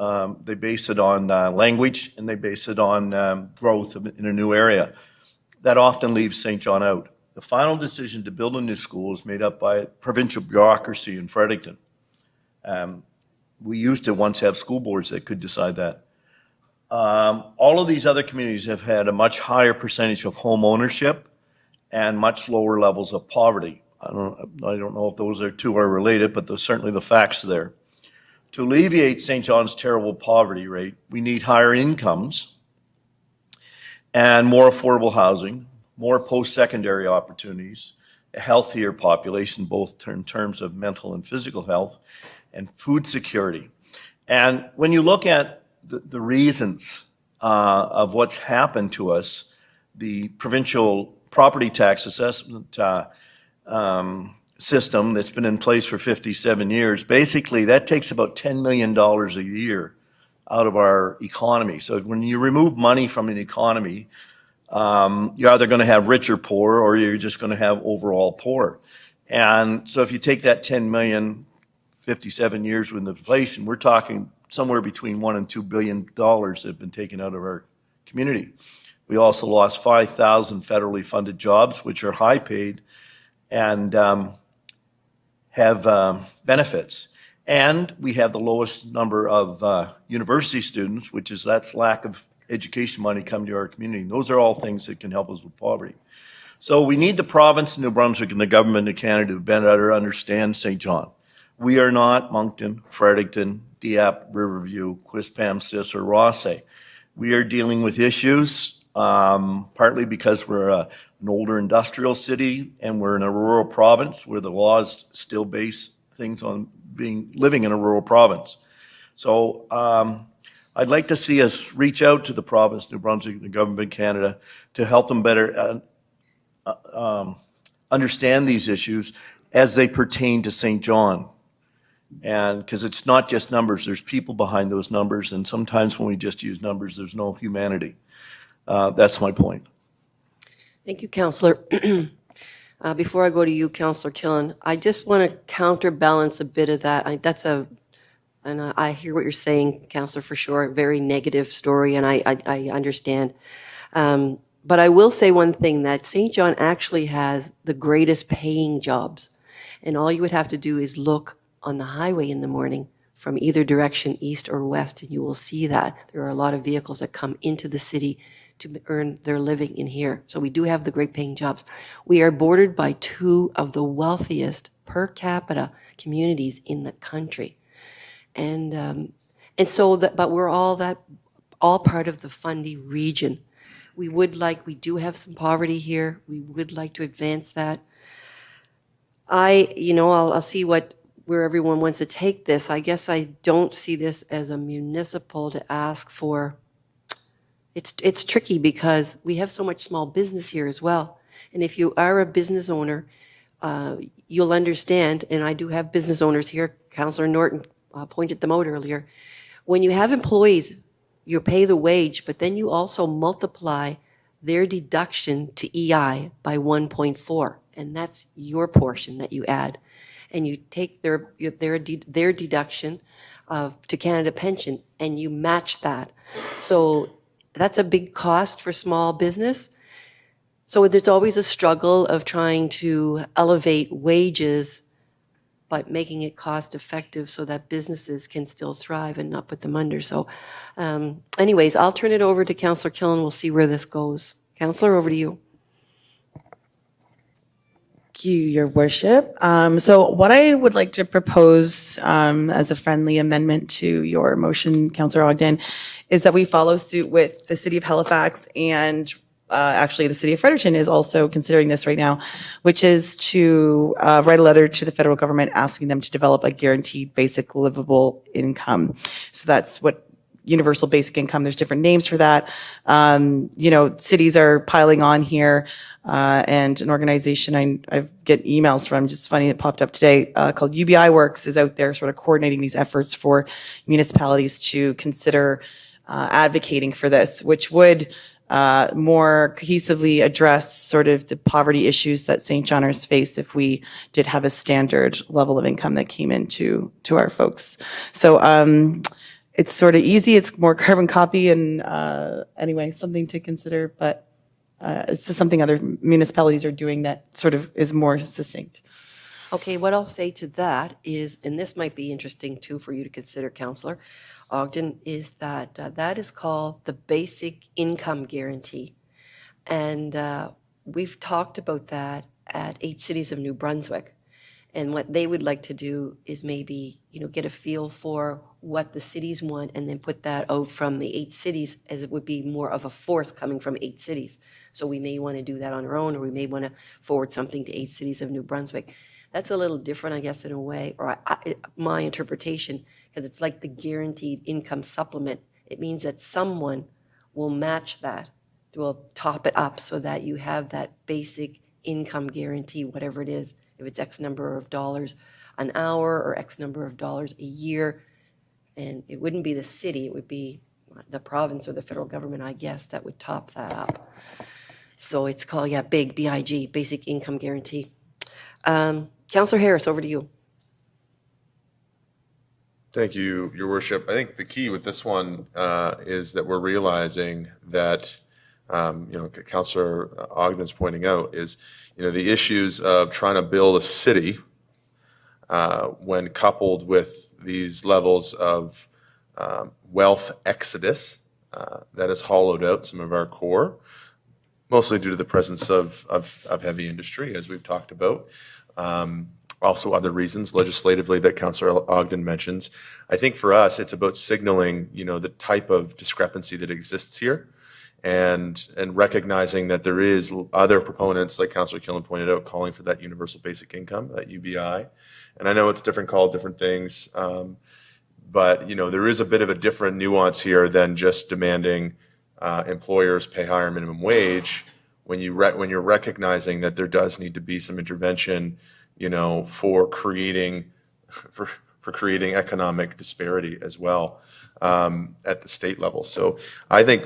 They base it on language and they base it on growth in a new area. That often leaves St. John out. The final decision to build a new school is made up by provincial bureaucracy in Fredericton. We used to once have school boards that could decide that. All of these other communities have had a much higher percentage of home ownership and much lower levels of poverty. I don't know if those two are related, but there's certainly the facts there. To alleviate St. John's terrible poverty rate, we need higher incomes and more affordable housing, more post-secondary opportunities, a healthier population, both in terms of mental and physical health, and food security. And when you look at the reasons of what's happened to us, the provincial property tax assessment system that's been in place for 57 years, basically that takes about $10 million a year out of our economy. So when you remove money from an economy, you're either going to have rich or poor, or you're just going to have overall poor. And so if you take that 10 million, 57 years with inflation, we're talking somewhere between $1 and $2 billion that have been taken out of our community. We also lost 5,000 federally funded jobs, which are high paid and have benefits. And we have the lowest number of university students, which is that's lack of education money coming to our community. And those are all things that can help us with poverty. So we need the province of New Brunswick and the government of Canada to better understand St. John. We are not Moncton, Fredericton, Dieppe, Riverview, Quispamsis, or Rothesay. We are dealing with issues, partly because we're an older industrial city and we're in a rural province where the laws still base things on living in a rural province. So I'd like to see us reach out to the province of New Brunswick and the government of Canada to help them better understand these issues as they pertain to St. John. And because it's not just numbers, there's people behind those numbers, and sometimes when we just use numbers, there's no humanity. That's my point. Thank you, Councillor. Before I go to you, Councillor Killen, I just want to counterbalance a bit of that. I hear what you're saying, Councillor, for sure. A very negative story, and I understand. But I will say one thing, that St. John actually has the greatest paying jobs. And all you would have to do is look on the highway in the morning from either direction, east or west, and you will see that. There are a lot of vehicles that come into the city to earn their living in here. So we do have the great paying jobs. We are bordered by two of the wealthiest per capita communities in the country. And so but we're all part of the Fundy region. We do have some poverty here. We would like to advance that. I'll see where everyone wants to take this. I guess I don't see this as a municipal to ask for. It's tricky because we have so much small business here as well. And if you are a business owner, you'll understand, and I do have business owners here, Councillor Norton pointed them out earlier. When you have employees, you pay the wage, but then you also multiply their deduction to EI by 1.4, and that's your portion that you add. And you take their deduction to Canada Pension, and you match that. So that's a big cost for small business. So there's always a struggle of trying to elevate wages, but making it cost effective so that businesses can still thrive and not put them under. So anyways, I'll turn it over to Councillor Killen. We'll see where this goes. Councillor, over to you. Thank you, Your Worship. So what I would like to propose as a friendly amendment to your motion, Councillor Ogden, is that we follow suit with the City of Halifax, and actually the City of Fredericton is also considering this right now, which is to write a letter to the federal government asking them to develop a guaranteed basic livable income. So that's what universal basic income, there's different names for that. Cities are piling on here, and an organization I get emails from, just funny, it popped up today, called UBI Works, is out there sort of coordinating these efforts for municipalities to consider advocating for this, which would more cohesively address sort of the poverty issues that St. Johners face if we did have a standard level of income that came into our folks. So it's sort of easy, it's more carbon copy, and anyway, something to consider, but it's just something other municipalities are doing that sort of is more succinct. Okay, what I'll say to that is, and this might be interesting too for you to consider, Councillor Ogden, is that that is called the Basic Income Guarantee. And we've talked about that at 8 Cities of New Brunswick. And what they would like to do is maybe, get a feel for what the cities want and then put that out from the 8 cities, as it would be more of a force coming from 8 cities. So we may want to do that on our own, or we may want to forward something to 8 Cities of New Brunswick. That's a little different, I guess, in a way, or my interpretation, because it's like the guaranteed income supplement. It means that someone will match that, will top it up so that you have that basic income guarantee, whatever it is, if it's X number of dollars an hour or X number of dollars a year. And it wouldn't be the city, it would be the province or the federal government, I guess, that would top that up. So it's called, yeah, BIG, B-I-G, Basic Income Guarantee. Councillor Harris, over to you. Thank you, Your Worship. I think the key with this one is that we're realizing that, Councillor Ogden's pointing out is, the issues of trying to build a city when coupled with these levels of wealth exodus that has hollowed out some of our core, mostly due to the presence of heavy industry, as we've talked about. Also other reasons legislatively that Councillor Ogden mentions. I think for us, it's about signaling, the type of discrepancy that exists here and recognizing that there is other proponents, like Councillor Killen pointed out, calling for that universal basic income, that UBI. And I know it's called different things, but, there is a bit of a different nuance here than just demanding employers pay higher minimum wage when you're recognizing that there does need to be some intervention for creating economic disparity as well at the state level. So I think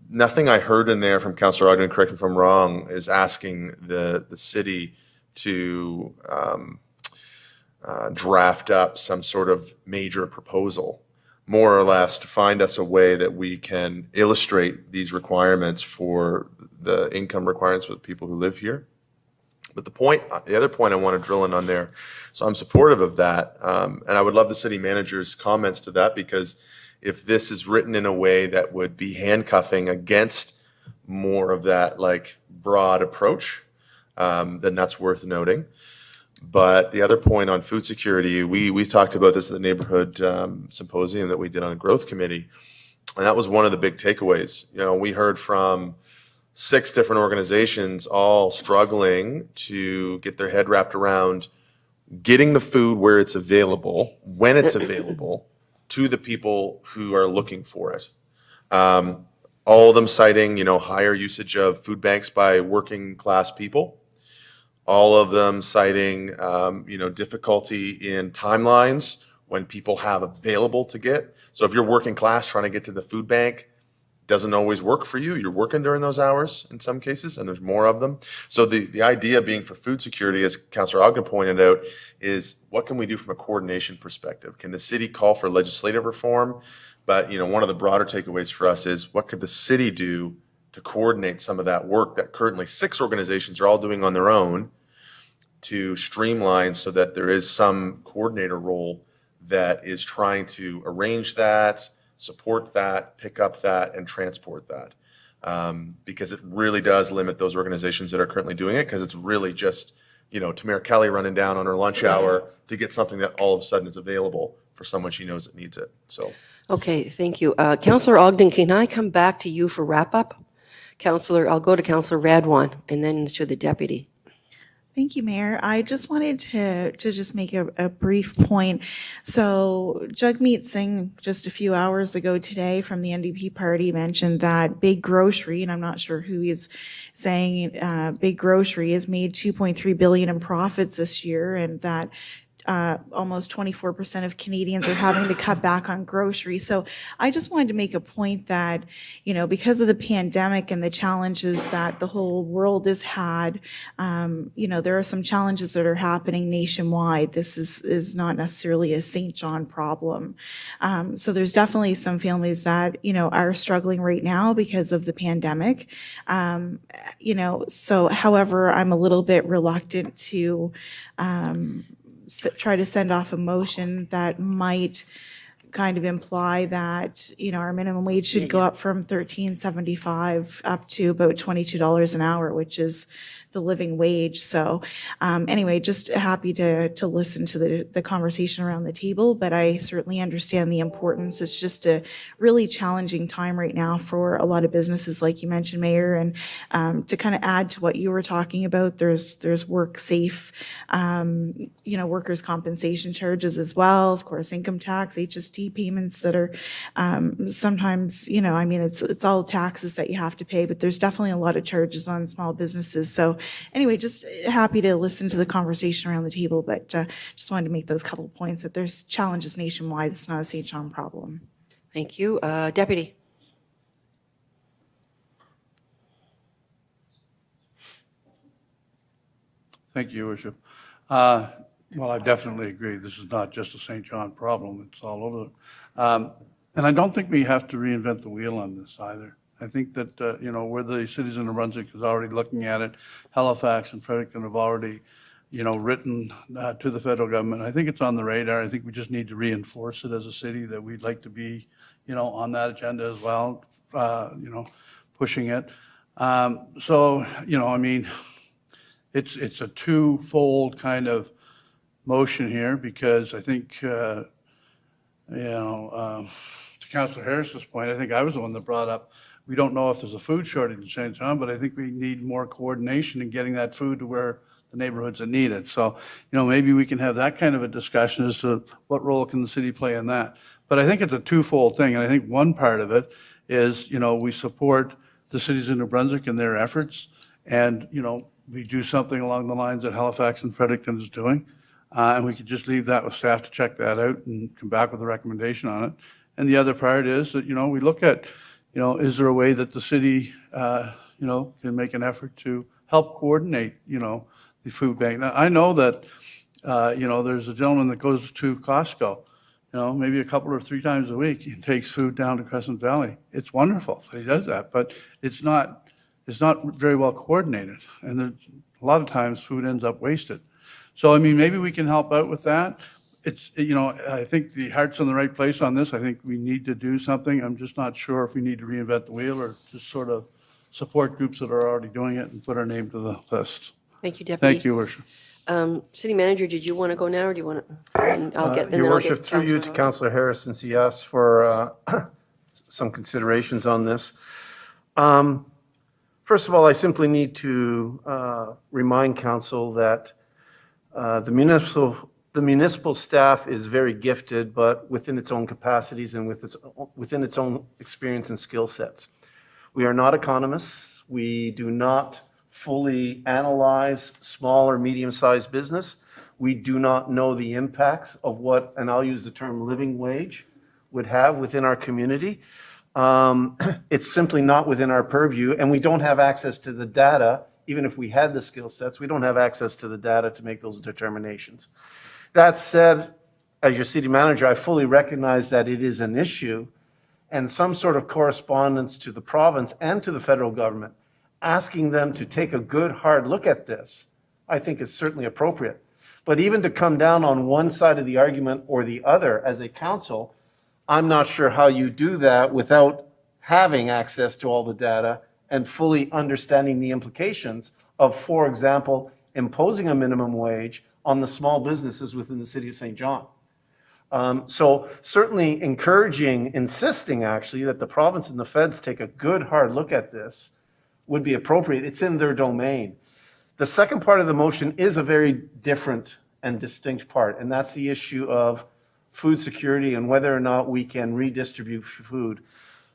nothing I heard in there from Councillor Ogden, correct me if I'm wrong, is asking the city to draft up some sort of major proposal, more or less to find us a way that we can illustrate these requirements for the income requirements for the people who live here. But the other point I want to drill in on there, so I'm supportive of that, and I would love the city manager's comments to that, because if this is written in a way that would be handcuffing against more of that broad approach, then that's worth noting. But the other point on food security, we talked about this at the neighborhood symposium that we did on the growth committee, and that was one of the big takeaways. We heard from 6 different organizations all struggling to get their head wrapped around getting the food where it's available, when it's available, to the people who are looking for it. All of them citing, higher usage of food banks by working class people. All of them citing, difficulty in timelines when people have available to get. So if you're working class trying to get to the food bank, doesn't always work for you. You're working during those hours in some cases, and there's more of them. So the idea being for food security, as Councillor Ogden pointed out, is what can we do from a coordination perspective? Can the city call for legislative reform? But one of the broader takeaways for us is what could the city do to coordinate some of that work that currently 6 organizations are all doing on their own to streamline so that there is some coordinator role that is trying to arrange that, support that, pick up that, and transport that. Because it really does limit those organizations that are currently doing it, because it's really just, Tamara Kelly running down on her lunch hour to get something that all of a sudden is available for someone she knows that needs it. So. Okay, thank you. Councillor Ogden, can I come back to you for wrap-up? I'll go to Councillor Radwan and then to the deputy. Thank you, Mayor. I just wanted to just make a brief point. So Jagmeet Singh, just a few hours ago today from the NDP party, mentioned that Big Grocery, and I'm not sure who he's saying, Big Grocery has made $2.3 billion in profits this year, and that almost 24% of Canadians are having to cut back on groceries. So I just wanted to make a point that, because of the pandemic and the challenges that the whole world has had, there are some challenges that are happening nationwide. This is not necessarily a St. John problem. So there's definitely some families that, are struggling right now because of the pandemic. So however, I'm a little bit reluctant to try to send off a motion that might kind of imply that, our minimum wage should go up from $13.75 up to about $22 an hour, which is the living wage. So anyway, just happy to listen to the conversation around the table, but I certainly understand the importance. It's just a really challenging time right now for a lot of businesses, like you mentioned, Mayor, and to kind of add to what you were talking about, there's WorkSafe, workers' compensation charges as well, of course, income tax, HST, HST payments that are sometimes, I mean, it's all taxes that you have to pay, but there's definitely a lot of charges on small businesses. So anyway, just happy to listen to the conversation around the table, but just wanted to make those couple points that there's challenges nationwide. It's not a St. John problem. Thank you. Deputy. Thank you, Your Worship. Well, I definitely agree. This is not just a St. John problem. It's all over. And I don't think we have to reinvent the wheel on this either. I think that, where the cities in New Brunswick is already looking at it, Halifax and Fredericton have already, written to the federal government. I think it's on the radar. I think we just need to reinforce it as a city that we'd like to be, on that agenda as well, pushing it. So, I mean, it's a twofold kind of motion here, because I think, to Councillor Harris's point, I think I was the one that brought up, we don't know if there's a food shortage in St. John, but I think we need more coordination in getting that food to where the neighborhoods that need it. So, maybe we can have that kind of a discussion as to what role can the city play in that. But I think it's a twofold thing, and I think one part of it is, we support the cities of New Brunswick in their efforts, and, we do something along the lines that Halifax and Fredericton is doing, and we could just leave that with staff to check that out and come back with a recommendation on it. And the other part is that, we look at, is there a way that the city, can make an effort to help coordinate, the food bank. Now, I know that, there's a gentleman that goes to Costco, maybe a couple or 3 times a week and takes food down to Crescent Valley. It's wonderful that he does that, but it's not very well coordinated. And a lot of times food ends up wasted. So, I mean, maybe we can help out with that. It's, I think the heart's in the right place on this. I think we need to do something. I'm just not sure if we need to reinvent the wheel or just sort of support groups that are already doing it and put our name to the list. Thank you, Deputy. Thank you, Worship. City Manager, did you want to go now, or do you want to? And I'll get. Your Worship, through you to Councillor Harris, since he asked for some considerations on this. First of all, I simply need to remind Council that the municipal staff is very gifted, but within its own capacities and within its own experience and skill sets. We are not economists. We do not fully analyze small or medium-sized business. We do not know the impacts of what, and I'll use the term living wage, would have within our community. It's simply not within our purview, and we don't have access to the data. Even if we had the skill sets, we don't have access to the data to make those determinations. That said, as your city manager, I fully recognize that it is an issue, and some sort of correspondence to the province and to the federal government, asking them to take a good, hard look at this, I think is certainly appropriate. But even to come down on one side of the argument or the other as a council, I'm not sure how you do that without having access to all the data and fully understanding the implications of, for example, imposing a minimum wage on the small businesses within the city of St. John. So certainly insisting actually that the province and the feds take a good, hard look at this would be appropriate. It's in their domain. The second part of the motion is a very different and distinct part, and that's the issue of food security and whether or not we can redistribute food.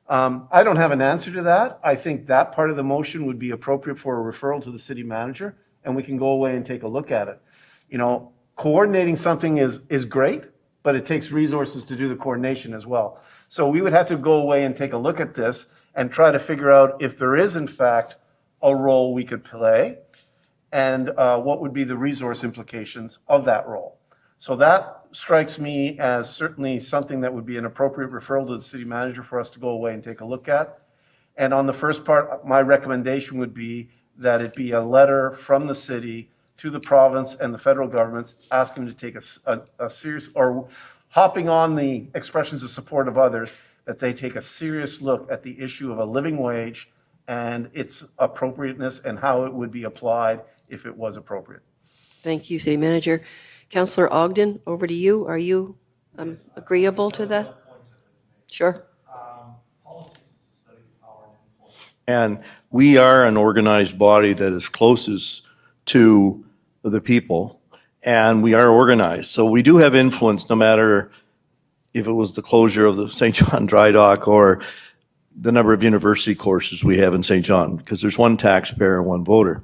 I don't have an answer to that. I think that part of the motion would be appropriate for a referral to the city manager, and we can go away and take a look at it. Coordinating something is great, but it takes resources to do the coordination as well. So we would have to go away and take a look at this and try to figure out if there is, in fact, a role we could play and what would be the resource implications of that role. So that strikes me as certainly something that would be an appropriate referral to the city manager for us to go away and take a look at. And on the first part, my recommendation would be that it be a letter from the city to the province and the federal governments asking them to take a serious, or hopping on the expressions of support of others, that they take a serious look at the issue of a living wage and its appropriateness and how it would be applied if it was appropriate. Thank you, City Manager. Councillor Ogden, over to you. Are you agreeable to that? Sure. And we are an organized body that is closest to the people, and we are organized. So we do have influence no matter, if it was the closure of the St. John Dry Dock or the number of university courses we have in St. John, because there's one taxpayer and one voter.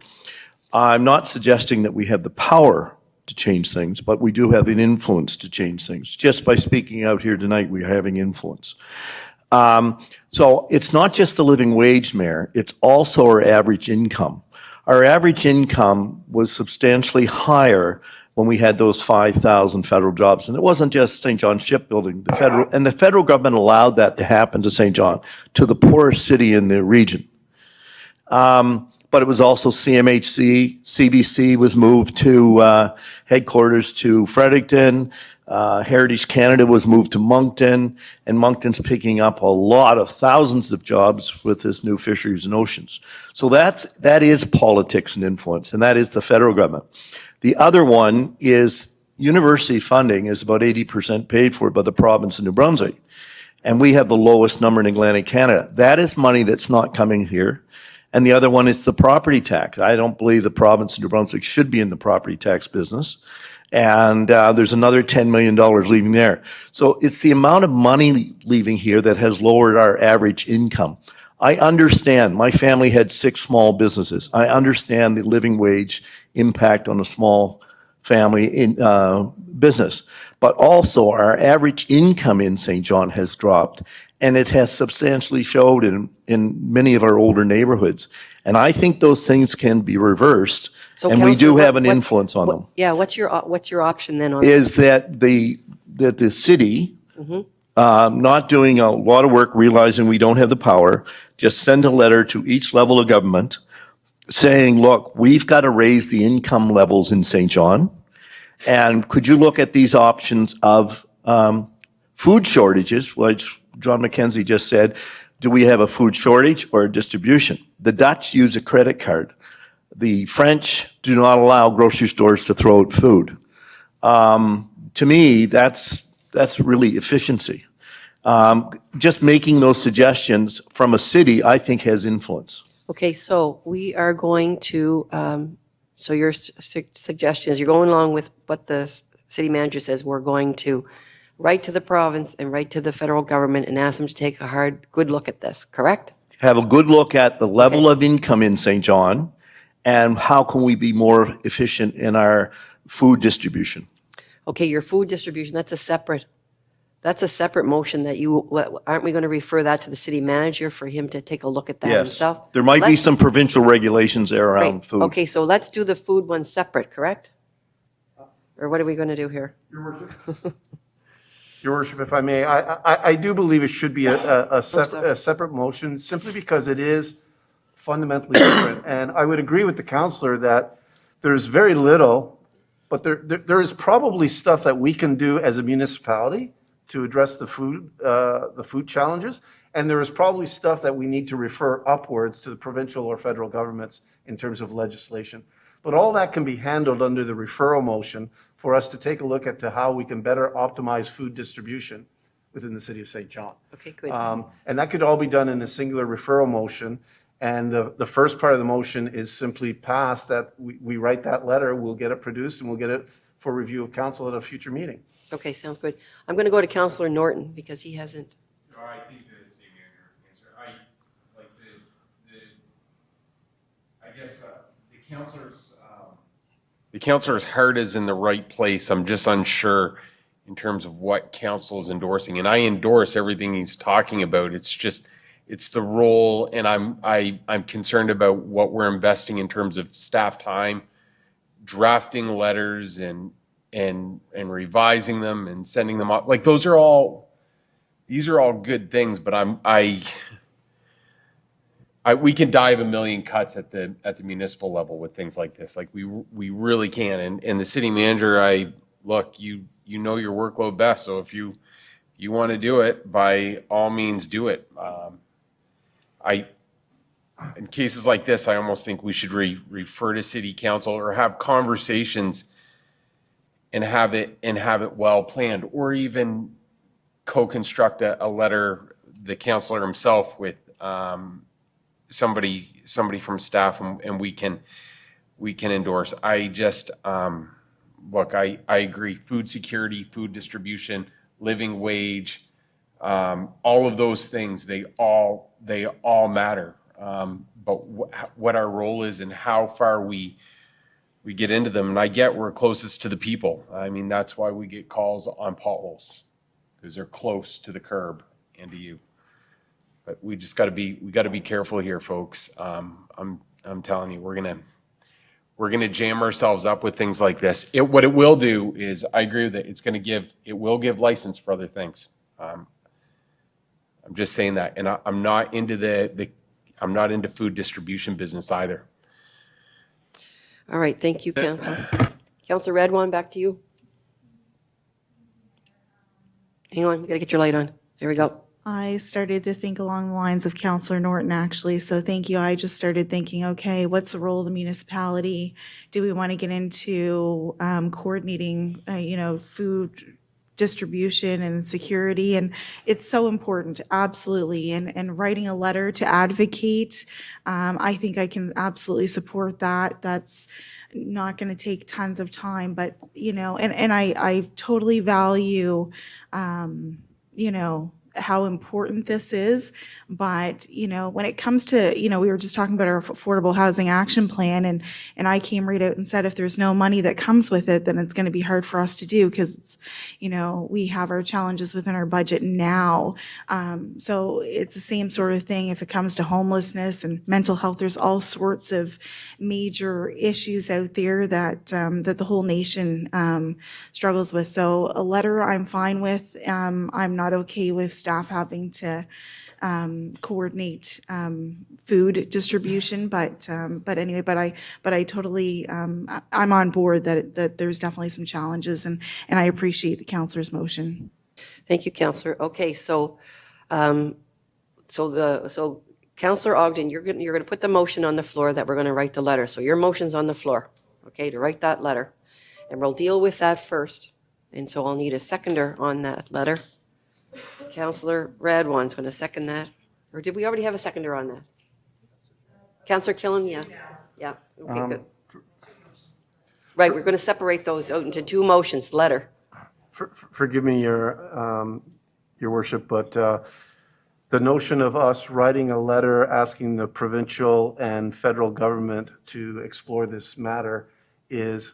I'm not suggesting that we have the power to change things, but we do have an influence to change things. Just by speaking out here tonight, we're having influence. So it's not just the living wage, Mayor, it's also our average income. Our average income was substantially higher when we had those 5,000 federal jobs. And it wasn't just St. John Shipbuilding. The federal government allowed that to happen to St. John, to the poorest city in the region. But it was also CMHC, CBC was moved to headquarters to Fredericton. Heritage Canada was moved to Moncton, and Moncton's picking up a lot of thousands of jobs with this new fisheries and oceans. So that is politics and influence, and that is the federal government. The other one is university funding is about 80% paid for by the province of New Brunswick, and we have the lowest number in Atlantic Canada. That is money that's not coming here. And the other one is the property tax. I don't believe the province of New Brunswick should be in the property tax business. And there's another $10 million leaving there. So it's the amount of money leaving here that has lowered our average income. I understand. My family had 6 small businesses. I understand the living wage impact on a small family in business. But also our average income in St. John has dropped. And it has substantially showed in many of our older neighborhoods. And I think those things can be reversed, So and we do Councillor, have an influence on them. Yeah, what's your option then on? Is that the city, Mhm. not doing a lot of work, realizing we don't have the power, just send a letter to each level of government saying, look, we've got to raise the income levels in St. John. And could you look at these options of food shortages, which John McKenzie just said, do we have a food shortage or a distribution? The Dutch use a credit card. The French do not allow grocery stores to throw out food. To me, that's really efficiency. Just making those suggestions from a city, I think, has influence. Okay, so we are going to, so your suggestion is you're going along with what the city manager says, we're going to write to the province and write to the federal government and ask them to take a good look at this, correct? Have a good look at the level of income in St. John and how can we be more efficient in our food distribution. Okay, your food distribution, that's a separate motion that aren't we going to refer that to the city manager for him to take a look at that Yes, himself? there might be some provincial regulations there around food. Okay, so let's do the food one separate, correct? Or what are we going to do here? Your Worship. Your Worship, if I may, I do believe it should be a separate motion, simply because it is fundamentally different. And I would agree with the councillor that there's very little, but there is probably stuff that we can do as a municipality to address the food challenges. And there is probably stuff that we need to refer upwards to the provincial or federal governments in terms of legislation. But all that can be handled under the referral motion for us to take a look at to how we can better optimize food distribution within the city of St. John. Okay, good. And that could all be done in a singular referral motion. And the first part of the motion is simply passed, that we write that letter, we'll get it produced, and we'll get it for review of council at a future meeting. Okay, sounds good. I'm going to go to Councillor Norton because he hasn't. I think the city manager answer. I guess the councillor's heart is in the right place. I'm just unsure in terms of what council is endorsing, and I endorse everything he's talking about. It's just, it's the role, and I'm concerned about what we're investing in terms of staff time, drafting letters and revising them and sending them up. Like these are all good things, but we can dive a million cuts at the municipal level with things like this. Like we really can. And the city manager, look, you know your workload best. So if you want to do it, by all means do it. In cases like this, I almost think we should refer to city council or have conversations and have it well planned, or even co-construct a letter, the councillor himself with somebody from staff, and we can endorse. I just look, I agree. Food security, food distribution, living wage, all of those things, they all matter. But what our role is and how far we get into them. And I get we're closest to the people. I mean, that's why we get calls on potholes, because they're close to the curb and to you. But we just got to be careful here, folks. I'm telling you, we're gonna jam ourselves up with things like this. What it will do is, I agree with it. It will give license for other things. I'm just saying that, and I'm not into I'm not into food distribution business either. All right, thank you, Councillor. Councillor Redwan, back to you. Hang on, we got to get your light on. There we go. I started to think along the lines of Councillor Norton, actually, so thank you. I just started thinking, okay, what's the role of the municipality? Do we want to get into coordinating, food distribution and security? And it's so important, absolutely. And writing a letter to advocate, I think I can absolutely support that. That's not going to take tons of time, but, and I totally value, how important this is. But, when it comes to, we were just talking about our affordable housing action plan, and I came right out and said, if there's no money that comes with it, then it's going to be hard for us to do, because it's, we have our challenges within our budget now. So it's the same sort of thing if it comes to homelessness and mental health. There's all sorts of major issues out there that that the whole nation struggles with. So a letter I'm fine with. I'm not okay with staff having to coordinate food distribution, but anyway, but I totally I'm on board that there's definitely some challenges, and I appreciate the councillor's motion. Thank you, Councillor. Okay, so Councillor Ogden, you're going to put the motion on the floor that we're going to write the letter. So your motion's on the floor, okay, to write that letter, and we'll deal with that first. And so I'll need a seconder on that letter. Councillor Radwan's going to second that. Or did we already have a seconder on that? Councillor Killen, yeah. Yeah, okay, good. Right, we're going to separate those out into two motions, letter. Forgive me, Your Worship, but the notion of us writing a letter asking the provincial and federal government to explore this matter is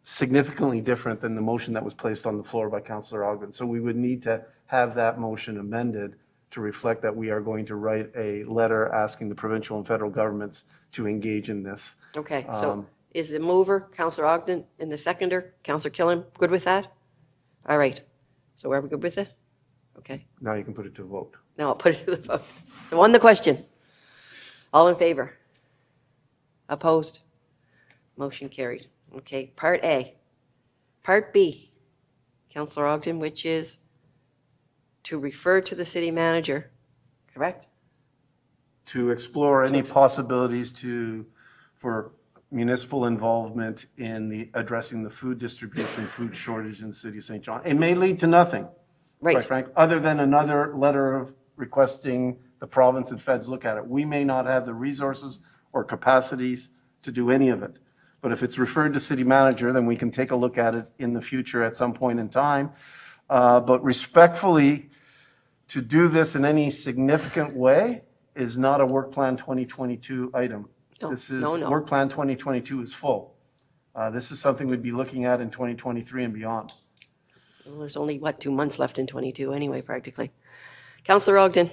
significantly different than the motion that was placed on the floor by Councillor Ogden. So we would need to have that motion amended to reflect that we are going to write a letter asking the provincial and federal governments to engage in this. Okay, so is the mover, Councillor Ogden, and the seconder, Councillor Killen, good with that? All right, so are we good with it? Okay. Now you can put it to vote. Now I'll put it to the vote. So on the question, all in favor? Opposed? Motion carried. Okay, Part A. Part B, Councillor Ogden, which is to refer to the city manager, correct? To explore any possibilities for municipal involvement in addressing the food distribution, food shortage in the city of St. John. It may lead to nothing, quite frankly, other than another letter of requesting the province and feds look at it. We may not have the resources or capacities to do any of it. But if it's referred to city manager, then we can take a look at it in the future at some point in time. But respectfully, to do this in any significant way is not a Work Plan 2022 item. Work Plan 2022 is full. This is something we'd be looking at in 2023 and beyond. Well, there's only, 2 months left in 22 anyway, practically. Councillor Ogden.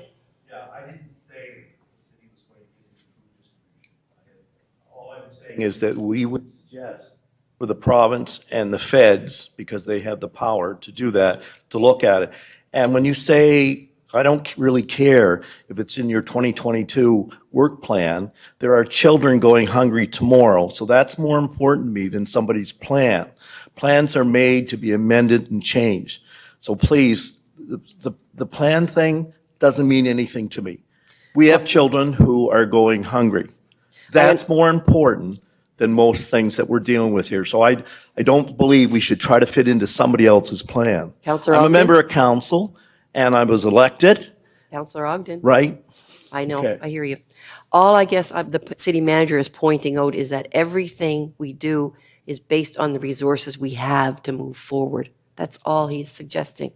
Yeah, I didn't say the city was going to get into food distribution. All I'm saying is that we would suggest for the province and the feds, because they have the power to do that, to look at it. And when you say, I don't really care if it's in your 2022 work plan, there are children going hungry tomorrow. So that's more important to me than somebody's plan. Plans are made to be amended and changed. So please, the plan thing doesn't mean anything to me. We have children who are going hungry. That's more important than most things that we're dealing with here. So I don't believe we should try to fit into somebody else's plan. Councillor I'm Ogden. a member of council, and I was elected, Councillor Ogden. right? I know, Okay. I hear you. All I guess the city manager is pointing out is that everything we do is based on the resources we have to move forward. That's all he's suggesting.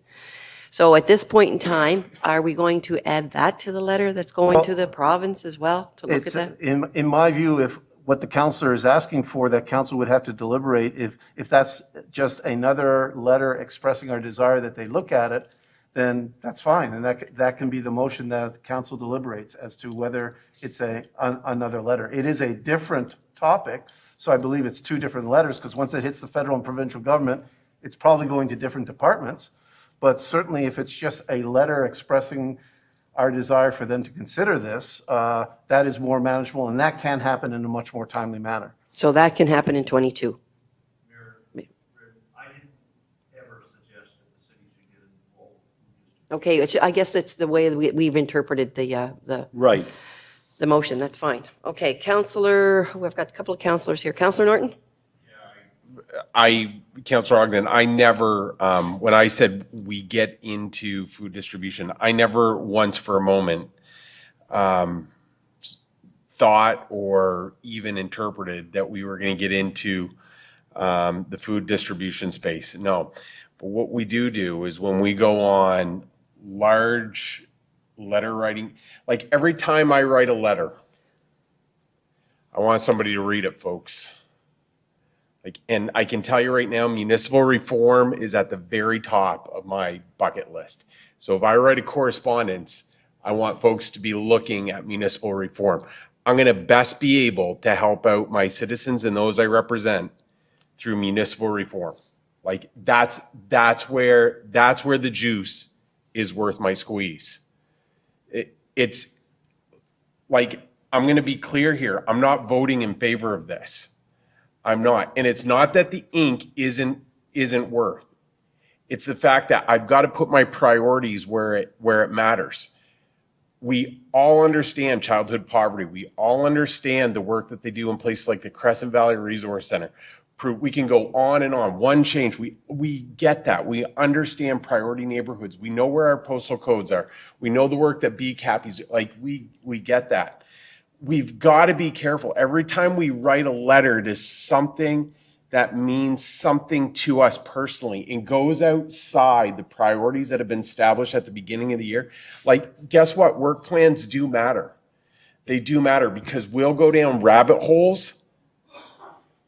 So at this point in time, are we going to add that to the letter that's going to the province as well, to look at that? In my view, if what the counselor is asking for, that council would have to deliberate. If that's just another letter expressing our desire that they look at it, then that's fine. And that can be the motion that the council deliberates as to whether it's another letter. It is a different topic, so I believe it's two different letters, because once it hits the federal and provincial government, it's probably going to different departments. But certainly if it's just a letter expressing our desire for them to consider this, that is more manageable, and that can happen in a much more timely manner. So that can happen in 22. Okay, I guess that's the way we've interpreted the Right. the motion. That's fine. Okay, Councillor, we've got a couple of councillors here. Councillor Norton? Councillor Ogden, I never, when I said we get into food distribution, I never once for a moment thought or even interpreted that we were going to get into the food distribution space. No. But what we do is when we go on large letter writing, like every time I write a letter, I want somebody to read it, folks. And I can tell you right now, municipal reform is at the very top of my bucket list. So if I write a correspondence, I want folks to be looking at municipal reform. I'm going to best be able to help out my citizens and those I represent through municipal reform. Like that's where the juice is worth my squeeze. It's like, I'm going to be clear here. I'm not voting in favor of this. I'm not. And it's not that the ink isn't worth. It's the fact that I've got to put my priorities where it matters. We all understand childhood poverty. We all understand the work that they do in places like the Crescent Valley Resource Center. We can go on and on. One change, we get that. We understand priority neighborhoods. We know where our postal codes are. We know the work that BCAP is, like, we get that. We've got to be careful. Every time we write a letter to something that means something to us personally and goes outside the priorities that have been established at the beginning of the year, like, guess what? Work plans do matter. They do matter, because we'll go down rabbit holes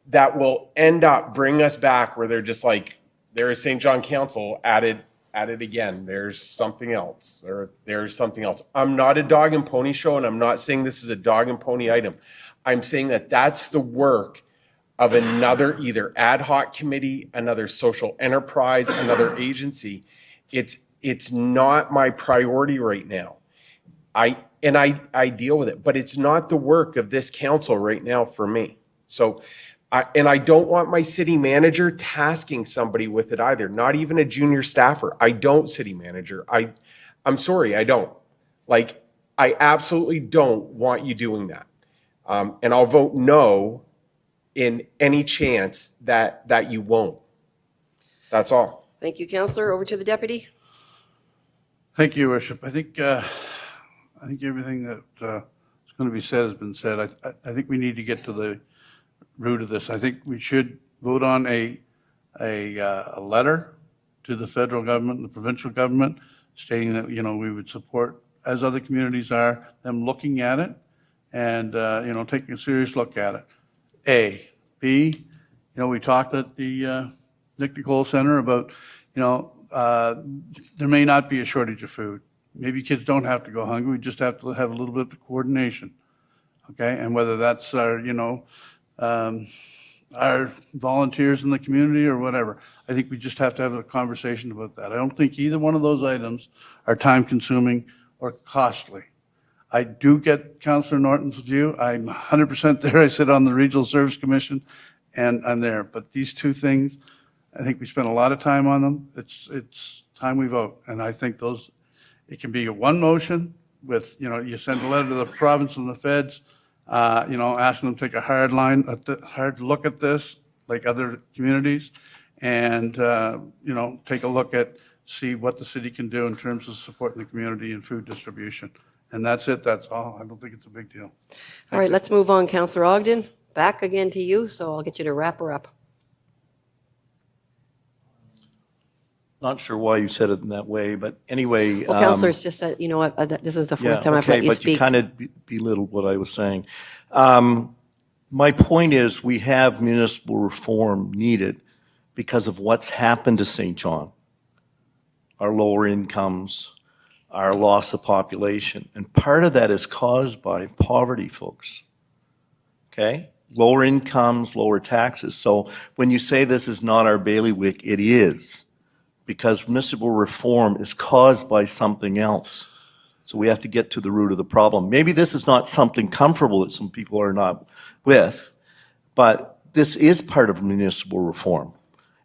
that will end up bring us back where they're just like, there is St. John Council at it again. There's something else. There's something else. I'm not a dog and pony show, and I'm not saying this is a dog and pony item. I'm saying that that's the work of another either ad hoc committee, another social enterprise, another agency. It's not my priority right now. I deal with it, but it's not the work of this council right now for me. So I don't want my city manager tasking somebody with it either, not even a junior staffer. I don't, city manager. I'm sorry, I don't. Like, I absolutely don't want you doing that. And I'll vote no in any chance that you won't. That's all. Thank you, Councillor. Over to the deputy. Thank you, Your Worship. I think everything that is going to be said has been said. I think we need to get to the root of this. I think we should vote on a letter to the federal government and the provincial government stating that, we would support, as other communities are, them looking at it and, taking a serious look at it. A. B, we talked at the Nick Nicole Center about, there may not be a shortage of food. Maybe kids don't have to go hungry. We just have to have a little bit of coordination. Okay, and whether that's our volunteers in the community or whatever. I think we just have to have a conversation about that. I don't think either one of those items are time-consuming or costly. I do get Councillor Norton's view. I'm 100% there. I sit on the Regional Service Commission, and I'm there. But these two things, I think we spend a lot of time on them. It's time we vote. And I think it can be a one motion with, you send a letter to the province and the feds, asking them to take a hard look at this, like other communities, and, take a look at, see what the city can do in terms of supporting the community and food distribution. And that's it, that's all. I don't think it's a big deal. All right, let's move on. Councillor Ogden, back again to you, so I'll get you to wrap her up. Not sure why you said it in that way, but anyway. Well, Councillor, it's just that, you know what, this is the Yeah, fourth time I've okay, let you but you speak. kind of belittled what I was saying. My point is, we have municipal reform needed because of what's happened to St. John. Our lower incomes, our loss of population, and part of that is caused by poverty, folks. Okay? Lower incomes, lower taxes. So when you say this is not our bailiwick, it is, because municipal reform is caused by something else. So we have to get to the root of the problem. Maybe this is not something comfortable that some people are not with, but this is part of municipal reform.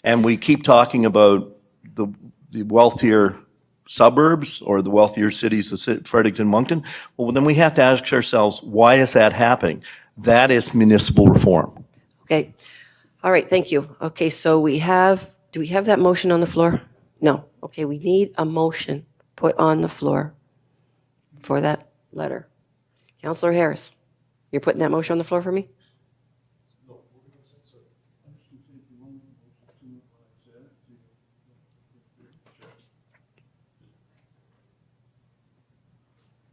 And we keep talking about the wealthier suburbs or the wealthier cities of Fredericton, Moncton. Well, then we have to ask ourselves, why is that happening? That is municipal reform. Okay. All right, thank you. Okay, so do we have that motion on the floor? No. Okay, we need a motion put on the floor for that letter. Councillor Harris, you're putting that motion on the floor for me?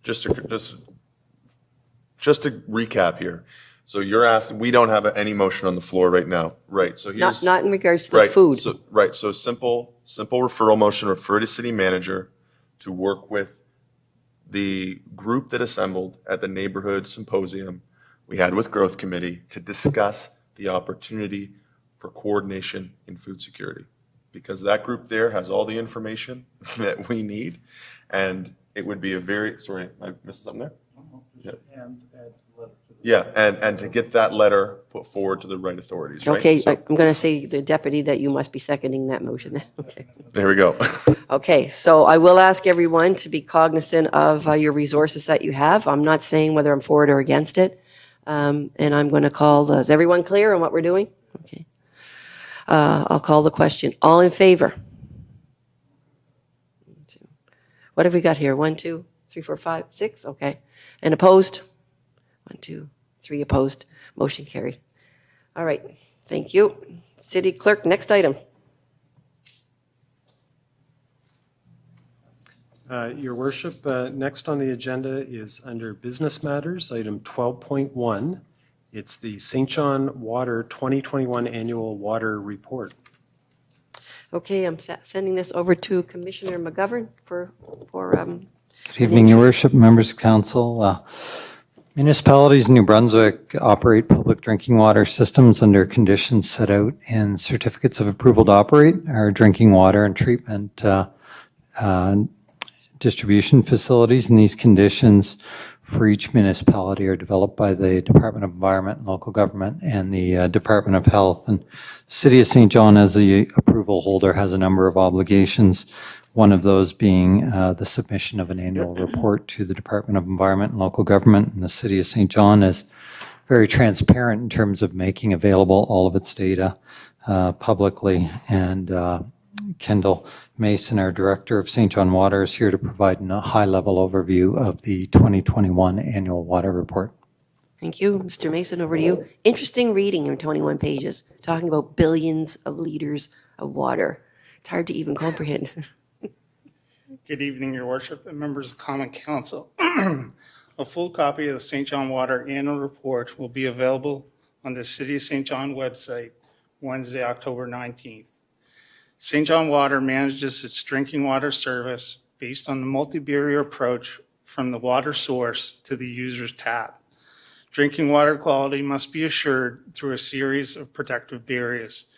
Just to recap here. So you're asking, we don't have any motion on the floor right now, right? So here's Not in regards to the right. food. So, right. So simple referral motion, refer to city manager to work with the group that assembled at the neighborhood symposium we had with Growth Committee to discuss the opportunity for coordination in food security. Because that group there has all the information that we need, and it would be a very, sorry, am I missing something there? Yeah, and to get that letter put forward to the right authorities, right? Okay, So- I'm going to say the deputy that you must be seconding that motion. Okay. There we go. Okay, so I will ask everyone to be cognizant of your resources that you have. I'm not saying whether I'm for it or against it. And I'm going to call, is everyone clear on what we're doing? Okay. I'll call the question. All in favor? What have we got here? 1, 2, 3, 4, 5, 6? Okay. And opposed? 1, 2, 3 opposed. Motion carried. All right. Thank you. City Clerk, next item. Your Worship, next on the agenda is under Business Matters, item 12.1. It's the St. John Water 2021 Annual Water Report. Okay, I'm sending this over to Commissioner McGovern for Good evening, Your Worship, members of council. Municipalities in New Brunswick operate public drinking water systems under conditions set out in certificates of approval to operate. Our drinking water and treatment distribution facilities, and these conditions for each municipality are developed by the Department of Environment and Local Government and the Department of Health. And the City of St. John, as the approval holder, has a number of obligations, one of those being the submission of an annual report to the Department of Environment and Local Government. And the City of St. John is very transparent in terms of making available all of its data publicly. And Kendall Mason, our Director of St. John Water, is here to provide a high-level overview of the 2021 Annual Water Report. Thank you. Mr. Mason, over to you. Interesting reading in 21 pages, talking about billions of liters of water. It's hard to even comprehend. Good evening, Your Worship and members of Common Council. A full copy of the St. John Water Annual Report will be available on the City of St. John website Wednesday, October 19th. St. John Water manages its drinking water service based on the multi-barrier approach from the water source to the user's tap. Drinking water quality must be assured through a series of protective barriers.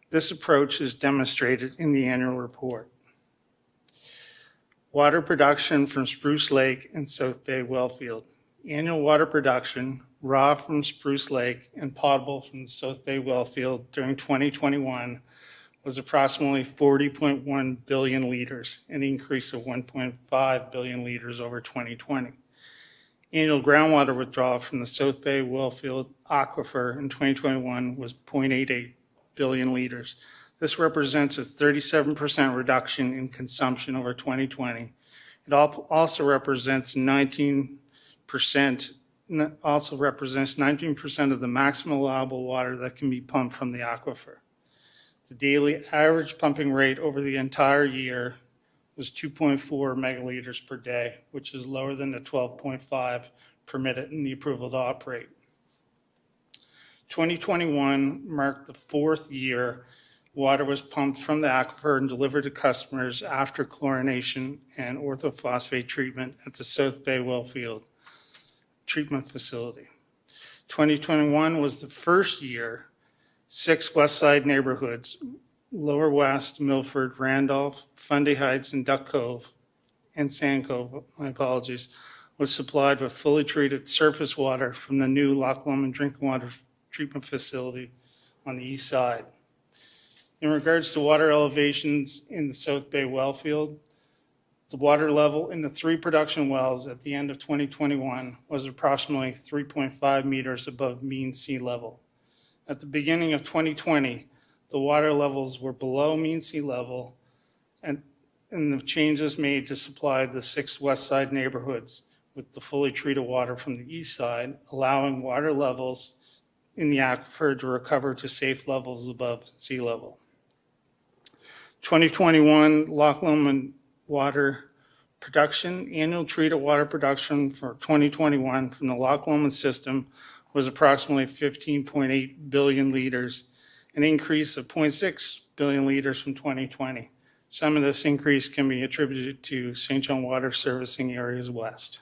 This approach is demonstrated in the annual report. Water production from Spruce Lake and South Bay Wellfield. Annual water production, raw from Spruce Lake and potable from the South Bay Wellfield during 2021 was approximately 40.1 billion liters, an increase of 1.5 billion liters over 2020. Annual groundwater withdrawal from the South Bay Wellfield aquifer in 2021 was 0.88 billion liters. This represents a 37% reduction in consumption over 2020. It also represents 19% of the maximum allowable water that can be pumped from the aquifer. The daily average pumping rate over the entire year was 2.4 megaliters per day, which is lower than the 12.5 permitted in the approval to operate. 2021 marked the fourth year water was pumped from the aquifer and delivered to customers after chlorination and orthophosphate treatment at the South Bay Wellfield Treatment Facility. 2021 was the first year 6 West Side neighborhoods, Lower West, Milford, Randolph, Fundy Heights, and Duck Cove, and Sand Cove, my apologies, was supplied with fully treated surface water from the new Loch Lomond Drinking Water Treatment Facility on the east side. In regards to water elevations in the South Bay Wellfield, the water level in the 3 production wells at the end of 2021 was approximately 3.5 meters above mean sea level. At the beginning of 2020, the water levels were below mean sea level, and the changes made to supply the 6 West Side neighborhoods with the fully treated water from the east side, allowing water levels in the aquifer to recover to safe levels above sea level. 2021 Loch Lomond water production, annual treated water production for 2021 from the Loch Lomond system was approximately 15.8 billion liters, an increase of 0.6 billion liters from 2020. Some of this increase can be attributed to St. John Water servicing areas west.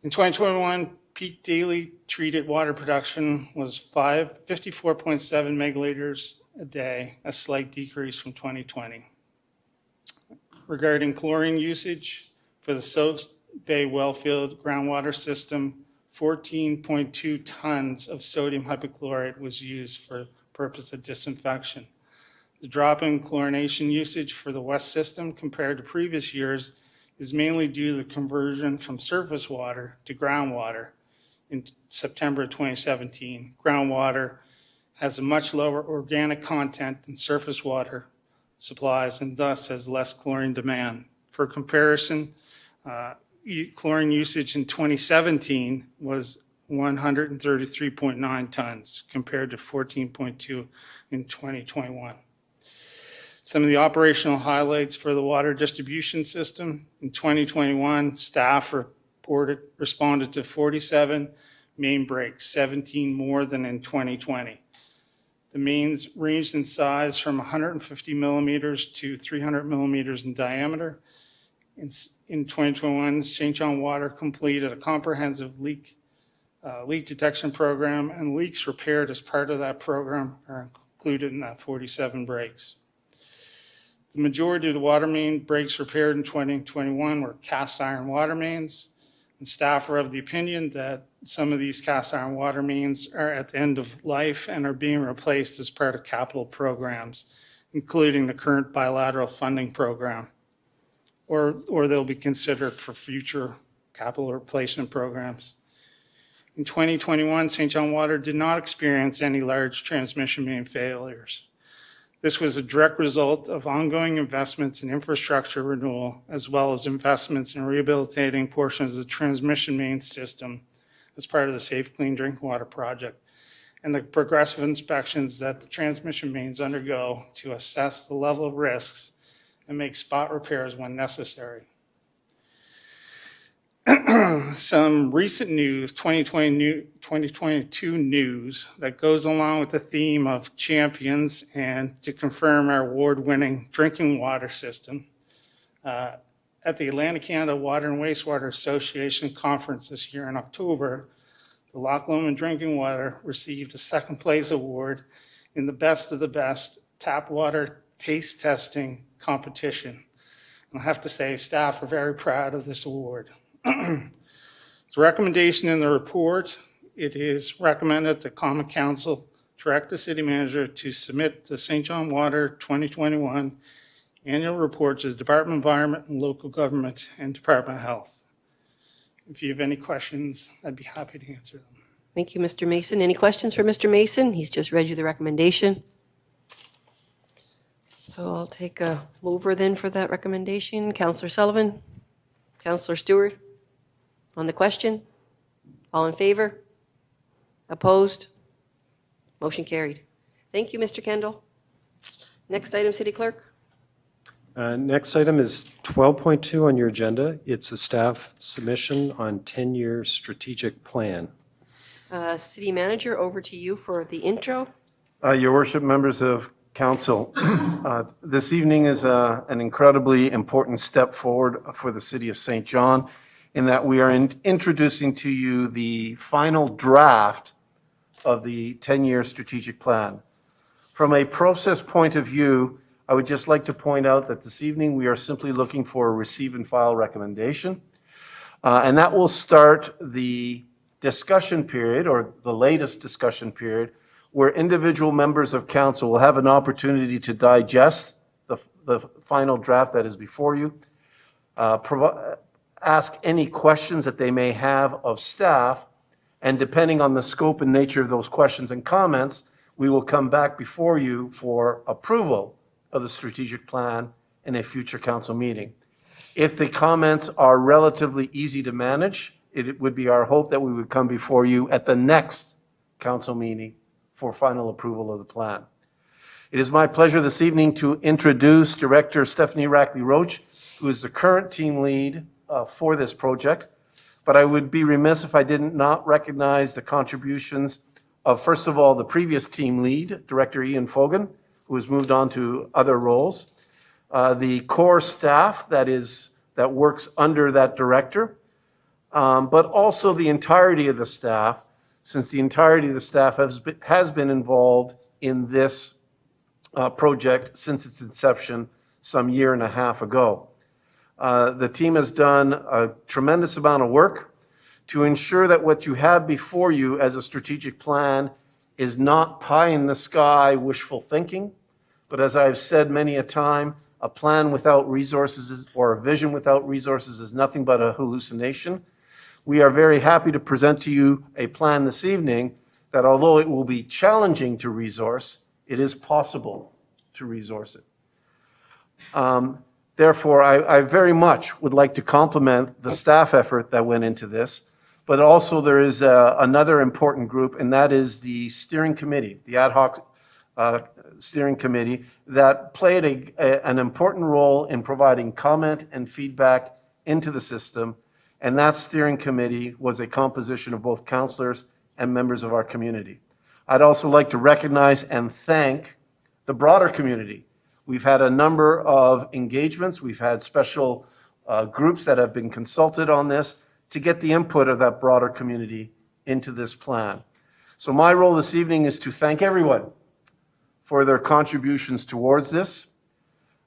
In 2021, peak daily treated water production was 54.7 megaliters a day, a slight decrease from 2020. Regarding chlorine usage for the South Bay Wellfield groundwater system, 14.2 tons of sodium hypochlorite was used for the purpose of disinfection. The drop in chlorination usage for the West system compared to previous years is mainly due to the conversion from surface water to groundwater in September 2017. Groundwater has a much lower organic content than surface water supplies and thus has less chlorine demand. For comparison, chlorine usage in 2017 was 133.9 tons compared to 14.2 in 2021. Some of the operational highlights for the water distribution system. In 2021, staff responded to 47 main breaks, 17 more than in 2020. The mains ranged in size from 150 millimeters to 300 millimeters in diameter. In 2021, St. John Water completed a comprehensive leak detection program, and leaks repaired as part of that program are included in that 47 breaks. The majority of the water main breaks repaired in 2021 were cast iron water mains, and staff are of the opinion that some of these cast iron water mains are at the end of life and are being replaced as part of capital programs, including the current bilateral funding program, or they'll be considered for future capital replacement programs. In 2021, St. John Water did not experience any large transmission main failures. This was a direct result of ongoing investments in infrastructure renewal, as well as investments in rehabilitating portions of the transmission main system as part of the Safe Clean Drinking Water Project, and the progressive inspections that the transmission mains undergo to assess the level of risks and make spot repairs when necessary. Some recent news, 2022 news that goes along with the theme of champions and to confirm our award-winning drinking water system. At the Atlantic Canada Water and Wastewater Association conference this year in October, the Loch Lomond Drinking Water received a second place award in the Best of the Best Tap Water Taste Testing Competition. And I have to say, staff are very proud of this award. The recommendation in the report, it is recommended that Common Council direct the city manager to submit the St. John Water 2021 annual report to the Department of Environment and Local Government and Department of Health. If you have any questions, I'd be happy to answer them. Thank you, Mr. Mason. Any questions for Mr. Mason? He's just read you the recommendation. So I'll take a mover then for that recommendation. Councillor Sullivan, Councillor Stewart, on the question? All in favor? Opposed? Motion carried. Thank you, Mr. Kendall. Next item, City Clerk. Next item is 12.2 on your agenda. It's a staff submission on 10-year strategic plan. City Manager, over to you for the intro. Your worship, members of council, this evening is an incredibly important step forward for the city of St. John in that we are introducing to you the final draft of the 10-year strategic plan. From a process point of view, I would just like to point out that this evening we are simply looking for a receive and file recommendation. And that will start the discussion period, or the latest discussion period, where individual members of council will have an opportunity to digest the final draft that is before you, ask any questions that they may have of staff, and depending on the scope and nature of those questions and comments, we will come back before you for approval of the strategic plan in a future council meeting. If the comments are relatively easy to manage, it would be our hope that we would come before you at the next council meeting for final approval of the plan. It is my pleasure this evening to introduce Director Stephanie Rackley Roach, who is the current team lead for this project. But I would be remiss if I did not recognize the contributions of, first of all, the previous team lead, Director Ian Fogan, who has moved on to other roles, the core staff that works under that director, but also the entirety of the staff, since the entirety of the staff has been involved in this project since its inception some year and a half ago. The team has done a tremendous amount of work to ensure that what you have before you as a strategic plan is not pie-in-the-sky wishful thinking, but as I've said many a time, a plan without resources or a vision without resources is nothing but a hallucination. We are very happy to present to you a plan this evening that, although it will be challenging to resource, it is possible to resource it. Therefore, I very much would like to compliment the staff effort that went into this, but also there is another important group, and that is the steering committee, the ad hoc steering committee that played an important role in providing comment and feedback into the system. And that steering committee was a composition of both councillors and members of our community. I'd also like to recognize and thank the broader community. We've had a number of engagements. We've had special groups that have been consulted on this to get the input of that broader community into this plan. So my role this evening is to thank everyone for their contributions towards this.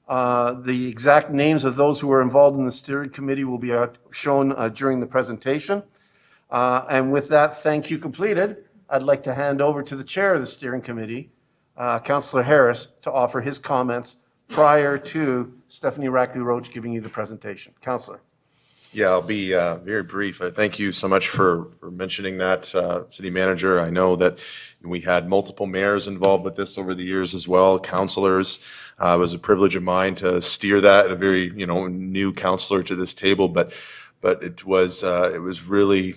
The exact names of those who were involved in the steering committee will be shown during the presentation. And with that thank you completed, I'd like to hand over to the chair of the steering committee, Councillor Harris, to offer his comments prior to Stephanie Rackley Roach giving you the presentation. Councillor. Yeah, I'll be very brief. Thank you so much for mentioning that, City Manager. I know that we had multiple mayors involved with this over the years as well, councillors. It was a privilege of mine to steer that, a very new councillor to this table, but it was really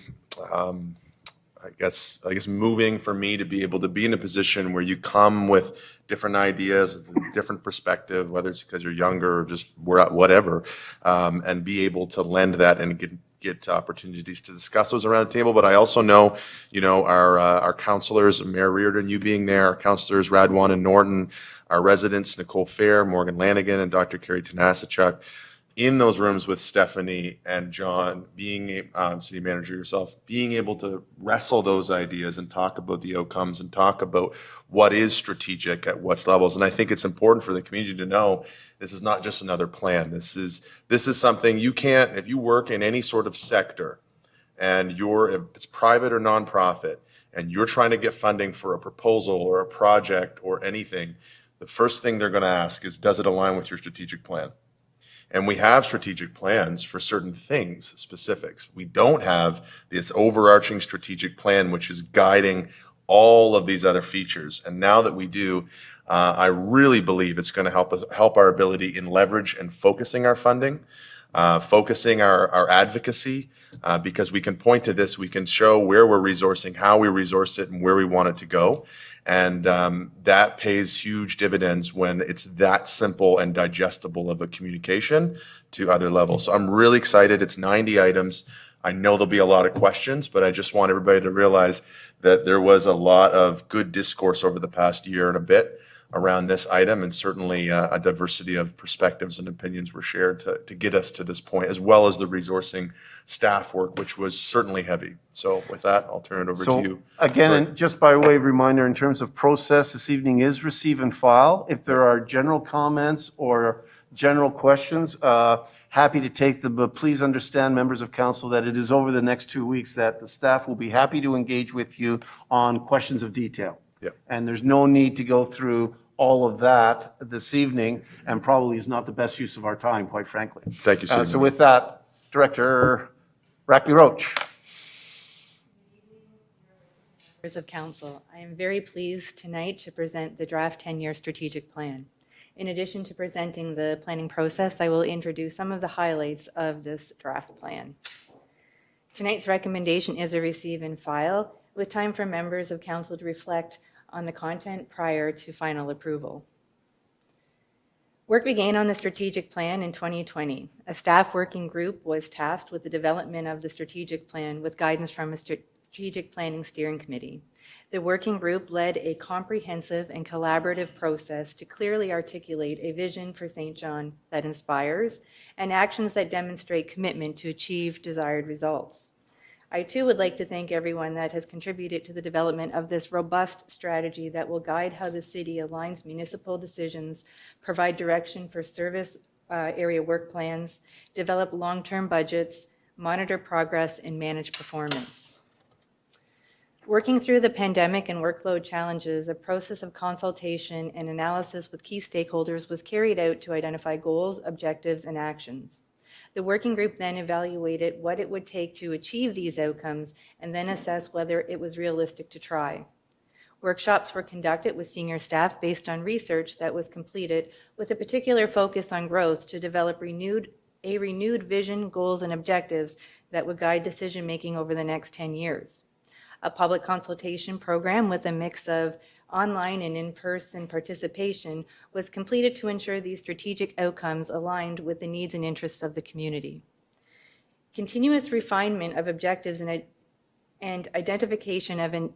I guess moving for me to be able to be in a position where you come with different ideas, with a different perspective, whether it's because you're younger or just whatever, and be able to lend that and get opportunities to discuss those around the table. But I also know, our councillors, Mayor Reardon, you being there, our councillors Radwan and Norton, our residents Nicole Fair, Morgan Lanigan, and Dr. Carrie Tanasichuk, in those rooms with Stephanie and John, being city manager yourself, being able to wrestle those ideas and talk about the outcomes and talk about what is strategic at what levels. And I think it's important for the community to know this is not just another plan. This is something you can't, if you work in any sort of sector and if it's private or nonprofit, and you're trying to get funding for a proposal or a project or anything, the first thing they're going to ask is, does it align with your strategic plan? And we have strategic plans for certain things, specifics. We don't have this overarching strategic plan, which is guiding all of these other features. And now that we do, I really believe it's going to help our ability in leverage and focusing our funding, focusing our advocacy, because we can point to this, we can show where we're resourcing, how we resource it, and where we want it to go. And that pays huge dividends when it's that simple and digestible of a communication to other levels. So I'm really excited. It's 90 items. I know there'll be a lot of questions, but I just want everybody to realize that there was a lot of good discourse over the past year and a bit around this item, and certainly a diversity of perspectives and opinions were shared to get us to this point, as well as the resourcing staff work, which was certainly heavy. So with that, I'll turn it over to you. Again, Sorry. and just by way of reminder, in terms of process, this evening is receive and file. If there are general comments or general questions, happy to take them, but please understand, members of council, that it is over the next 2 weeks that the staff will be happy to engage with you on questions of detail. Yep. And there's no need to go through all of that this evening, and probably is not the best use of our time, quite frankly. Thank you, City So Manager. with that, Director Rackley Roach. Members of Council, I am very pleased tonight to present the draft 10-year strategic plan. In addition to presenting the planning process, I will introduce some of the highlights of this draft plan. Tonight's recommendation is a receive and file, with time for members of Council to reflect on the content prior to final approval. Work began on the strategic plan in 2020. A staff working group was tasked with the development of the strategic plan with guidance from a strategic planning steering committee. The working group led a comprehensive and collaborative process to clearly articulate a vision for St. John that inspires and actions that demonstrate commitment to achieve desired results. I too would like to thank everyone that has contributed to the development of this robust strategy that will guide how the city aligns municipal decisions, provide direction for service area work plans, develop long-term budgets, monitor progress, and manage performance. Working through the pandemic and workload challenges, a process of consultation and analysis with key stakeholders was carried out to identify goals, objectives, and actions. The working group then evaluated what it would take to achieve these outcomes and then assess whether it was realistic to try. Workshops were conducted with senior staff based on research that was completed with a particular focus on growth to develop a renewed vision, goals, and objectives that would guide decision-making over the next 10 years. A public consultation program with a mix of online and in-person participation was completed to ensure these strategic outcomes aligned with the needs and interests of the community. Continuous refinement of objectives and identification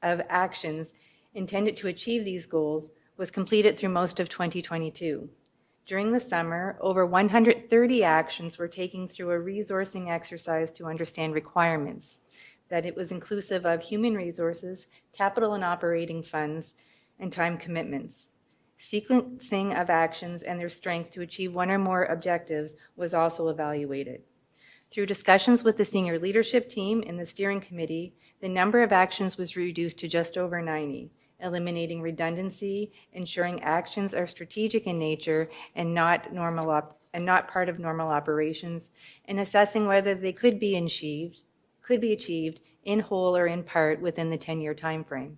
of actions intended to achieve these goals was completed through most of 2022. During the summer, over 130 actions were taken through a resourcing exercise to understand requirements, that it was inclusive of human resources, capital and operating funds, and time commitments. Sequencing of actions and their strength to achieve one or more objectives was also evaluated. Through discussions with the senior leadership team and the steering committee, the number of actions was reduced to just over 90, eliminating redundancy, ensuring actions are strategic in nature and not part of normal operations, and assessing whether they could be achieved in whole or in part within the 10-year timeframe.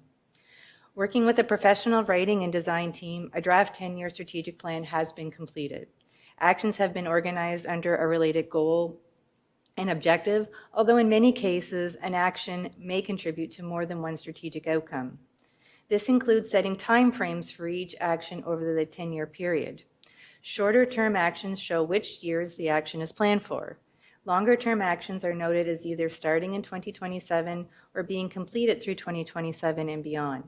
Working with a professional writing and design team, a draft 10-year strategic plan has been completed. Actions have been organized under a related goal and objective, although in many cases, an action may contribute to more than one strategic outcome. This includes setting timeframes for each action over the 10-year period. Shorter-term actions show which years the action is planned for. Longer-term actions are noted as either starting in 2027 or being completed through 2027 and beyond.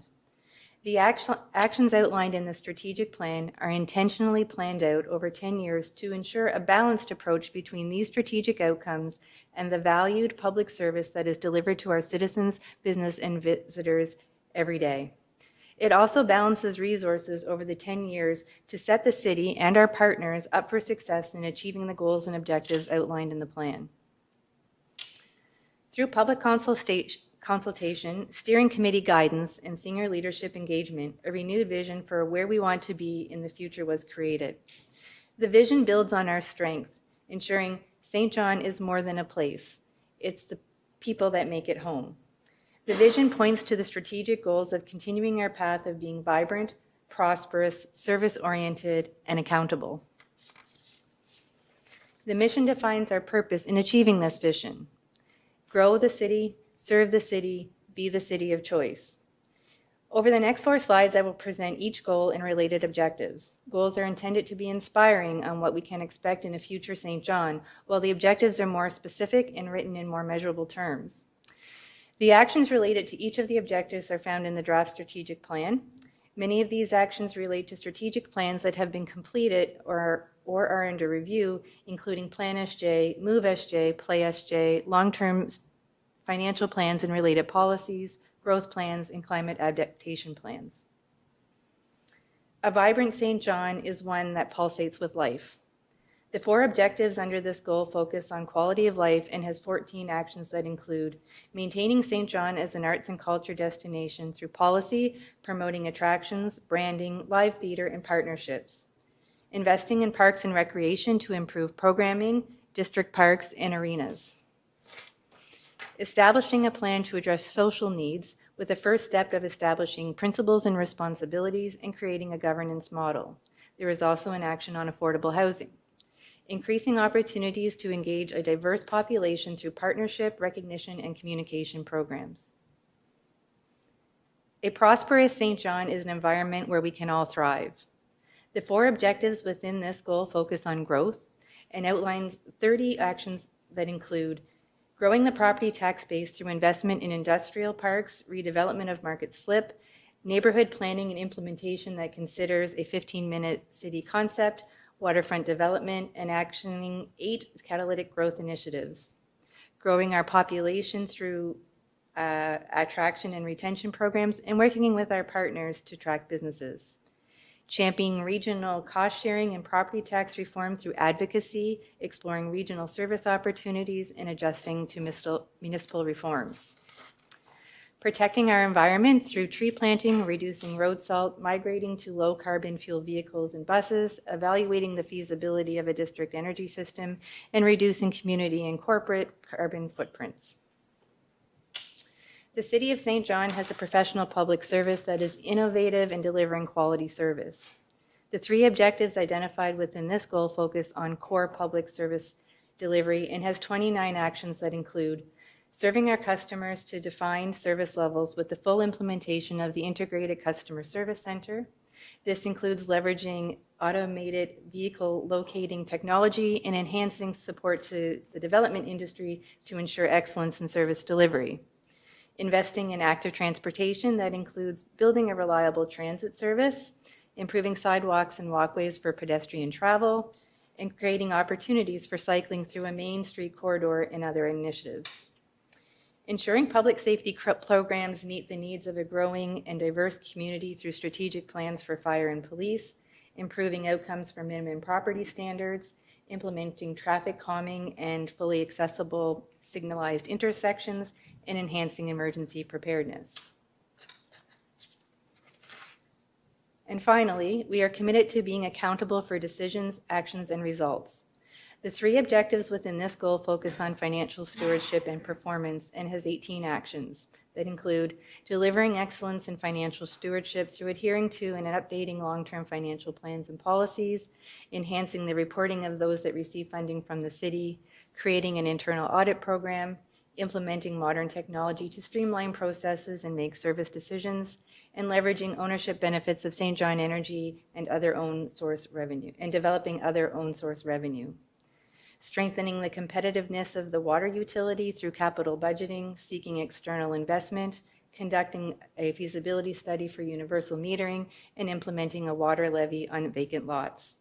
The actions outlined in the strategic plan are intentionally planned out over 10 years to ensure a balanced approach between these strategic outcomes and the valued public service that is delivered to our citizens, business, and visitors every day. It also balances resources over the 10 years to set the city and our partners up for success in achieving the goals and objectives outlined in the plan. Through public consultation, steering committee guidance, and senior leadership engagement, a renewed vision for where we want to be in the future was created. The vision builds on our strength, ensuring St. John is more than a place. It's the people that make it home. The vision points to the strategic goals of continuing our path of being vibrant, prosperous, service-oriented, and accountable. The mission defines our purpose in achieving this vision. Grow the city, serve the city, be the city of choice. Over the next 4 slides, I will present each goal and related objectives. Goals are intended to be inspiring on what we can expect in a future St. John, while the objectives are more specific and written in more measurable terms. The actions related to each of the objectives are found in the draft strategic plan. Many of these actions relate to strategic plans that have been completed or are under review, including Plan SJ, Move SJ, Play SJ, long-term financial plans and related policies, growth plans, and climate adaptation plans. A vibrant St. John is one that pulsates with life. The 4 objectives under this goal focus on quality of life and has 14 actions that include maintaining St. John as an arts and culture destination through policy, promoting attractions, branding, live theater, and partnerships, investing in parks and recreation to improve programming, district parks, and arenas, establishing a plan to address social needs with the first step of establishing principles and responsibilities and creating a governance model. There is also an action on affordable housing. Increasing opportunities to engage a diverse population through partnership, recognition, and communication programs. A prosperous St. John is an environment where we can all thrive. The 4 objectives within this goal focus on growth and outlines 30 actions that include growing the property tax base through investment in industrial parks, redevelopment of Market Slip, neighborhood planning and implementation that considers a 15-minute city concept, waterfront development, and actioning 8 catalytic growth initiatives. Growing our population through attraction and retention programs, and working with our partners to attract businesses. Championing regional cost sharing and property tax reform through advocacy, exploring regional service opportunities, and adjusting to municipal reforms. Protecting our environment through tree planting, reducing road salt, migrating to low carbon fuel vehicles and buses, evaluating the feasibility of a district energy system, and reducing community and corporate carbon footprints. The City of St. John has a professional public service that is innovative in delivering quality service. The 3 objectives identified within this goal focus on core public service delivery and has 29 actions that include serving our customers to defined service levels with the full implementation of the Integrated Customer Service Center. This includes leveraging automated vehicle locating technology and enhancing support to the development industry to ensure excellence in service delivery. Investing in active transportation that includes building a reliable transit service, improving sidewalks and walkways for pedestrian travel, and creating opportunities for cycling through a main street corridor and other initiatives. Ensuring public safety programs meet the needs of a growing and diverse community through strategic plans for fire and police, improving outcomes for minimum property standards, implementing traffic calming and fully accessible signalized intersections, and enhancing emergency preparedness. And finally, we are committed to being accountable for decisions, actions, and results. The 3 objectives within this goal focus on financial stewardship and performance and has 18 actions that include delivering excellence in financial stewardship through adhering to and updating long-term financial plans and policies, enhancing the reporting of those that receive funding from the city, creating an internal audit program, implementing modern technology to streamline processes and make service decisions, and leveraging ownership benefits of St. John Energy and other own source revenue, and developing other own source revenue. Strengthening the competitiveness of the water utility through capital budgeting, seeking external investment, conducting a feasibility study for universal metering, and implementing a water levy on vacant lots.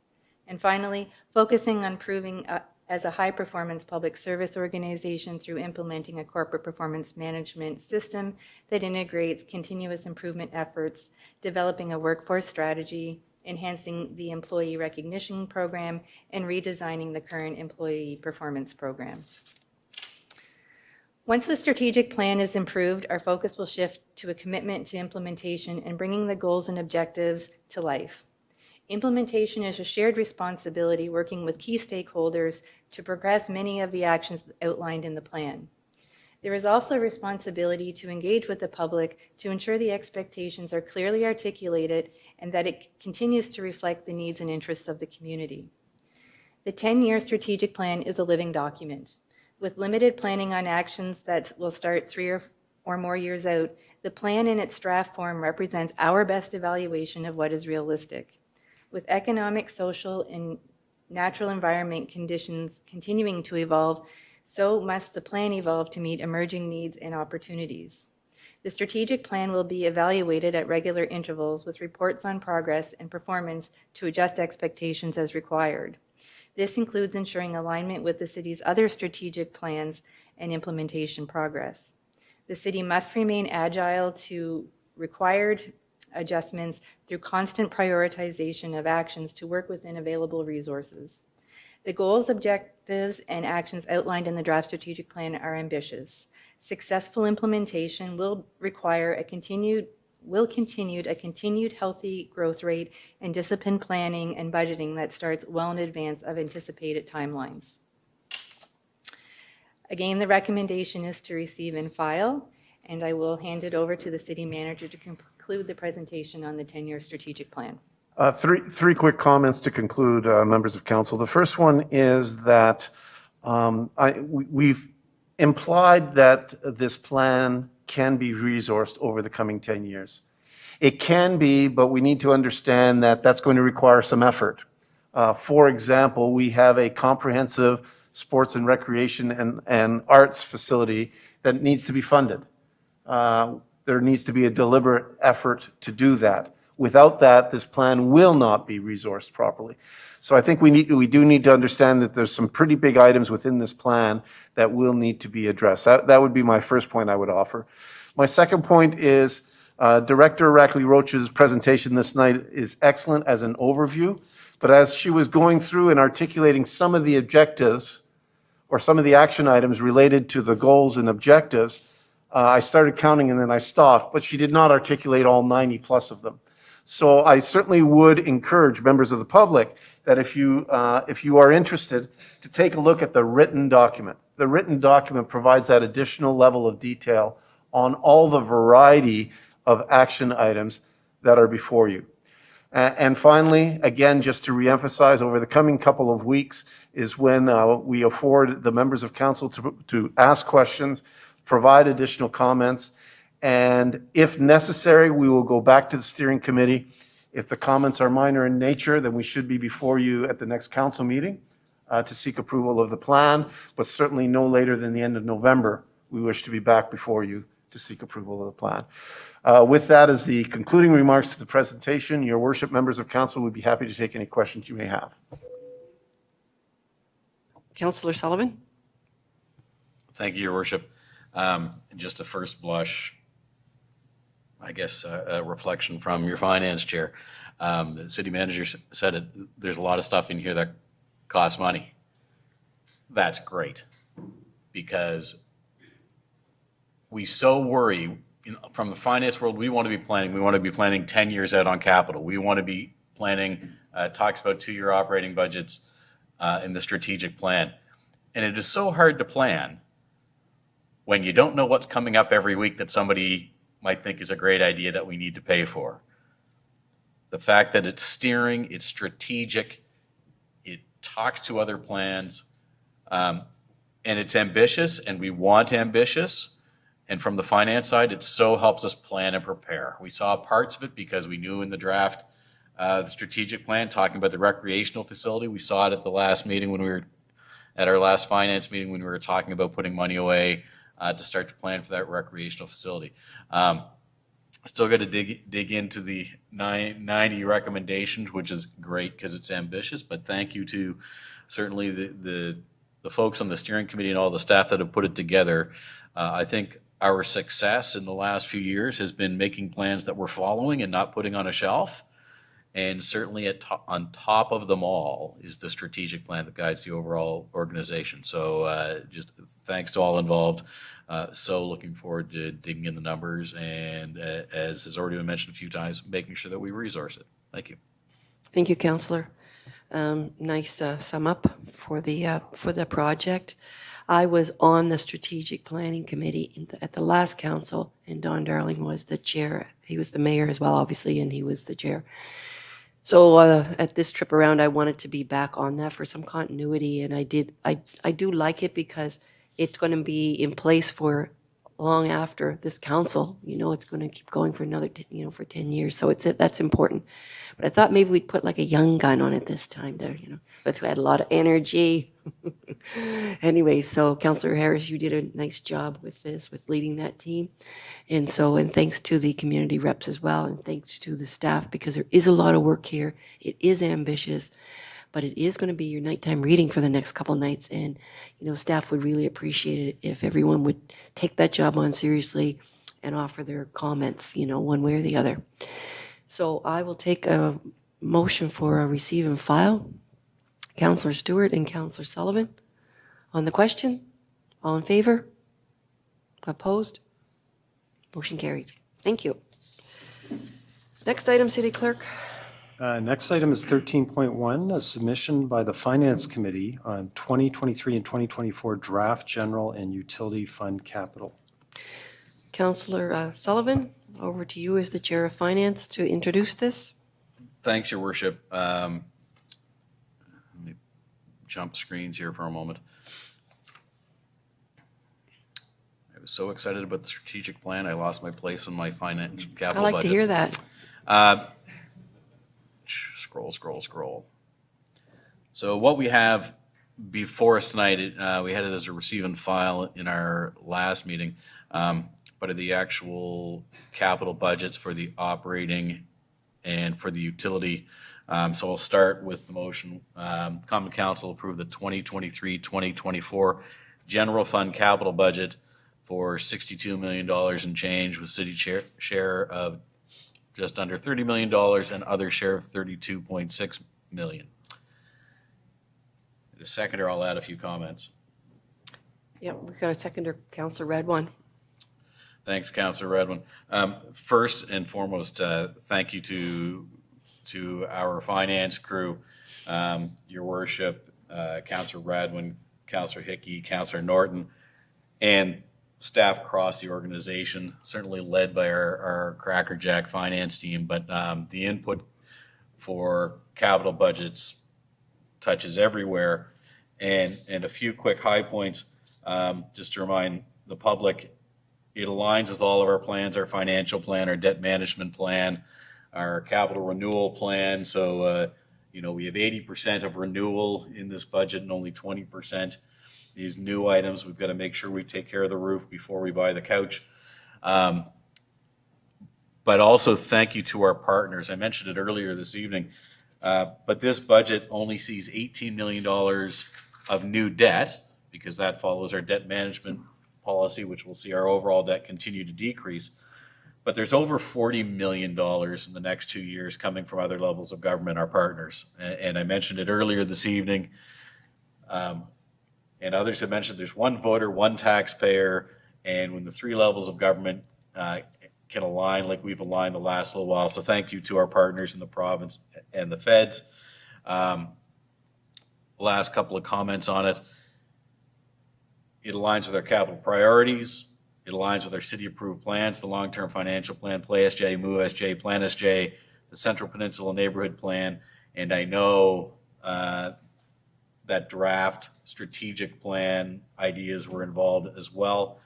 And finally, focusing on proving as a high-performance public service organization through implementing a corporate performance management system that integrates continuous improvement efforts, developing a workforce strategy, enhancing the employee recognition program, and redesigning the current employee performance program. Once the strategic plan is improved, our focus will shift to a commitment to implementation and bringing the goals and objectives to life. Implementation is a shared responsibility working with key stakeholders to progress many of the actions outlined in the plan. There is also a responsibility to engage with the public to ensure the expectations are clearly articulated and that it continues to reflect the needs and interests of the community. The 10-year strategic plan is a living document with limited planning on actions that will start 3 or or more years out, the plan in its draft form represents our best evaluation of what is realistic. With economic, social, and natural environment conditions continuing to evolve, so must the plan evolve to meet emerging needs and opportunities. The strategic plan will be evaluated at regular intervals with reports on progress and performance to adjust expectations as required. This includes ensuring alignment with the city's other strategic plans and implementation progress. The city must remain agile to required adjustments through constant prioritization of actions to work within available resources. The goals, objectives, and actions outlined in the draft strategic plan are ambitious. Successful implementation will require a continued healthy growth rate and disciplined planning and budgeting that starts well in advance of anticipated timelines. Again, the recommendation is to receive and file, and I will hand it over to the city manager to conclude the presentation on the 10-year strategic plan. Three quick comments to conclude, members of council. The first one is that we've implied that this plan can be resourced over the coming 10 years. It can be, but we need to understand that that's going to require some effort. For example, we have a comprehensive sports and recreation and arts facility that needs to be funded. There needs to be a deliberate effort to do that. Without that, this plan will not be resourced properly. So I think we do need to understand that there's some pretty big items within this plan that will need to be addressed. That would be my first point I would offer. My second point is Director Rackley Roach's presentation this night is excellent as an overview, but as she was going through and articulating some of the objectives or some of the action items related to the goals and objectives, I started counting and then I stopped, but she did not articulate all 90 plus of them. So I certainly would encourage members of the public that if you are interested, to take a look at the written document. The written document provides that additional level of detail on all the variety of action items that are before you. And finally, again, just to reemphasize, over the coming couple of weeks is when we afford the members of council to ask questions, provide additional comments, and if necessary, we will go back to the steering committee. If the comments are minor in nature, then we should be before you at the next council meeting to seek approval of the plan, but certainly no later than the end of November, we wish to be back before you to seek approval of the plan. With that as the concluding remarks to the presentation, your worship, members of council would be happy to take any questions you may have. Councillor Sullivan? Thank you, your worship. Just a first blush, I guess, a reflection from your finance chair. The city manager said it, there's a lot of stuff in here that costs money. That's great, because we so worry, from the finance world, we want to be planning 10 years out on capital. We want to be planning, talks about 2-year operating budgets in the strategic plan. And it is so hard to plan when you don't know what's coming up every week that somebody might think is a great idea that we need to pay for. The fact that it's steering, it's strategic, it talks to other plans, and it's ambitious, and we want ambitious. And from the finance side, it so helps us plan and prepare. We saw parts of it because we knew in the draft, the strategic plan, talking about the recreational facility. We saw it at the last meeting when we were, at our last finance meeting, when we were talking about putting money away to start to plan for that recreational facility. Still got to dig into the 90 recommendations, which is great because it's ambitious, but thank you to certainly the folks on the steering committee and all the staff that have put it together. I think our success in the last few years has been making plans that we're following and not putting on a shelf. And certainly on top of them all is the strategic plan that guides the overall organization. So just thanks to all involved. So looking forward to digging in the numbers and, as has already been mentioned a few times, making sure that we resource it. Thank you. Thank you, Councillor. Nice sum up for the project. I was on the strategic planning committee at the last council, and Don Darling was the chair. He was the mayor as well, obviously, and he was the chair. So at this trip around, I wanted to be back on that for some continuity, and I did. I do like it because it's going to be in place for long after this council. You know, it's going to keep going for another, for 10 years. So that's important. But I thought maybe we'd put like a young gun on it this time there, but who had a lot of energy. Anyway, so Councillor Harris, you did a nice job with this, with leading that team. And thanks to the community reps as well, and thanks to the staff, because there is a lot of work here. It is ambitious, but it is going to be your nighttime reading for the next couple nights. And, staff would really appreciate it if everyone would take that job on seriously and offer their comments, one way or the other. So I will take a motion for a receive and file. Councillor Stewart and Councillor Sullivan. On the question, all in favor? Opposed? Motion carried. Thank you. Next item, City Clerk. Next item is 13.1, a submission by the Finance Committee on 2023 and 2024 draft general and utility fund capital. Councillor Sullivan, over to you as the Chair of Finance to introduce this. Thanks, Your Worship. Let me jump screens here for a moment. I was so excited about the strategic plan, I lost my place in my finance capital I like to hear that. Scroll. So what we have before us tonight, we had it as a receive and file in our last meeting, but the actual capital budgets for the operating and for the utility. So I'll start with the motion. Common Council approve the 2023-2024 general fund capital budget for $62 million and change, with city share of just under $30 million and other share of $32.6 million. In a second, or I'll add a few comments. Yeah, we've got a seconder, Councillor Redwan. Thanks, Councillor Redwan. First and foremost, thank you to our finance crew, Your Worship, Councillor Redwan, Councillor Hickey, Councillor Norton, and staff across the organization, certainly led by our crackerjack finance team, but the input for capital budgets touches everywhere. And a few quick high points, just to remind the public, it aligns with all of our plans, our financial plan, our debt management plan, our capital renewal plan. So, we have 80% of renewal in this budget and only 20% these new items. We've got to make sure we take care of the roof before we buy the couch. But also thank you to our partners. I mentioned it earlier this evening, but this budget only sees $18 million of new debt, because that follows our debt management policy, which will see our overall debt continue to decrease. But there's over $40 million in the next 2 years coming from other levels of government, our partners. And I mentioned it earlier this evening, and others have mentioned there's one voter, one taxpayer, and when the three levels of government can align like we've aligned the last little while. So thank you to our partners in the province and the feds. Last couple of comments on it. It aligns with our capital priorities. It aligns with our city-approved plans, the long-term financial plan, Play SJ, Move SJ, Plan SJ, the Central Peninsula Neighborhood Plan, and I know that draft strategic plan ideas were involved as well.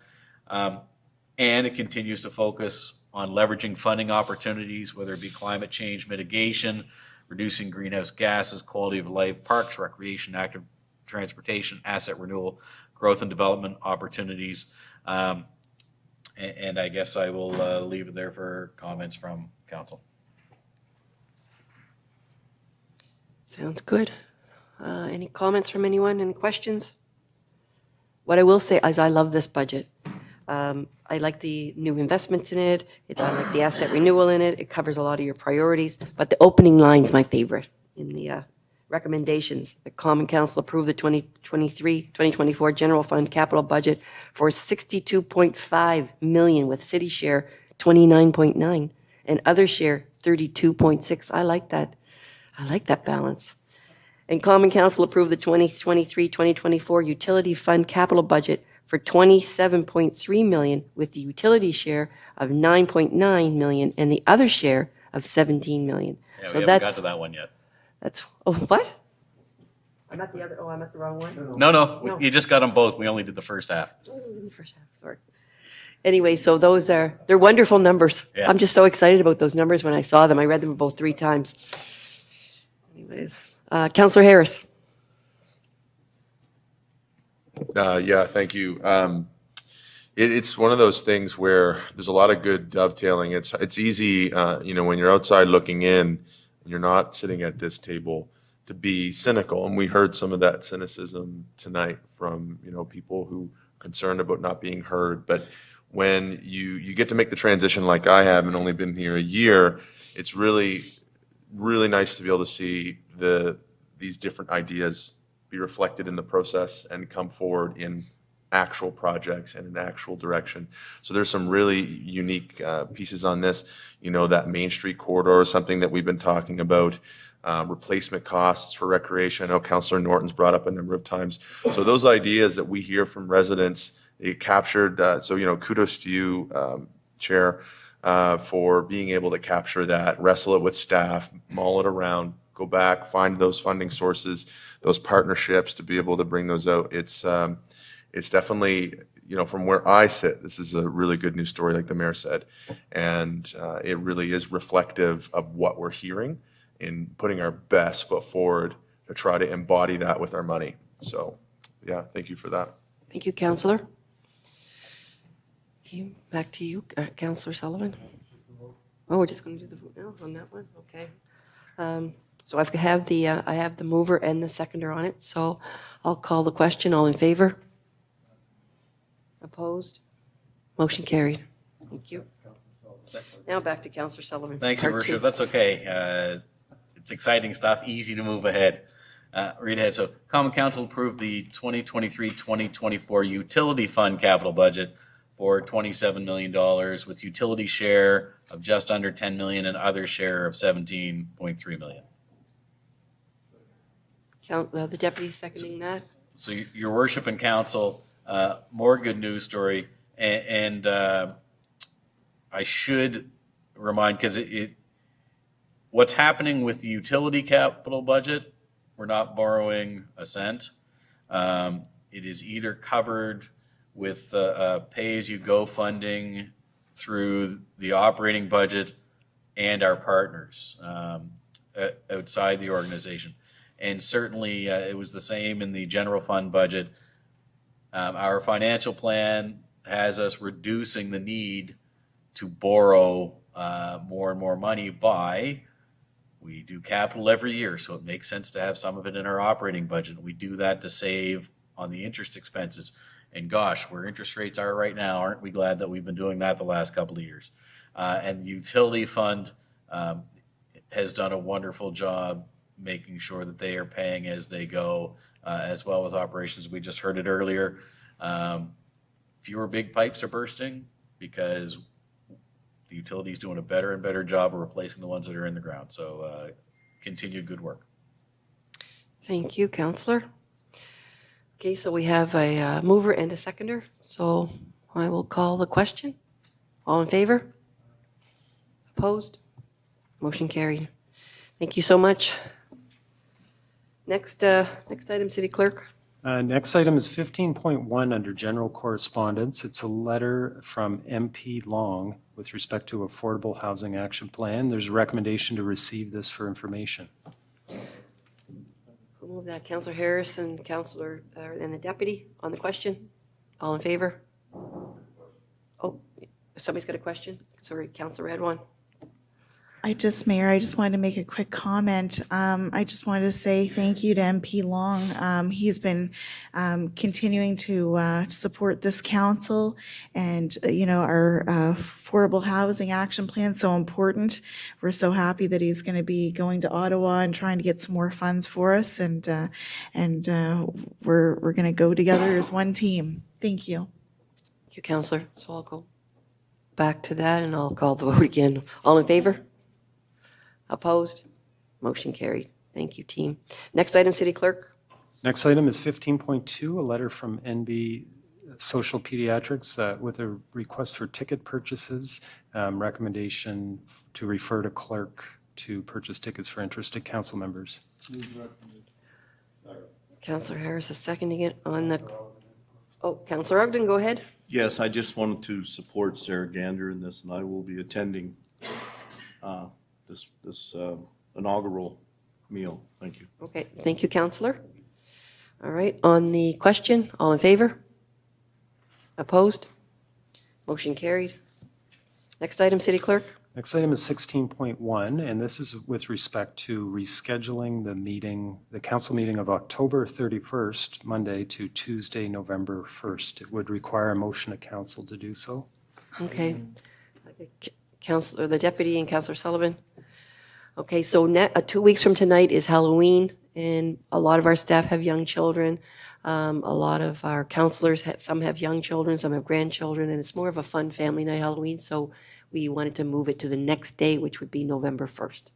And it continues to focus on leveraging funding opportunities, whether it be climate change mitigation, reducing greenhouse gases, quality of life, parks, recreation, active transportation, asset renewal, growth and development opportunities. And I guess I will leave it there for comments from council. Sounds good. Any comments from anyone? Any questions? What I will say is I love this budget. I like the new investments in it. I like the asset renewal in it. It covers a lot of your priorities. But the opening line's my favorite in the recommendations. The Common Council approved the 2023-2024 general fund capital budget for $62.5 million, with city share $29.9 and other share $32.6. I like that. I like that balance. And Common Council approved the 2023-2024 utility fund capital budget for $27.3 million, with the utility share of $9.9 million and the other share of $17 million. Yeah, so we haven't got to that one yet. That's, oh, what? I'm at the other, I'm at the wrong one? No, you just got them both. We only did the first half. I was in the first half, sorry. Anyway, so they're wonderful numbers. Yeah. I'm just so excited about those numbers when I saw them. I read them both 3 times. Anyways, Councillor Harris. Yeah, thank you. It's one of those things where there's a lot of good dovetailing. It's easy, when you're outside looking in and you're not sitting at this table, to be cynical. And we heard some of that cynicism tonight from, people who are concerned about not being heard. But when you get to make the transition like I have and only been here a year, it's really, really nice to be able to see these different ideas be reflected in the process and come forward in actual projects and an actual direction. So there's some really unique pieces on this. That Main Street corridor is something that we've been talking about. Replacement costs for recreation. I know Councillor Norton's brought up a number of times. So those ideas that we hear from residents, they captured. So kudos to you, Chair, for being able to capture that, wrestle it with staff, mull it around, go back, find those funding sources, those partnerships to be able to bring those out. It's definitely, from where I sit, this is a really good news story, like the mayor said. And it really is reflective of what we're hearing in putting our best foot forward to try to embody that with our money. So, yeah, thank you for that. Thank you, Councillor. Okay, back to you, Councillor Sullivan. Oh, we're just going to do the vote now on that one? Okay. So I have the mover and the seconder on it, so I'll call the question. All in favor? Opposed? Motion carried. Thank you. Now back to Councillor Sullivan. Thanks, Your Part two. Worship. That's okay. It's exciting stuff, easy to move ahead. Read ahead. So Common Council approved the 2023-2024 Utility Fund capital budget for $27 million with utility share of just under $10 million and other share of $17.3 million. The deputy seconding that. So Your Worship and Council, more good news story. And I should remind, because what's happening with the utility capital budget, we're not borrowing a cent. It is either covered with pay-as-you-go funding through the operating budget and our partners outside the organization. And certainly it was the same in the general fund budget. Our financial plan has us reducing the need to borrow more and more money we do capital every year, so it makes sense to have some of it in our operating budget. We do that to save on the interest expenses. And gosh, where interest rates are right now, aren't we glad that we've been doing that the last couple of years? And the utility fund has done a wonderful job making sure that they are paying as they go, as well with operations. We just heard it earlier. Fewer big pipes are bursting because the utility is doing a better and better job of replacing the ones that are in the ground. So continued good work. Thank you, Councillor. Okay, so we have a mover and a seconder. So I will call the question. All in favor? Opposed? Motion carried. Thank you so much. Next item, City Clerk. Next item is 15.1 under general correspondence. It's a letter from MP Long with respect to Affordable Housing Action Plan. There's a recommendation to receive this for information. Who moved that? Councillor Harris and Councillor and the deputy on the question. All in favor? Oh, somebody's got a question. Sorry, Councillor had one. Mayor, I just wanted to make a quick comment. I just wanted to say thank you to MP Long. He's been continuing to support this council and, our affordable housing action plan is so important. We're so happy that he's going to be going to Ottawa and trying to get some more funds for us. And we're going to go together as one team. Thank you. Thank you, Councillor. So I'll go back to that and I'll call the vote again. All in favor? Opposed? Motion carried. Thank you, team. Next item, City Clerk. Next item is 15.2, a letter from NB Social Pediatrics with a request for ticket purchases, recommendation to refer to clerk to purchase tickets for interested council members. Councillor Harris is seconding it on the... Oh, Councillor Ogden, go ahead. Yes, I just wanted to support Sarah Gander in this, and I will be attending this inaugural meal. Thank you. Okay, thank you, Councillor. All right, on the question, all in favor? Opposed? Motion carried. Next item, City Clerk. Next item is 16.1, and this is with respect to rescheduling the meeting, the council meeting of October 31st, Monday, to Tuesday, November 1st. It would require a motion of council to do so. Okay. Councillor, the deputy and Councillor Sullivan. Okay, so 2 weeks from tonight is Halloween, and a lot of our staff have young children. A lot of our councillors, some have young children, some have grandchildren, and it's more of a fun family night Halloween, so we wanted to move it to the next day, which would be November 1st.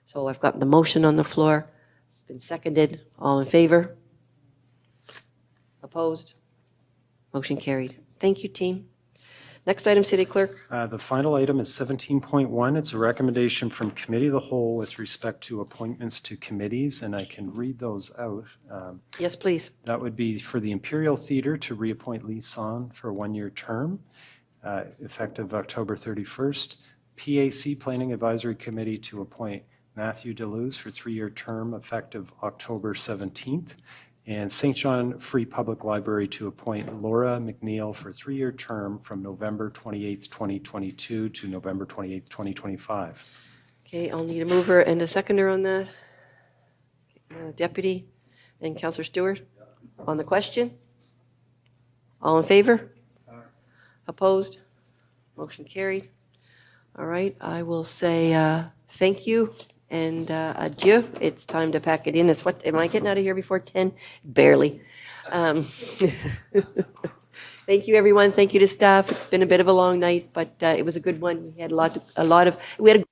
So I've got the motion on the floor. It's been seconded. All in favor? Opposed? Motion carried. Thank you, team. Next item, City Clerk. The final item is 17.1. It's a recommendation from Committee of the Whole with respect to appointments to committees, and I can read those out. Yes, please. That would be for the Imperial Theatre to reappoint Lee Son for a one-year term, effective October 31st. PAC Planning Advisory Committee to appoint Matthew Deleuze for a three-year term, effective October 17th. And St. John Free Public Library to appoint Laura McNeil for a three-year term from November 28th, 2022 to November 28th, 2025. Okay, I'll need a mover and a seconder on that. Deputy and Councillor Stewart on the question. All in favor? Opposed? Motion carried. All right, I will say thank you and adieu. It's time to pack it in. It's what, am I getting out of here before 10? Barely. Thank you, everyone. Thank you to staff. It's been a bit of a long night, but it was a good one. We had we had a